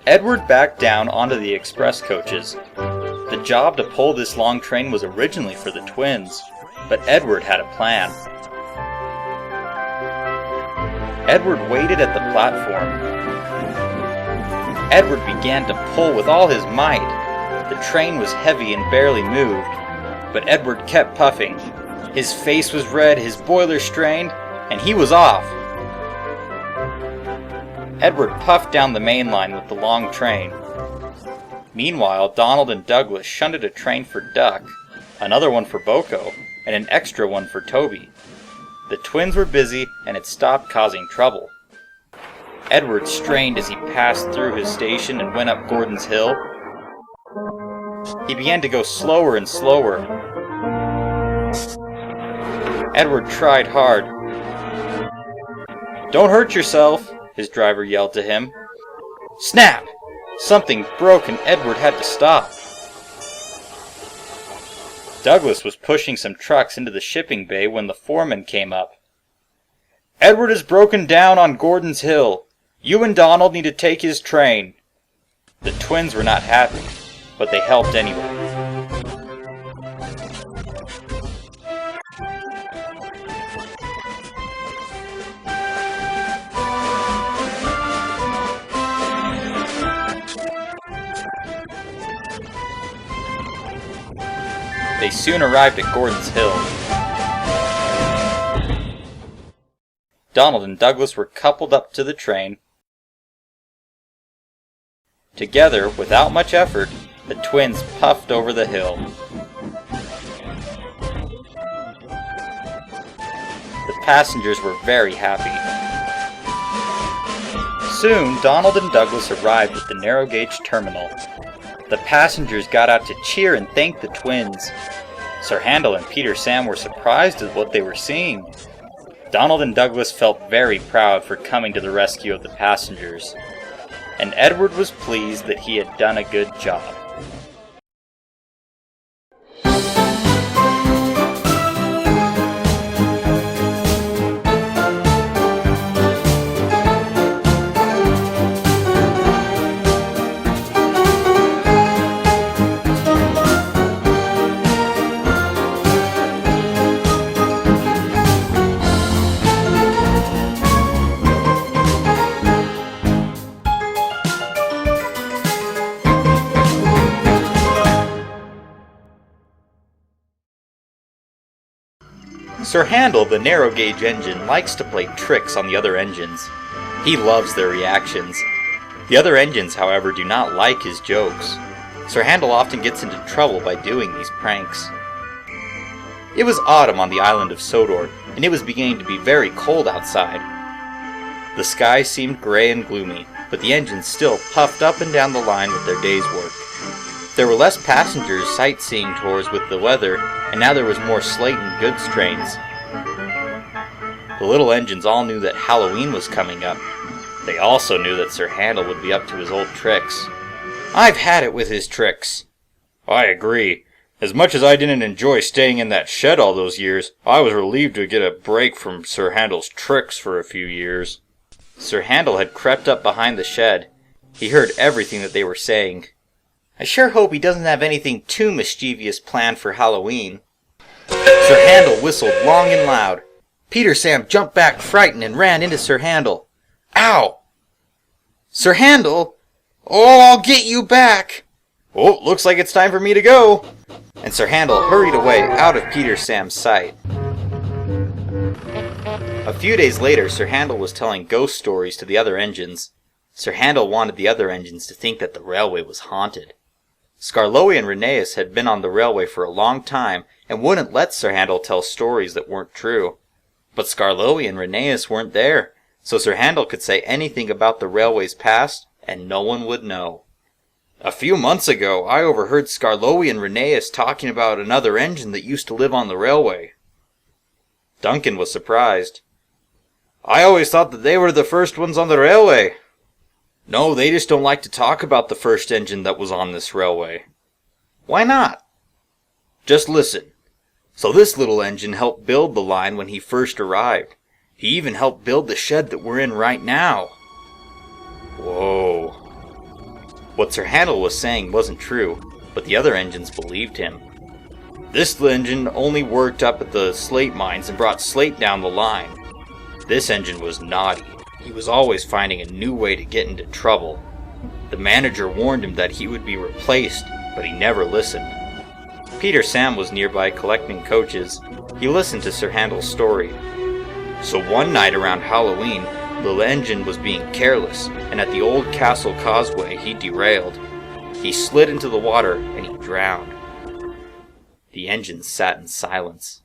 Edward backed down onto the express coaches. The job to pull this long train was originally for the twins, but Edward had a plan. Edward waited at the platform. Edward began to pull with all his might. The train was heavy and barely moved, but Edward kept puffing. His face was red, his boiler strained, and he was off. Edward puffed down the main line with the long train. Meanwhile, Donald and Douglas shunted a train for Duck, another one for Boko, and an extra one for Toby. The twins were busy and had stopped causing trouble. Edward strained as he passed through his station and went up Gordon's hill. He began to go slower and slower. Edward tried hard. Don't hurt yourself, his driver yelled to him. Snap! Something broke and Edward had to stop. Douglas was pushing some trucks into the shipping bay when the foreman came up. Edward is broken down on Gordon's hill. You and Donald need to take his train. The twins were not happy, but they helped anyway. They soon arrived at Gordon's hill. Donald and Douglas were coupled up to the train. Together, without much effort, the twins puffed over the hill. The passengers were very happy. Soon, Donald and Douglas arrived at the narrow gauge terminal. The passengers got out to cheer and thank the twins. Sir Handel and Peter Sam were surprised at what they were seeing. Donald and Douglas felt very proud for coming to the rescue of the passengers. And Edward was pleased that he had done a good job. Sir Handel, the narrow-gauge engine, likes to play tricks on the other engines. He loves their reactions. The other engines, however, do not like his jokes. Sir Handel often gets into trouble by doing these pranks. It was autumn on the island of Sodor, and it was beginning to be very cold outside. The sky seemed gray and gloomy, but the engines still puffed up and down the line with their day's work. There were less passengers sightseeing tours with the weather, and now there was more slate and goods trains. The little engines all knew that Halloween was coming up. They also knew that Sir Handel would be up to his old tricks. I've had it with his tricks. I agree. As much as I didn't enjoy staying in that shed all those years, I was relieved to get a break from Sir Handel's tricks for a few years. Sir Handel had crept up behind the shed. He heard everything that they were saying. I sure hope he doesn't have anything too mischievous planned for Halloween. Sir Handel whistled long and loud. Peter Sam jumped back frightened and ran into Sir Handel. Ow! Sir Handel? Oh, I'll get you back! Oh, looks like it's time for me to go! And Sir Handel hurried away out of Peter Sam's sight. A few days later, Sir Handel was telling ghost stories to the other engines. Sir Handel wanted the other engines to think that the railway was haunted. Skarloey and Rheneas had been on the railway for a long time and wouldn't let Sir Handel tell stories that weren't true. But Skarloey and Rheneas weren't there, so Sir Handel could say anything about the railway's past and no one would know. A few months ago, I overheard Skarloey and Rheneas talking about another engine that used to live on the railway. Duncan was surprised. I always thought that they were the first ones on the railway. No, they just don't like to talk about the first engine that was on this railway. Why not? Just listen. So this little engine helped build the line when he first arrived. He even helped build the shed that we're in right now. Whoa. What Sir Handel was saying wasn't true, but the other engines believed him. This engine only worked up at the slate mines and brought slate down the line. This engine was naughty. He was always finding a new way to get into trouble. The manager warned him that he would be replaced, but he never listened. Peter Sam was nearby collecting coaches. He listened to Sir Handel's story. So one night around Halloween, the engine was being careless, and at the old castle causeway he derailed. He slid into the water and he drowned. The engine sat in silence.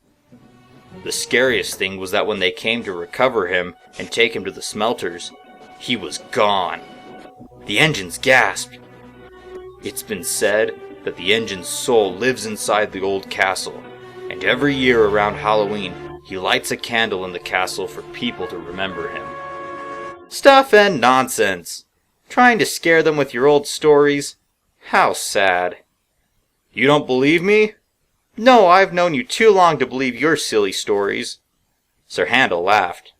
The scariest thing was that when they came to recover him and take him to the smelters, he was gone. The engines gasped. It's been said that the engine's soul lives inside the old castle, and every year around Halloween, he lights a candle in the castle for people to remember him. Stuff and nonsense! Trying to scare them with your old stories? How sad. You don't believe me? No, I've known you too long to believe your silly stories. Sir Handel laughed.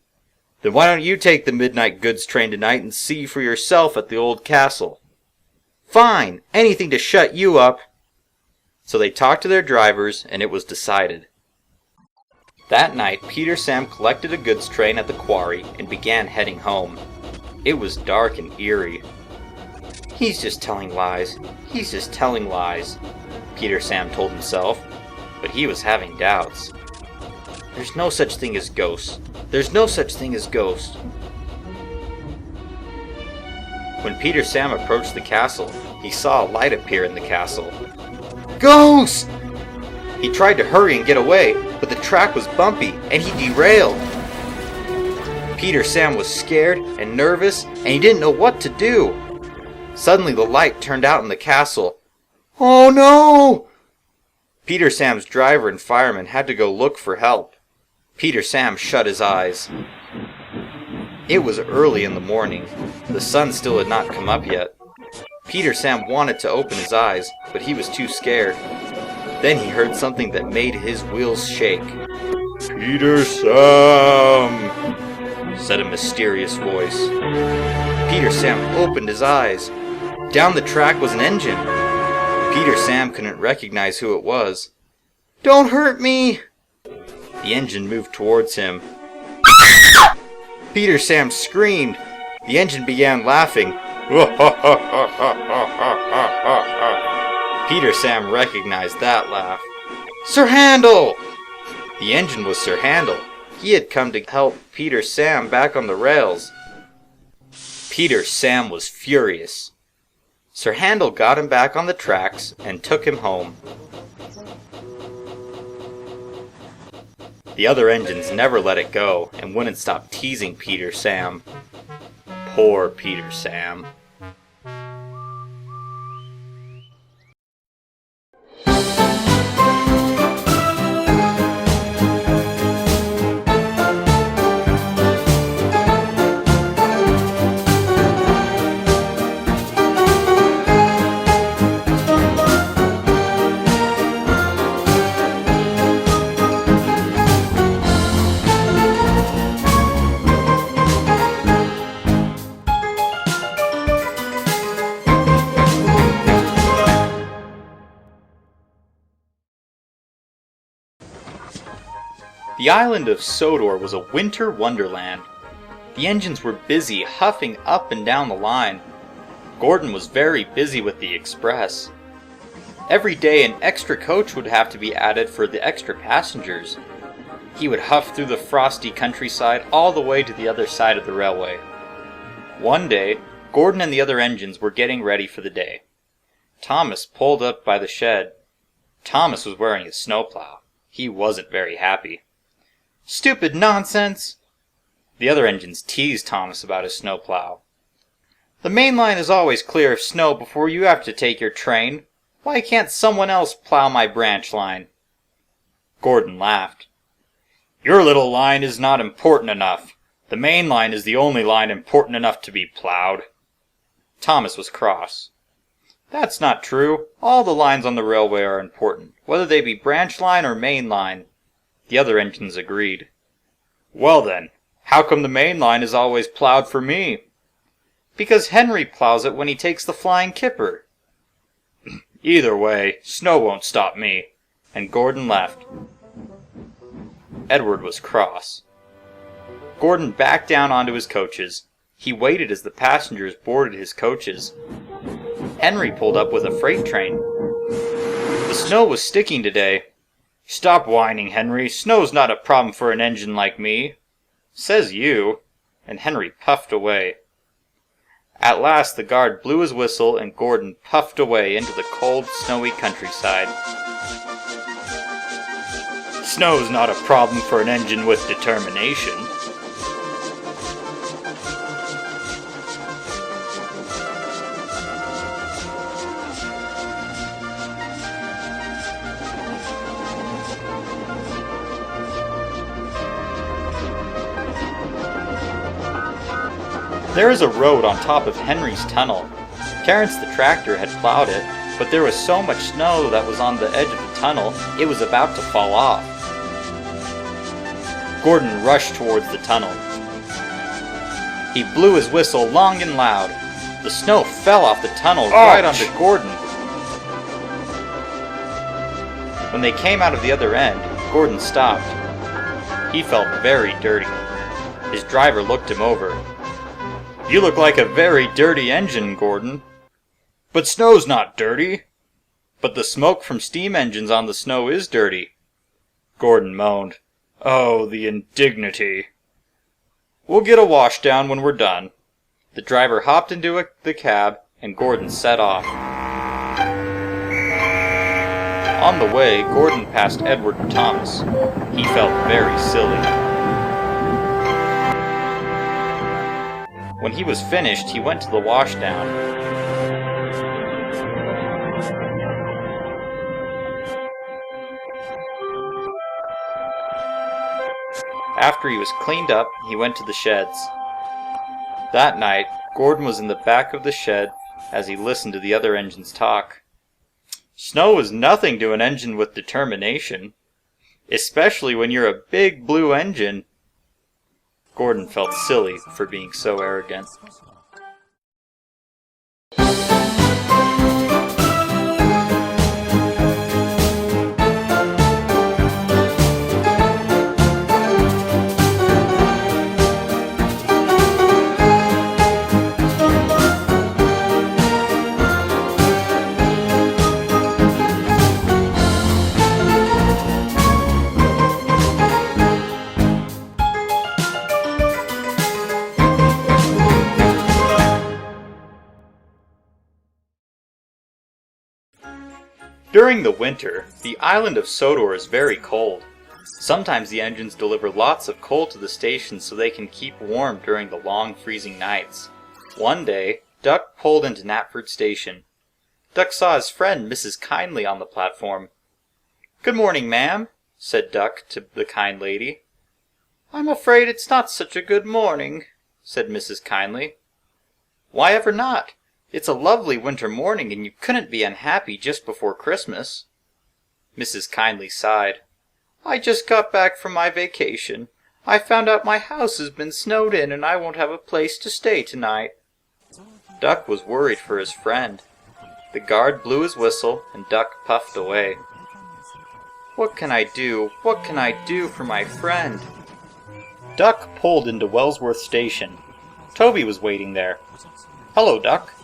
Then why don't you take the midnight goods train tonight and see for yourself at the old castle? Fine, anything to shut you up. So they talked to their drivers, and it was decided. That night, Peter Sam collected a goods train at the quarry and began heading home. It was dark and eerie. He's just telling lies. He's just telling lies, Peter Sam told himself. But he was having doubts. There's no such thing as ghosts. There's no such thing as ghosts. When Peter Sam approached the castle, he saw a light appear in the castle. Ghosts! He tried to hurry and get away, but the track was bumpy and he derailed. Peter Sam was scared and nervous and he didn't know what to do. Suddenly the light turned out in the castle. Oh no! Peter Sam's driver and fireman had to go look for help. Peter Sam shut his eyes. It was early in the morning. The sun still had not come up yet. Peter Sam wanted to open his eyes, but he was too scared. Then he heard something that made his wheels shake. Peter Sam, said a mysterious voice. Peter Sam opened his eyes. Down the track was an engine. Peter Sam couldn't recognize who it was. Don't hurt me! The engine moved towards him. Peter Sam screamed. The engine began laughing. Peter Sam recognized that laugh. Sir Handel! The engine was Sir Handel. He had come to help Peter Sam back on the rails. Peter Sam was furious. Sir Handel got him back on the tracks and took him home. The other engines never let it go and wouldn't stop teasing Peter Sam. Poor Peter Sam. The island of Sodor was a winter wonderland. The engines were busy, huffing up and down the line. Gorodn was very busy with the express. Every day an extra coach would have to be added for the extra passengers. He would huff through the frosty countryside all the way to the other side of the railway. One day, Gorodn and the other engines were getting ready for the day. Thomas pulled up by the shed. Thomas was wearing his snowplow. He wasn't very happy. "Stupid nonsense!" The other engines teased Thomas about his snowplow. "The main line is always clear of snow before you have to take your train. Why can't someone else plow my branch line?" Gorodn laughed. "Your little line is not important enough. The main line is the only line important enough to be plowed." Thomas was cross. "That's not true. All the lines on the railway are important, whether they be branch line or main line." The other engines agreed. "Well then, how come the main line is always plowed for me?" "Because Henry plows it when he takes the flying kipper." "Either way, snow won't stop me." And Gorodn left. Edward was cross. Gorodn backed down onto his coaches. He waited as the passengers boarded his coaches. Henry pulled up with a freight train. The snow was sticking today. "Stop whining, Henry. Snow's not a problem for an engine like me." "Says you." And Henry puffed away. At last the guard blew his whistle and Gorodn puffed away into the cold, snowy countryside. "Snow's not a problem for an engine with determination." There is a road on top of Henry's tunnel. Terence the tractor had plowed it, but there was so much snow that was on the edge of the tunnel, it was about to fall off. Gorodn rushed towards the tunnel. He blew his whistle long and loud. The snow fell off the tunnel right onto Gorodn. When they came out of the other end, Gorodn stopped. He felt very dirty. His driver looked him over. "You look like a very dirty engine, Gorodn." "But snow's not dirty." "But the smoke from steam engines on the snow is dirty." Gorodn moaned. "Oh, the indignity." "We'll get a wash down when we're done." The driver hopped into the cab, and Gorodn set off. On the way, Gorodn passed Edward and Thomas. He felt very silly. When he was finished, he went to the washdown. After he was cleaned up, he went to the sheds. That night, Gorodn was in the back of the shed as he listened to the other engines talk. "Snow is nothing to an engine with determination, especially when you're a big blue engine." Gorodn felt silly for being so arrogant. During the winter, the island of Sodor is very cold. Sometimes the engines deliver lots of coal to the station so they can keep warm during the long freezing nights. One day, Duck pulled into Knapford Station. Duck saw his friend Mrs. Kindly on the platform. "Good morning, ma'am," said Duck to the kind lady. "I'm afraid it's not such a good morning," said Mrs. Kindly. "Why ever not? It's a lovely winter morning and you couldn't be unhappy just before Christmas." Mrs. Kindly sighed. "I just got back from my vacation. I found out my house has been snowed in and I won't have a place to stay tonight." Duck was worried for his friend. The guard blew his whistle and Duck puffed away. What can I do? What can I do for my friend? Duck pulled into Wellsworth Station. Toby was waiting there. Hello, Duck.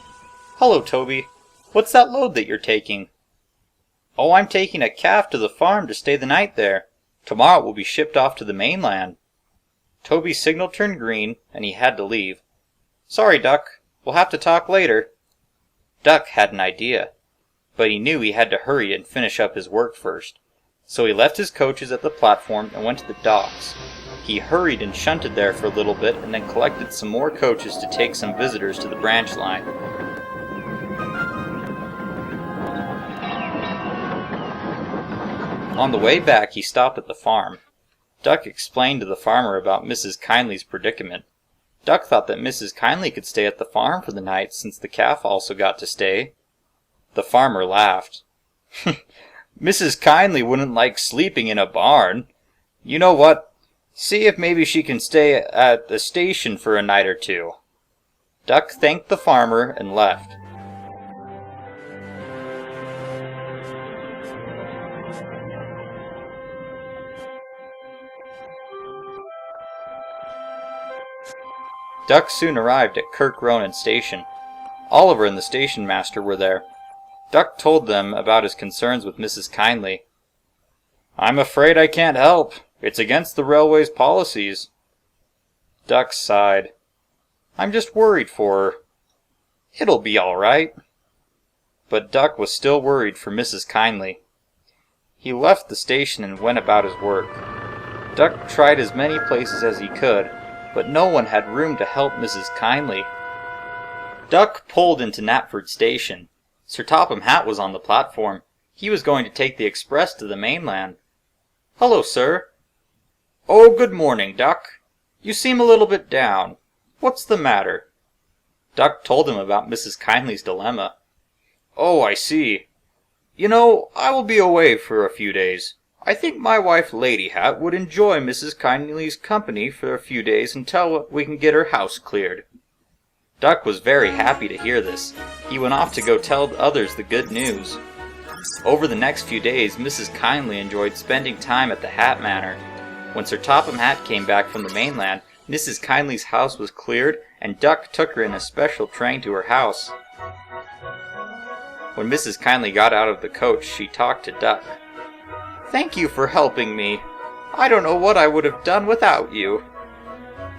Hello, Toby. What's that load that you're taking? Oh, I'm taking a calf to the farm to stay the night there. Tomorrow it will be shipped off to the mainland. Toby's signal turned green, and he had to leave. Sorry, Duck. We'll have to talk later. Duck had an idea, but he knew he had to hurry and finish up his work first. So he left his coaches at the platform and went to the docks. He hurried and shunted there for a little bit and then collected some more coaches to take some visitors to the branch line. On the way back, he stopped at the farm. Duck explained to the farmer about Mrs. Kindly's predicament. Duck thought that Mrs. Kindly could stay at the farm for the night since the calf also got to stay. The farmer laughed. Mrs. Kindly wouldn't like sleeping in a barn. You know what? See if maybe she can stay at the station for a night or two. Duck thanked the farmer and left. Duck soon arrived at Kirk Ronan Station. Oliver and the station master were there. Duck told them about his concerns with Mrs. Kindly. I'm afraid I can't help. It's against the railway's policies. Duck sighed. I'm just worried for her. It'll be all right. But Duck was still worried for Mrs. Kindly. He left the station and went about his work. Duck tried as many places as he could, but no one had room to help Mrs. Kindly. Duck pulled into Knapford Station. Sir Topham Hatt was on the platform. He was going to take the express to the mainland. Hello, sir. Oh, good morning, Duck. You seem a little bit down. What's the matter? Duck told him about Mrs. Kindly's dilemma. Oh, I see. You know, I will be away for a few days. I think my wife Lady Hat would enjoy Mrs. Kindly's company for a few days until we can get her house cleared. Duck was very happy to hear this. He went off to go tell others the good news. Over the next few days, Mrs. Kindly enjoyed spending time at the Hat Manor. When Sir Topham Hatt came back from the mainland, Mrs. Kindly's house was cleared, and Duck took her in a special train to her house. When Mrs. Kindly got out of the coach, she talked to Duck. Thank you for helping me. I don't know what I would have done without you.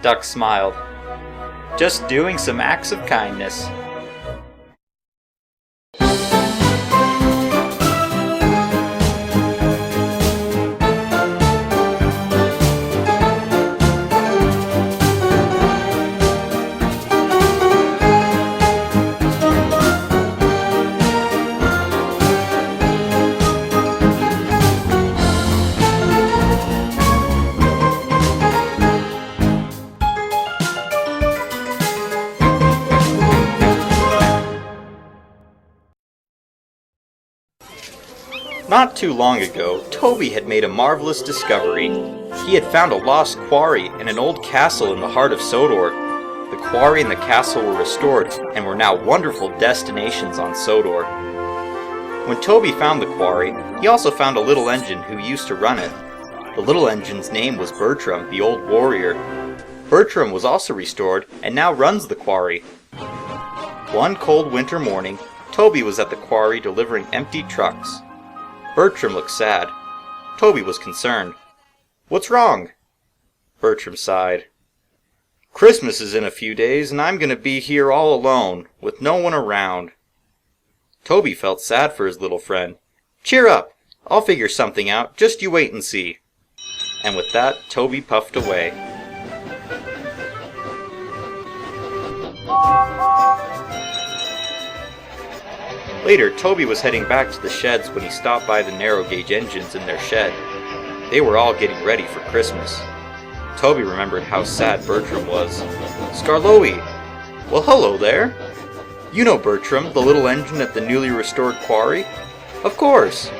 Duck smiled. Just doing some acts of kindness. Not too long ago, Toby had made a marvelous discovery. He had found a lost quarry in an old castle in the heart of Sodor. The quarry and the castle were restored and were now wonderful destinations on Sodor. When Toby found the quarry, he also found a little engine who used to run it. The little engine's name was Bertram, the old warrior. Bertram was also restored and now runs the quarry. One cold winter morning, Toby was at the quarry delivering empty trucks. Bertram looked sad. Toby was concerned. What's wrong? Bertram sighed. Christmas is in a few days, and I'm going to be here all alone, with no one around. Toby felt sad for his little friend. Cheer up! I'll figure something out, just you wait and see. And with that, Toby puffed away. Later, Toby was heading back to the sheds when he stopped by the narrow-gauge engines in their shed. They were all getting ready for Christmas. Toby remembered how sad Bertram was. Skarloey! Well, hello there! You know Bertram, the little engine at the newly restored quarry? Of course!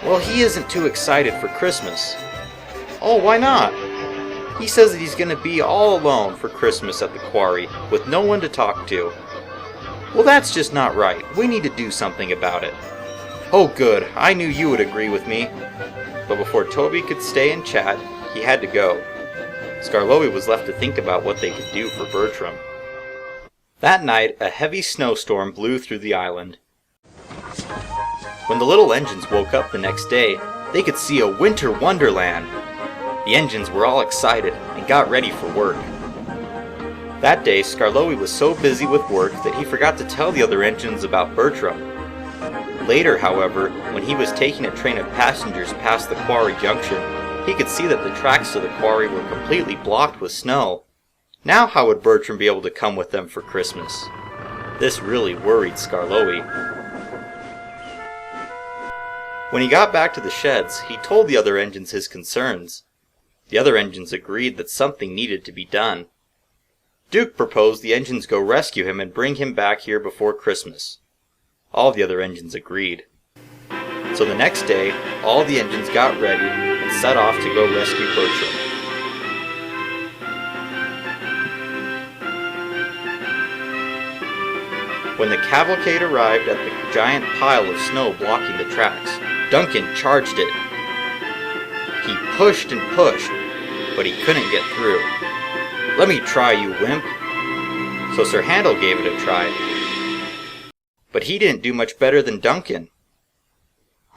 Well, he isn't too excited for Christmas. Oh, why not? He says that he's going to be all alone for Christmas at the quarry, with no one to talk to. Well, that's just not right. We need to do something about it. Oh good, I knew you would agree with me. But before Toby could stay and chat, he had to go. Skarloey was left to think about what they could do for Bertram. That night, a heavy snowstorm blew through the island. When the little engines woke up the next day, they could see a winter wonderland. The engines were all excited and got ready for work. That day, Skarloey was so busy with work that he forgot to tell the other engines about Bertram. Later, however, when he was taking a train of passengers past the quarry junction, he could see that the tracks to the quarry were completely blocked with snow. Now how would Bertram be able to come with them for Christmas? This really worried Skarloey. When he got back to the sheds, he told the other engines his concerns. The other engines agreed that something needed to be done. Duke proposed the engines go rescue him and bring him back here before Christmas. All the other engines agreed. So the next day, all the engines got ready and set off to go rescue Bertram. When the cavalcade arrived at the giant pile of snow blocking the tracks, Duncan charged it. He pushed and pushed, but he couldn't get through. "Let me try, you wimp." So Sir Handel gave it a try. But he didn't do much better than Duncan.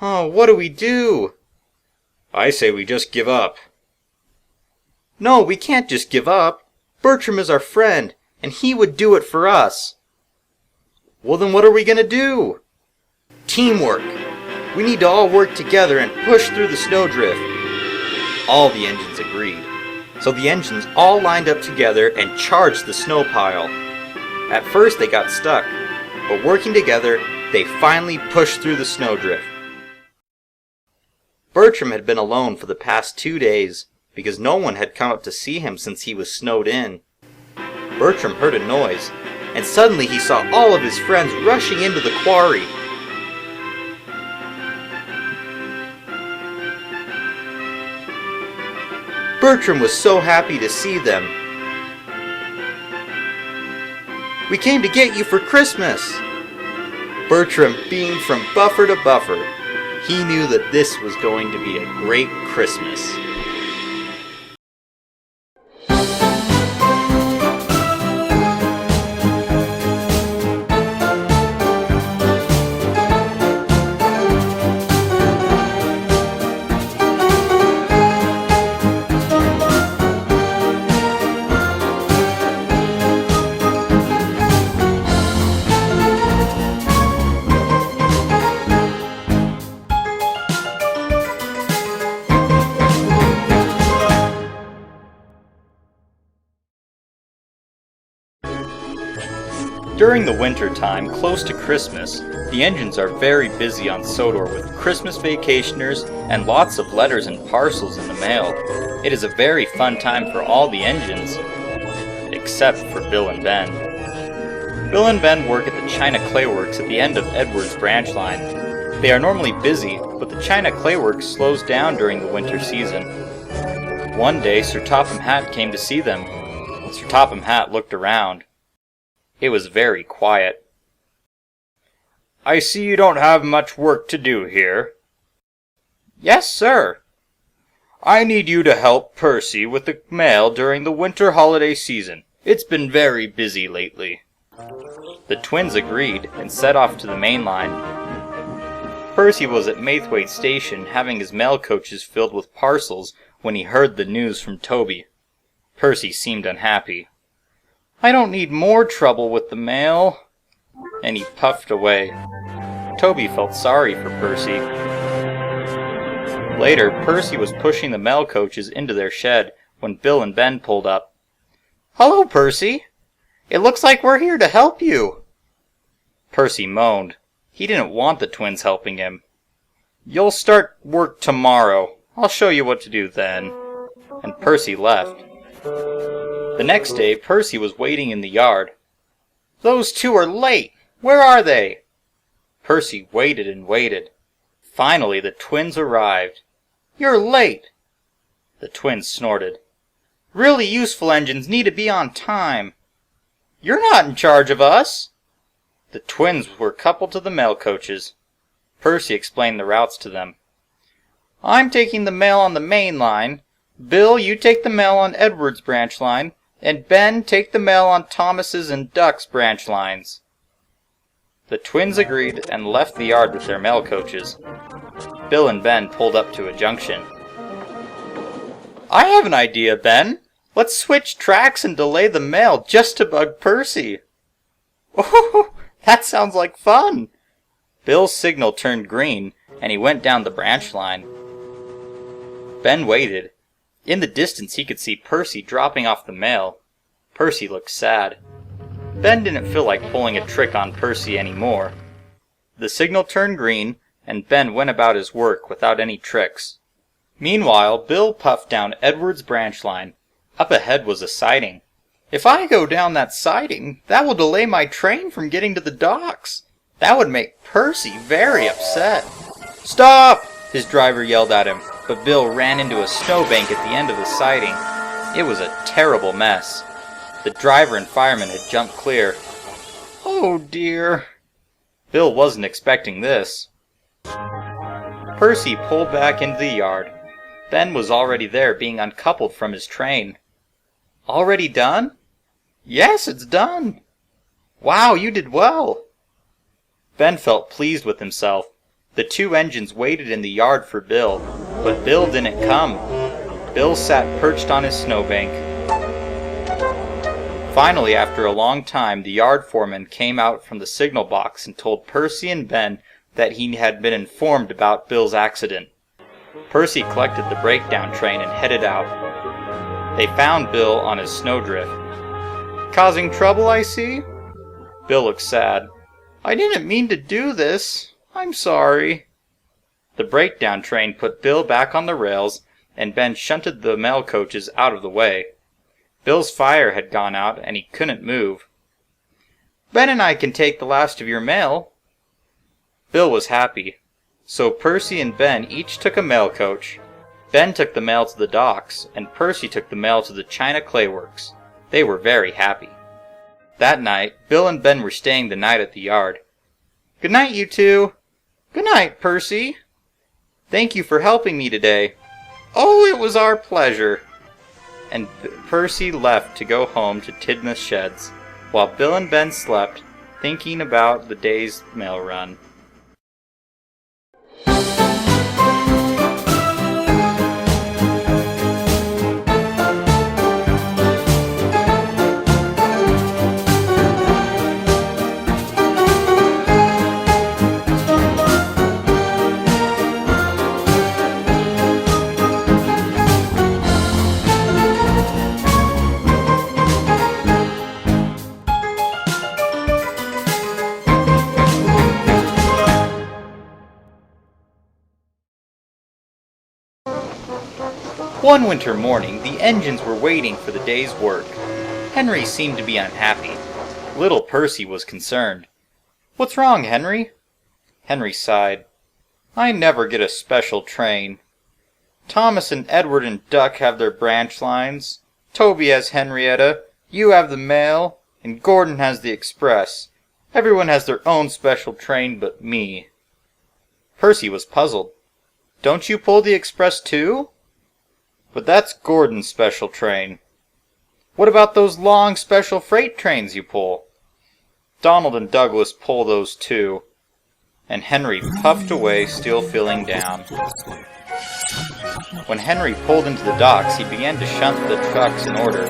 "Oh, what do we do?" "I say we just give up." "No, we can't just give up. Bertram is our friend, and he would do it for us." "Well, then what are we going to do?" "Teamwork. We need to all work together and push through the snowdrift." All the engines agreed. So the engines all lined up together and charged the snow pile. At first they got stuck, but working together, they finally pushed through the snowdrift. Bertram had been alone for the past 2 days, because no one had come up to see him since he was snowed in. Bertram heard a noise, and suddenly he saw all of his friends rushing into the quarry. Bertram was so happy to see them. "We came to get you for Christmas!" Bertram beamed from buffer to buffer. He knew that this was going to be a great Christmas. During the winter time, close to Christmas, the engines are very busy on Sodor with Christmas vacationers and lots of letters and parcels in the mail. It is a very fun time for all the engines, except for Bill and Ben. Bill and Ben work at the China Clay Works at the end of Edward's branch line. They are normally busy, but the China Clay Works slows down during the winter season. One day, Sir Topham Hatt came to see them. Sir Topham Hatt looked around. It was very quiet. "I see you don't have much work to do here." "Yes, sir." "I need you to help Percy with the mail during the winter holiday season. It's been very busy lately." The twins agreed and set off to the main line. Percy was at Maithwaite Station having his mail coaches filled with parcels when he heard the news from Toby. Percy seemed unhappy. "I don't need more trouble with the mail." And he puffed away. Toby felt sorry for Percy. Later, Percy was pushing the mail coaches into their shed when Bill and Ben pulled up. "Hello, Percy. It looks like we're here to help you." Percy moaned. He didn't want the twins helping him. "You'll start work tomorrow. I'll show you what to do then." And Percy left. The next day, Percy was waiting in the yard. "Those two are late. Where are they?" Percy waited and waited. Finally, the twins arrived. "You're late." The twins snorted. "Really useful engines need to be on time." "You're not in charge of us." The twins were coupled to the mail coaches. Percy explained the routes to them. I'm taking the mail on the main line. Bill, you take the mail on Edward's branch line. And Ben, take the mail on Thomas's and Duck's branch lines. The twins agreed and left the yard with their mail coaches. Bill and Ben pulled up to a junction. I have an idea, Ben. Let's switch tracks and delay the mail just to bug Percy. Oh, that sounds like fun. Bill's signal turned green, and he went down the branch line. Ben waited. In the distance he could see Percy dropping off the mail. Percy looked sad. Ben didn't feel like pulling a trick on Percy anymore. The signal turned green, and Ben went about his work without any tricks. Meanwhile, Bill puffed down Edward's branch line. Up ahead was a siding. If I go down that siding, that will delay my train from getting to the docks. That would make Percy very upset. Stop! His driver yelled at him, but Bill ran into a snowbank at the end of the siding. It was a terrible mess. The driver and fireman had jumped clear. Oh dear. Bill wasn't expecting this. Percy pulled back into the yard. Ben was already there, being uncoupled from his train. Already done? Yes, it's done. Wow, you did well. Ben felt pleased with himself. The two engines waited in the yard for Bill, but Bill didn't come. Bill sat perched on his snowbank. Finally, after a long time, the yard foreman came out from the signal box and told Percy and Ben that he had been informed about Bill's accident. Percy collected the breakdown train and headed out. They found Bill on his snowdrift. Causing trouble, I see? Bill looked sad. I didn't mean to do this. I'm sorry. The breakdown train put Bill back on the rails, and Ben shunted the mail coaches out of the way. Bill's fire had gone out, and he couldn't move. Ben and I can take the last of your mail. Bill was happy. So Percy and Ben each took a mail coach. Ben took the mail to the docks, and Percy took the mail to the China Clay Works. They were very happy. That night, Bill and Ben were staying the night at the yard. Good night, you two. Good night, Percy. Thank you for helping me today. Oh, it was our pleasure. And Percy left to go home to Tidmouth Sheds, while Bill and Ben slept, thinking about the day's mail run. One winter morning, the engines were waiting for the day's work. Henry seemed to be unhappy. Little Percy was concerned. What's wrong, Henry? Henry sighed. I never get a special train. Thomas and Edward and Duck have their branch lines. Toby has Henrietta. You have the mail. And Gorodn has the express. Everyone has their own special train but me. Percy was puzzled. Don't you pull the express too? But that's Gorodn's special train. What about those long special freight trains you pull? Donald and Douglas pull those too. And Henry puffed away, still feeling down. When Henry pulled into the docks, he began to shunt the trucks in order.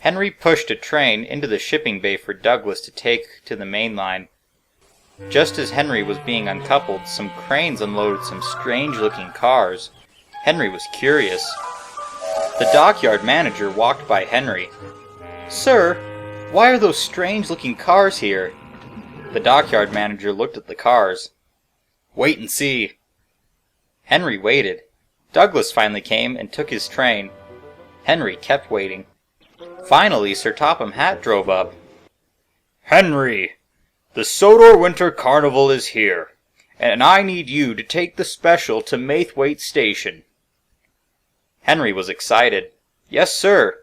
Henry pushed a train into the shipping bay for Douglas to take to the main line. Just as Henry was being uncoupled, some cranes unloaded some strange-looking cars. Henry was curious. The dockyard manager walked by Henry. Sir, why are those strange-looking cars here? The dockyard manager looked at the cars. Wait and see. Henry waited. Douglas finally came and took his train. Henry kept waiting. Finally, Sir Topham Hatt drove up. Henry, the Sodor Winter Carnival is here, and I need you to take the special to Maithwaite Station. Henry was excited. Yes, sir.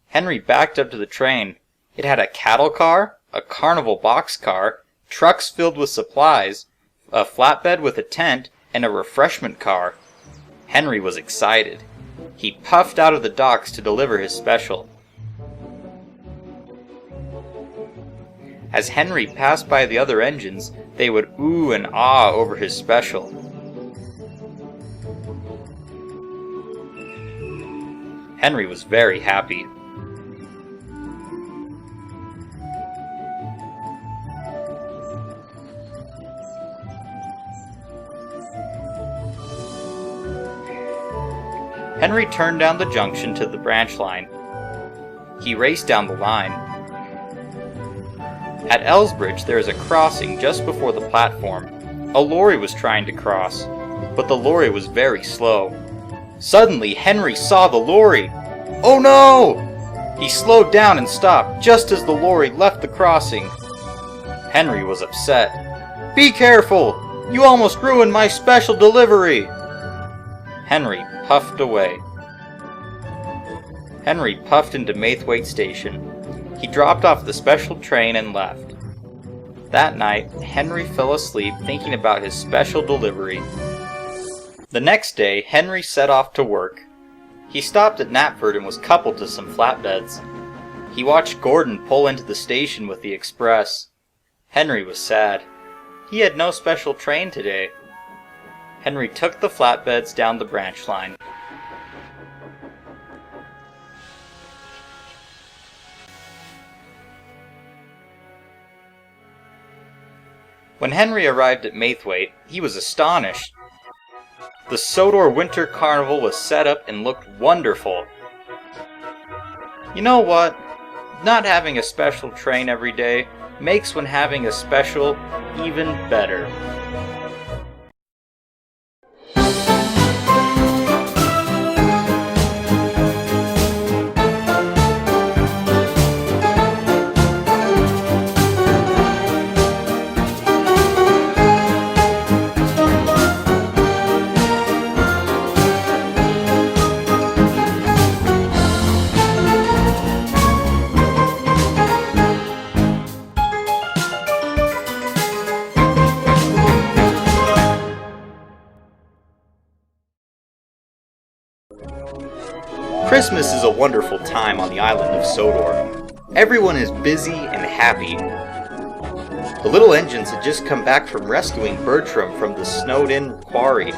Henry backed up to the train. It had a cattle car, a carnival boxcar, trucks filled with supplies, a flatbed with a tent, and a refreshment car. Henry was excited. He puffed out of the docks to deliver his special. As Henry passed by the other engines, they would ooh and ah over his special. Henry was very happy. Henry turned down the junction to the branch line. He raced down the line. At Elsbridge, there is a crossing just before the platform. A lorry was trying to cross, but the lorry was very slow. Suddenly, Henry saw the lorry. Oh no! He slowed down and stopped just as the lorry left the crossing. Henry was upset. Be careful! You almost ruined my special delivery! Henry puffed away. Henry puffed into Maithwaite Station. He dropped off the special train and left. That night, Henry fell asleep thinking about his special delivery. The next day, Henry set off to work. He stopped at Knapford and was coupled to some flatbeds. He watched Gorodn pull into the station with the express. Henry was sad. He had no special train today. Henry took the flatbeds down the branch line. When Henry arrived at Maithwaite, he was astonished. The Sodor Winter Carnival was set up and looked wonderful. You know what? Not having a special train every day makes when having a special even better. Christmas is a wonderful time on the island of Sodor. Everyone is busy and happy. The little engines had just come back from rescuing Bertram from the snowed-in quarry.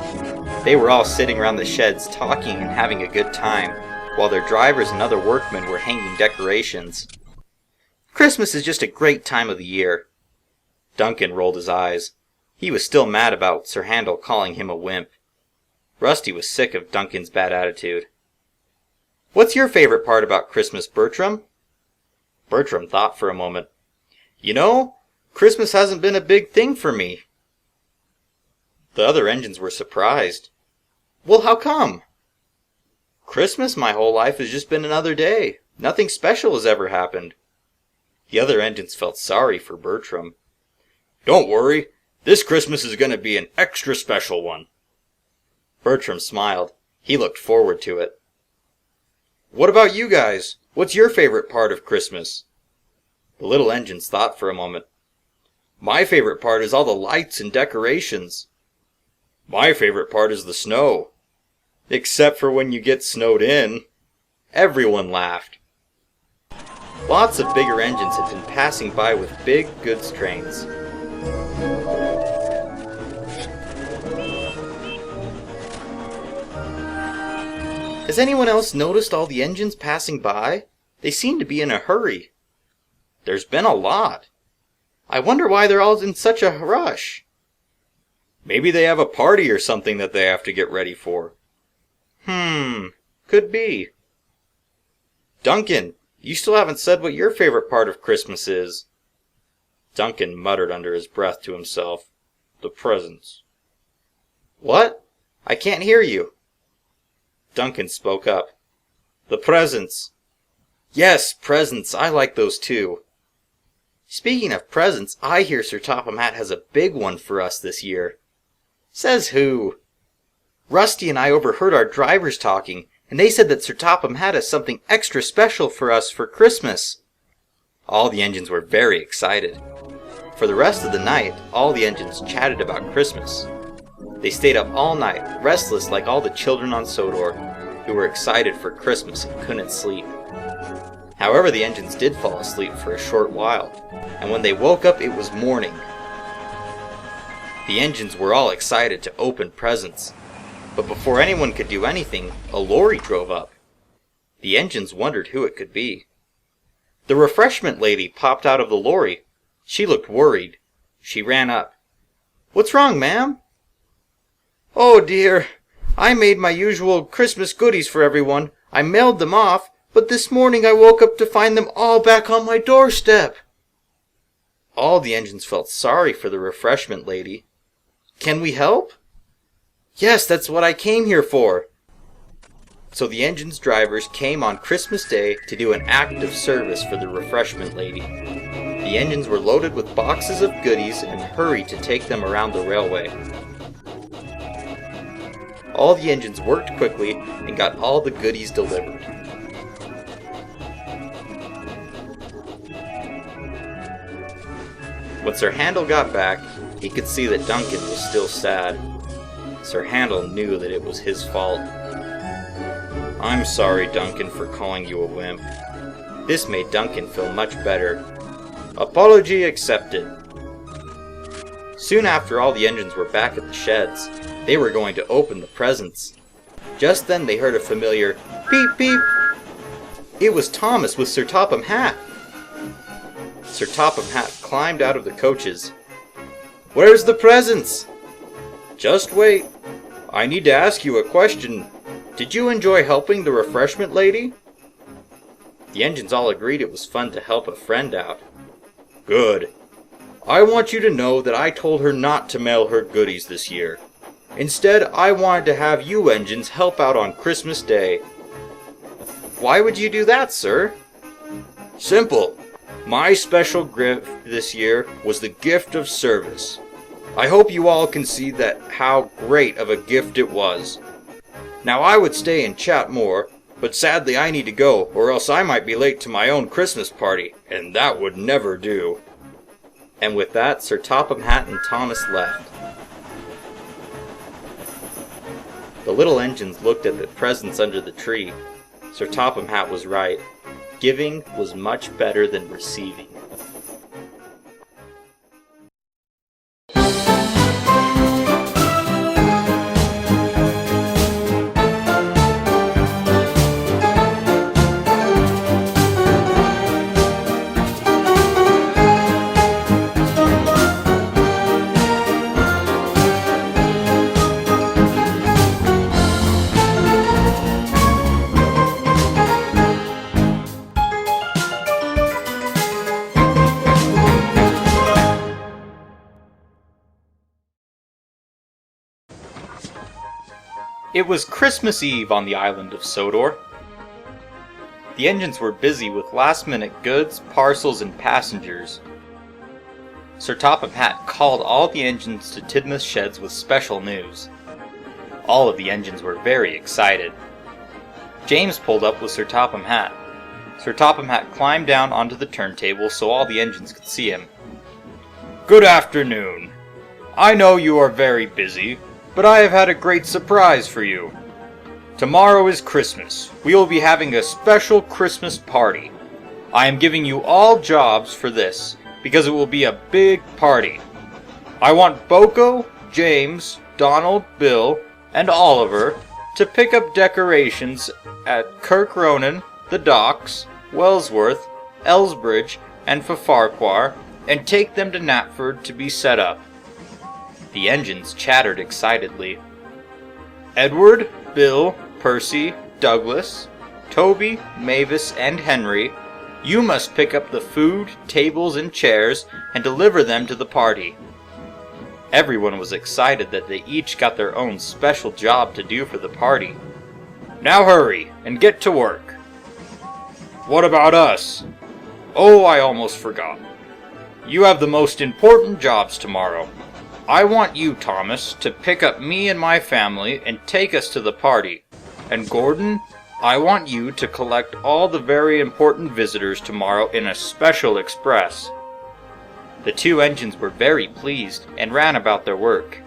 They were all sitting around the sheds talking and having a good time, while their drivers and other workmen were hanging decorations. Christmas is just a great time of the year. Duncan rolled his eyes. He was still mad about Sir Handel calling him a wimp. Rusty was sick of Duncan's bad attitude. What's your favorite part about Christmas, Bertram? Bertram thought for a moment. You know, Christmas hasn't been a big thing for me. The other engines were surprised. Well, how come? Christmas my whole life has just been another day. Nothing special has ever happened. The other engines felt sorry for Bertram. Don't worry, this Christmas is going to be an extra special one. Bertram smiled. He looked forward to it. What about you guys? What's your favorite part of Christmas? The little engines thought for a moment. My favorite part is all the lights and decorations. My favorite part is the snow. Except for when you get snowed in. Everyone laughed. Lots of bigger engines had been passing by with big goods trains. Has anyone else noticed all the engines passing by? They seem to be in a hurry. There's been a lot. I wonder why they're all in such a rush. Maybe they have a party or something that they have to get ready for. Could be. Duncan, you still haven't said what your favorite part of Christmas is. Duncan muttered under his breath to himself. The presents. What? I can't hear you. Duncan spoke up. The presents. Yes, presents. I like those too. Speaking of presents, I hear Sir Topham Hatt has a big one for us this year. Says who? Rusty and I overheard our drivers talking, and they said that Sir Topham Hatt has something extra special for us for Christmas. All the engines were very excited. For the rest of the night, all the engines chatted about Christmas. They stayed up all night, restless like all the children on Sodor, who were excited for Christmas and couldn't sleep. However, the engines did fall asleep for a short while, and when they woke up it was morning. The engines were all excited to open presents, but before anyone could do anything, a lorry drove up. The engines wondered who it could be. The refreshment lady popped out of the lorry. She looked worried. She ran up. "What's wrong, ma'am?" "Oh dear, I made my usual Christmas goodies for everyone. I mailed them off, but this morning I woke up to find them all back on my doorstep." All the engines felt sorry for the refreshment lady. "Can we help?" "Yes, that's what I came here for." So the engine's drivers came on Christmas Day to do an act of service for the refreshment lady. The engines were loaded with boxes of goodies and hurried to take them around the railway. All the engines worked quickly and got all the goodies delivered. When Sir Handel got back, he could see that Duncan was still sad. Sir Handel knew that it was his fault. "I'm sorry, Duncan, for calling you a wimp." This made Duncan feel much better. Apology accepted. Soon after all the engines were back at the sheds, they were going to open the presents. Just then they heard a familiar beep beep. It was Thomas with Sir Topham Hatt. Sir Topham Hatt climbed out of the coaches. "Where's the presents?" "Just wait. I need to ask you a question. Did you enjoy helping the refreshment lady?" The engines all agreed it was fun to help a friend out. "Good. I want you to know that I told her not to mail her goodies this year. Instead, I wanted to have you engines help out on Christmas Day." "Why would you do that, sir?" "Simple. My special gift this year was the gift of service. I hope you all can see that how great of a gift it was. Now I would stay and chat more, but sadly I need to go, or else I might be late to my own Christmas party, and that would never do." And with that, Sir Topham Hatt and Thomas left. The little engines looked at the presents under the tree. Sir Topham Hatt was right. Giving was much better than receiving. It was Christmas Eve on the island of Sodor. The engines were busy with last-minute goods, parcels, and passengers. Sir Topham Hatt called all the engines to Tidmouth sheds with special news. All of the engines were very excited. James pulled up with Sir Topham Hatt. Sir Topham Hatt climbed down onto the turntable so all the engines could see him. "Good afternoon. I know you are very busy, but I have had a great surprise for you. Tomorrow is Christmas. We will be having a special Christmas party. I am giving you all jobs for this, because it will be a big party. I want Boko, James, Donald, Bill, and Oliver to pick up decorations at Kirk Ronan, the Docks, Wellsworth, Elsbridge, and Farquhar, and take them to Knapford to be set up." The engines chattered excitedly. "Edward, Bill, Percy, Douglas, Toby, Mavis, and Henry, you must pick up the food, tables, and chairs and deliver them to the party." Everyone was excited that they each got their own special job to do for the party. "Now hurry and get to work." "What about us?" "Oh, I almost forgot. You have the most important jobs tomorrow. I want you, Thomas, to pick up me and my family and take us to the party. And Gorodn, I want you to collect all the very important visitors tomorrow in a special express." The two engines were very pleased and ran about their work.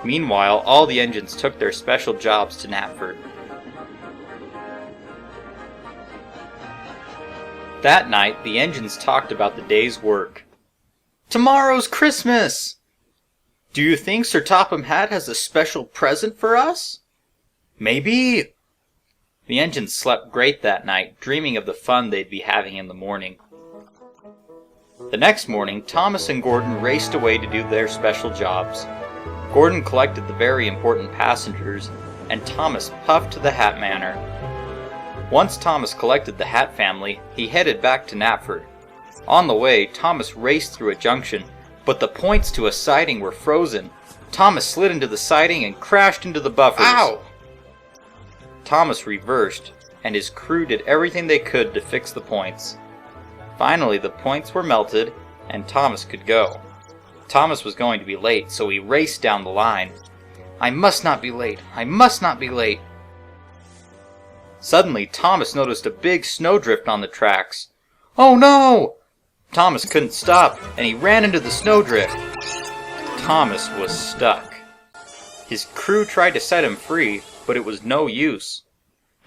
Meanwhile, all the engines took their special jobs to Knapford. That night, the engines talked about the day's work. "Tomorrow's Christmas! Do you think Sir Topham Hatt has a special present for us?" "Maybe." The engines slept great that night, dreaming of the fun they'd be having in the morning. The next morning, Thomas and Gorodn raced away to do their special jobs. Gorodn collected the very important passengers, and Thomas puffed to the Hat Manor. Once Thomas collected the Hat family, he headed back to Knapford. On the way, Thomas raced through a junction, but the points to a siding were frozen. Thomas slid into the siding and crashed into the buffers. Ow! Thomas reversed, and his crew did everything they could to fix the points. Finally, the points were melted, and Thomas could go. Thomas was going to be late, so he raced down the line. "I must not be late! I must not be late!" Suddenly, Thomas noticed a big snowdrift on the tracks. "Oh no!" Thomas couldn't stop, and he ran into the snowdrift. Thomas was stuck. His crew tried to set him free, but it was no use.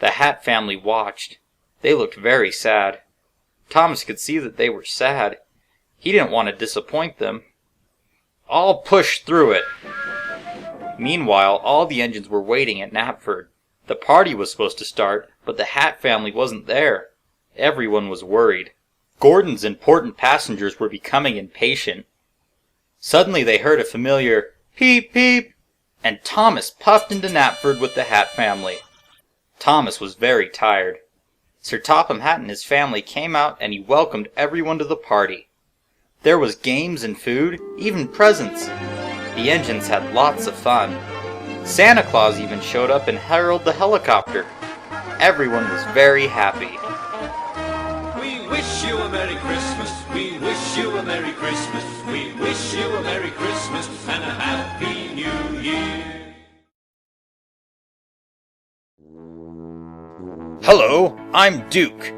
The Hat family watched. They looked very sad. Thomas could see that they were sad. He didn't want to disappoint them. "I'll push through it." Meanwhile, all the engines were waiting at Knapford. The party was supposed to start, but the Hat family wasn't there. Everyone was worried. Gorodn's important passengers were becoming impatient. Suddenly they heard a familiar peep peep, and Thomas puffed into Knapford with the Hat family. Thomas was very tired. Sir Topham Hatt and his family came out and he welcomed everyone to the party. There was games and food, even presents. The engines had lots of fun. Santa Claus even showed up and heralded the helicopter. Everyone was very happy. We wish you a Merry Christmas, we wish you a Merry Christmas, we wish you a Merry Christmas and a Happy New Year. Hello, I'm Duke.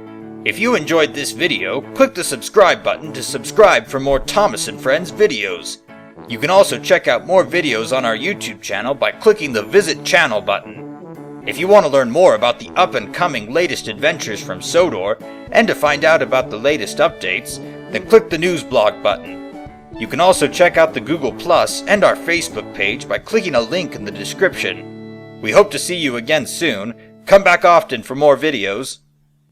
If you enjoyed this video, click the subscribe button to subscribe for more Thomas and Friends videos. You can also check out more videos on our YouTube channel by clicking the Visit Channel button. If you want to learn more about the up-and-coming latest adventures from Sodor, and to find out about the latest updates, then click the News Blog button. You can also check out the Google Plus and our Facebook page by clicking a link in the description. We hope to see you again soon. Come back often for more videos.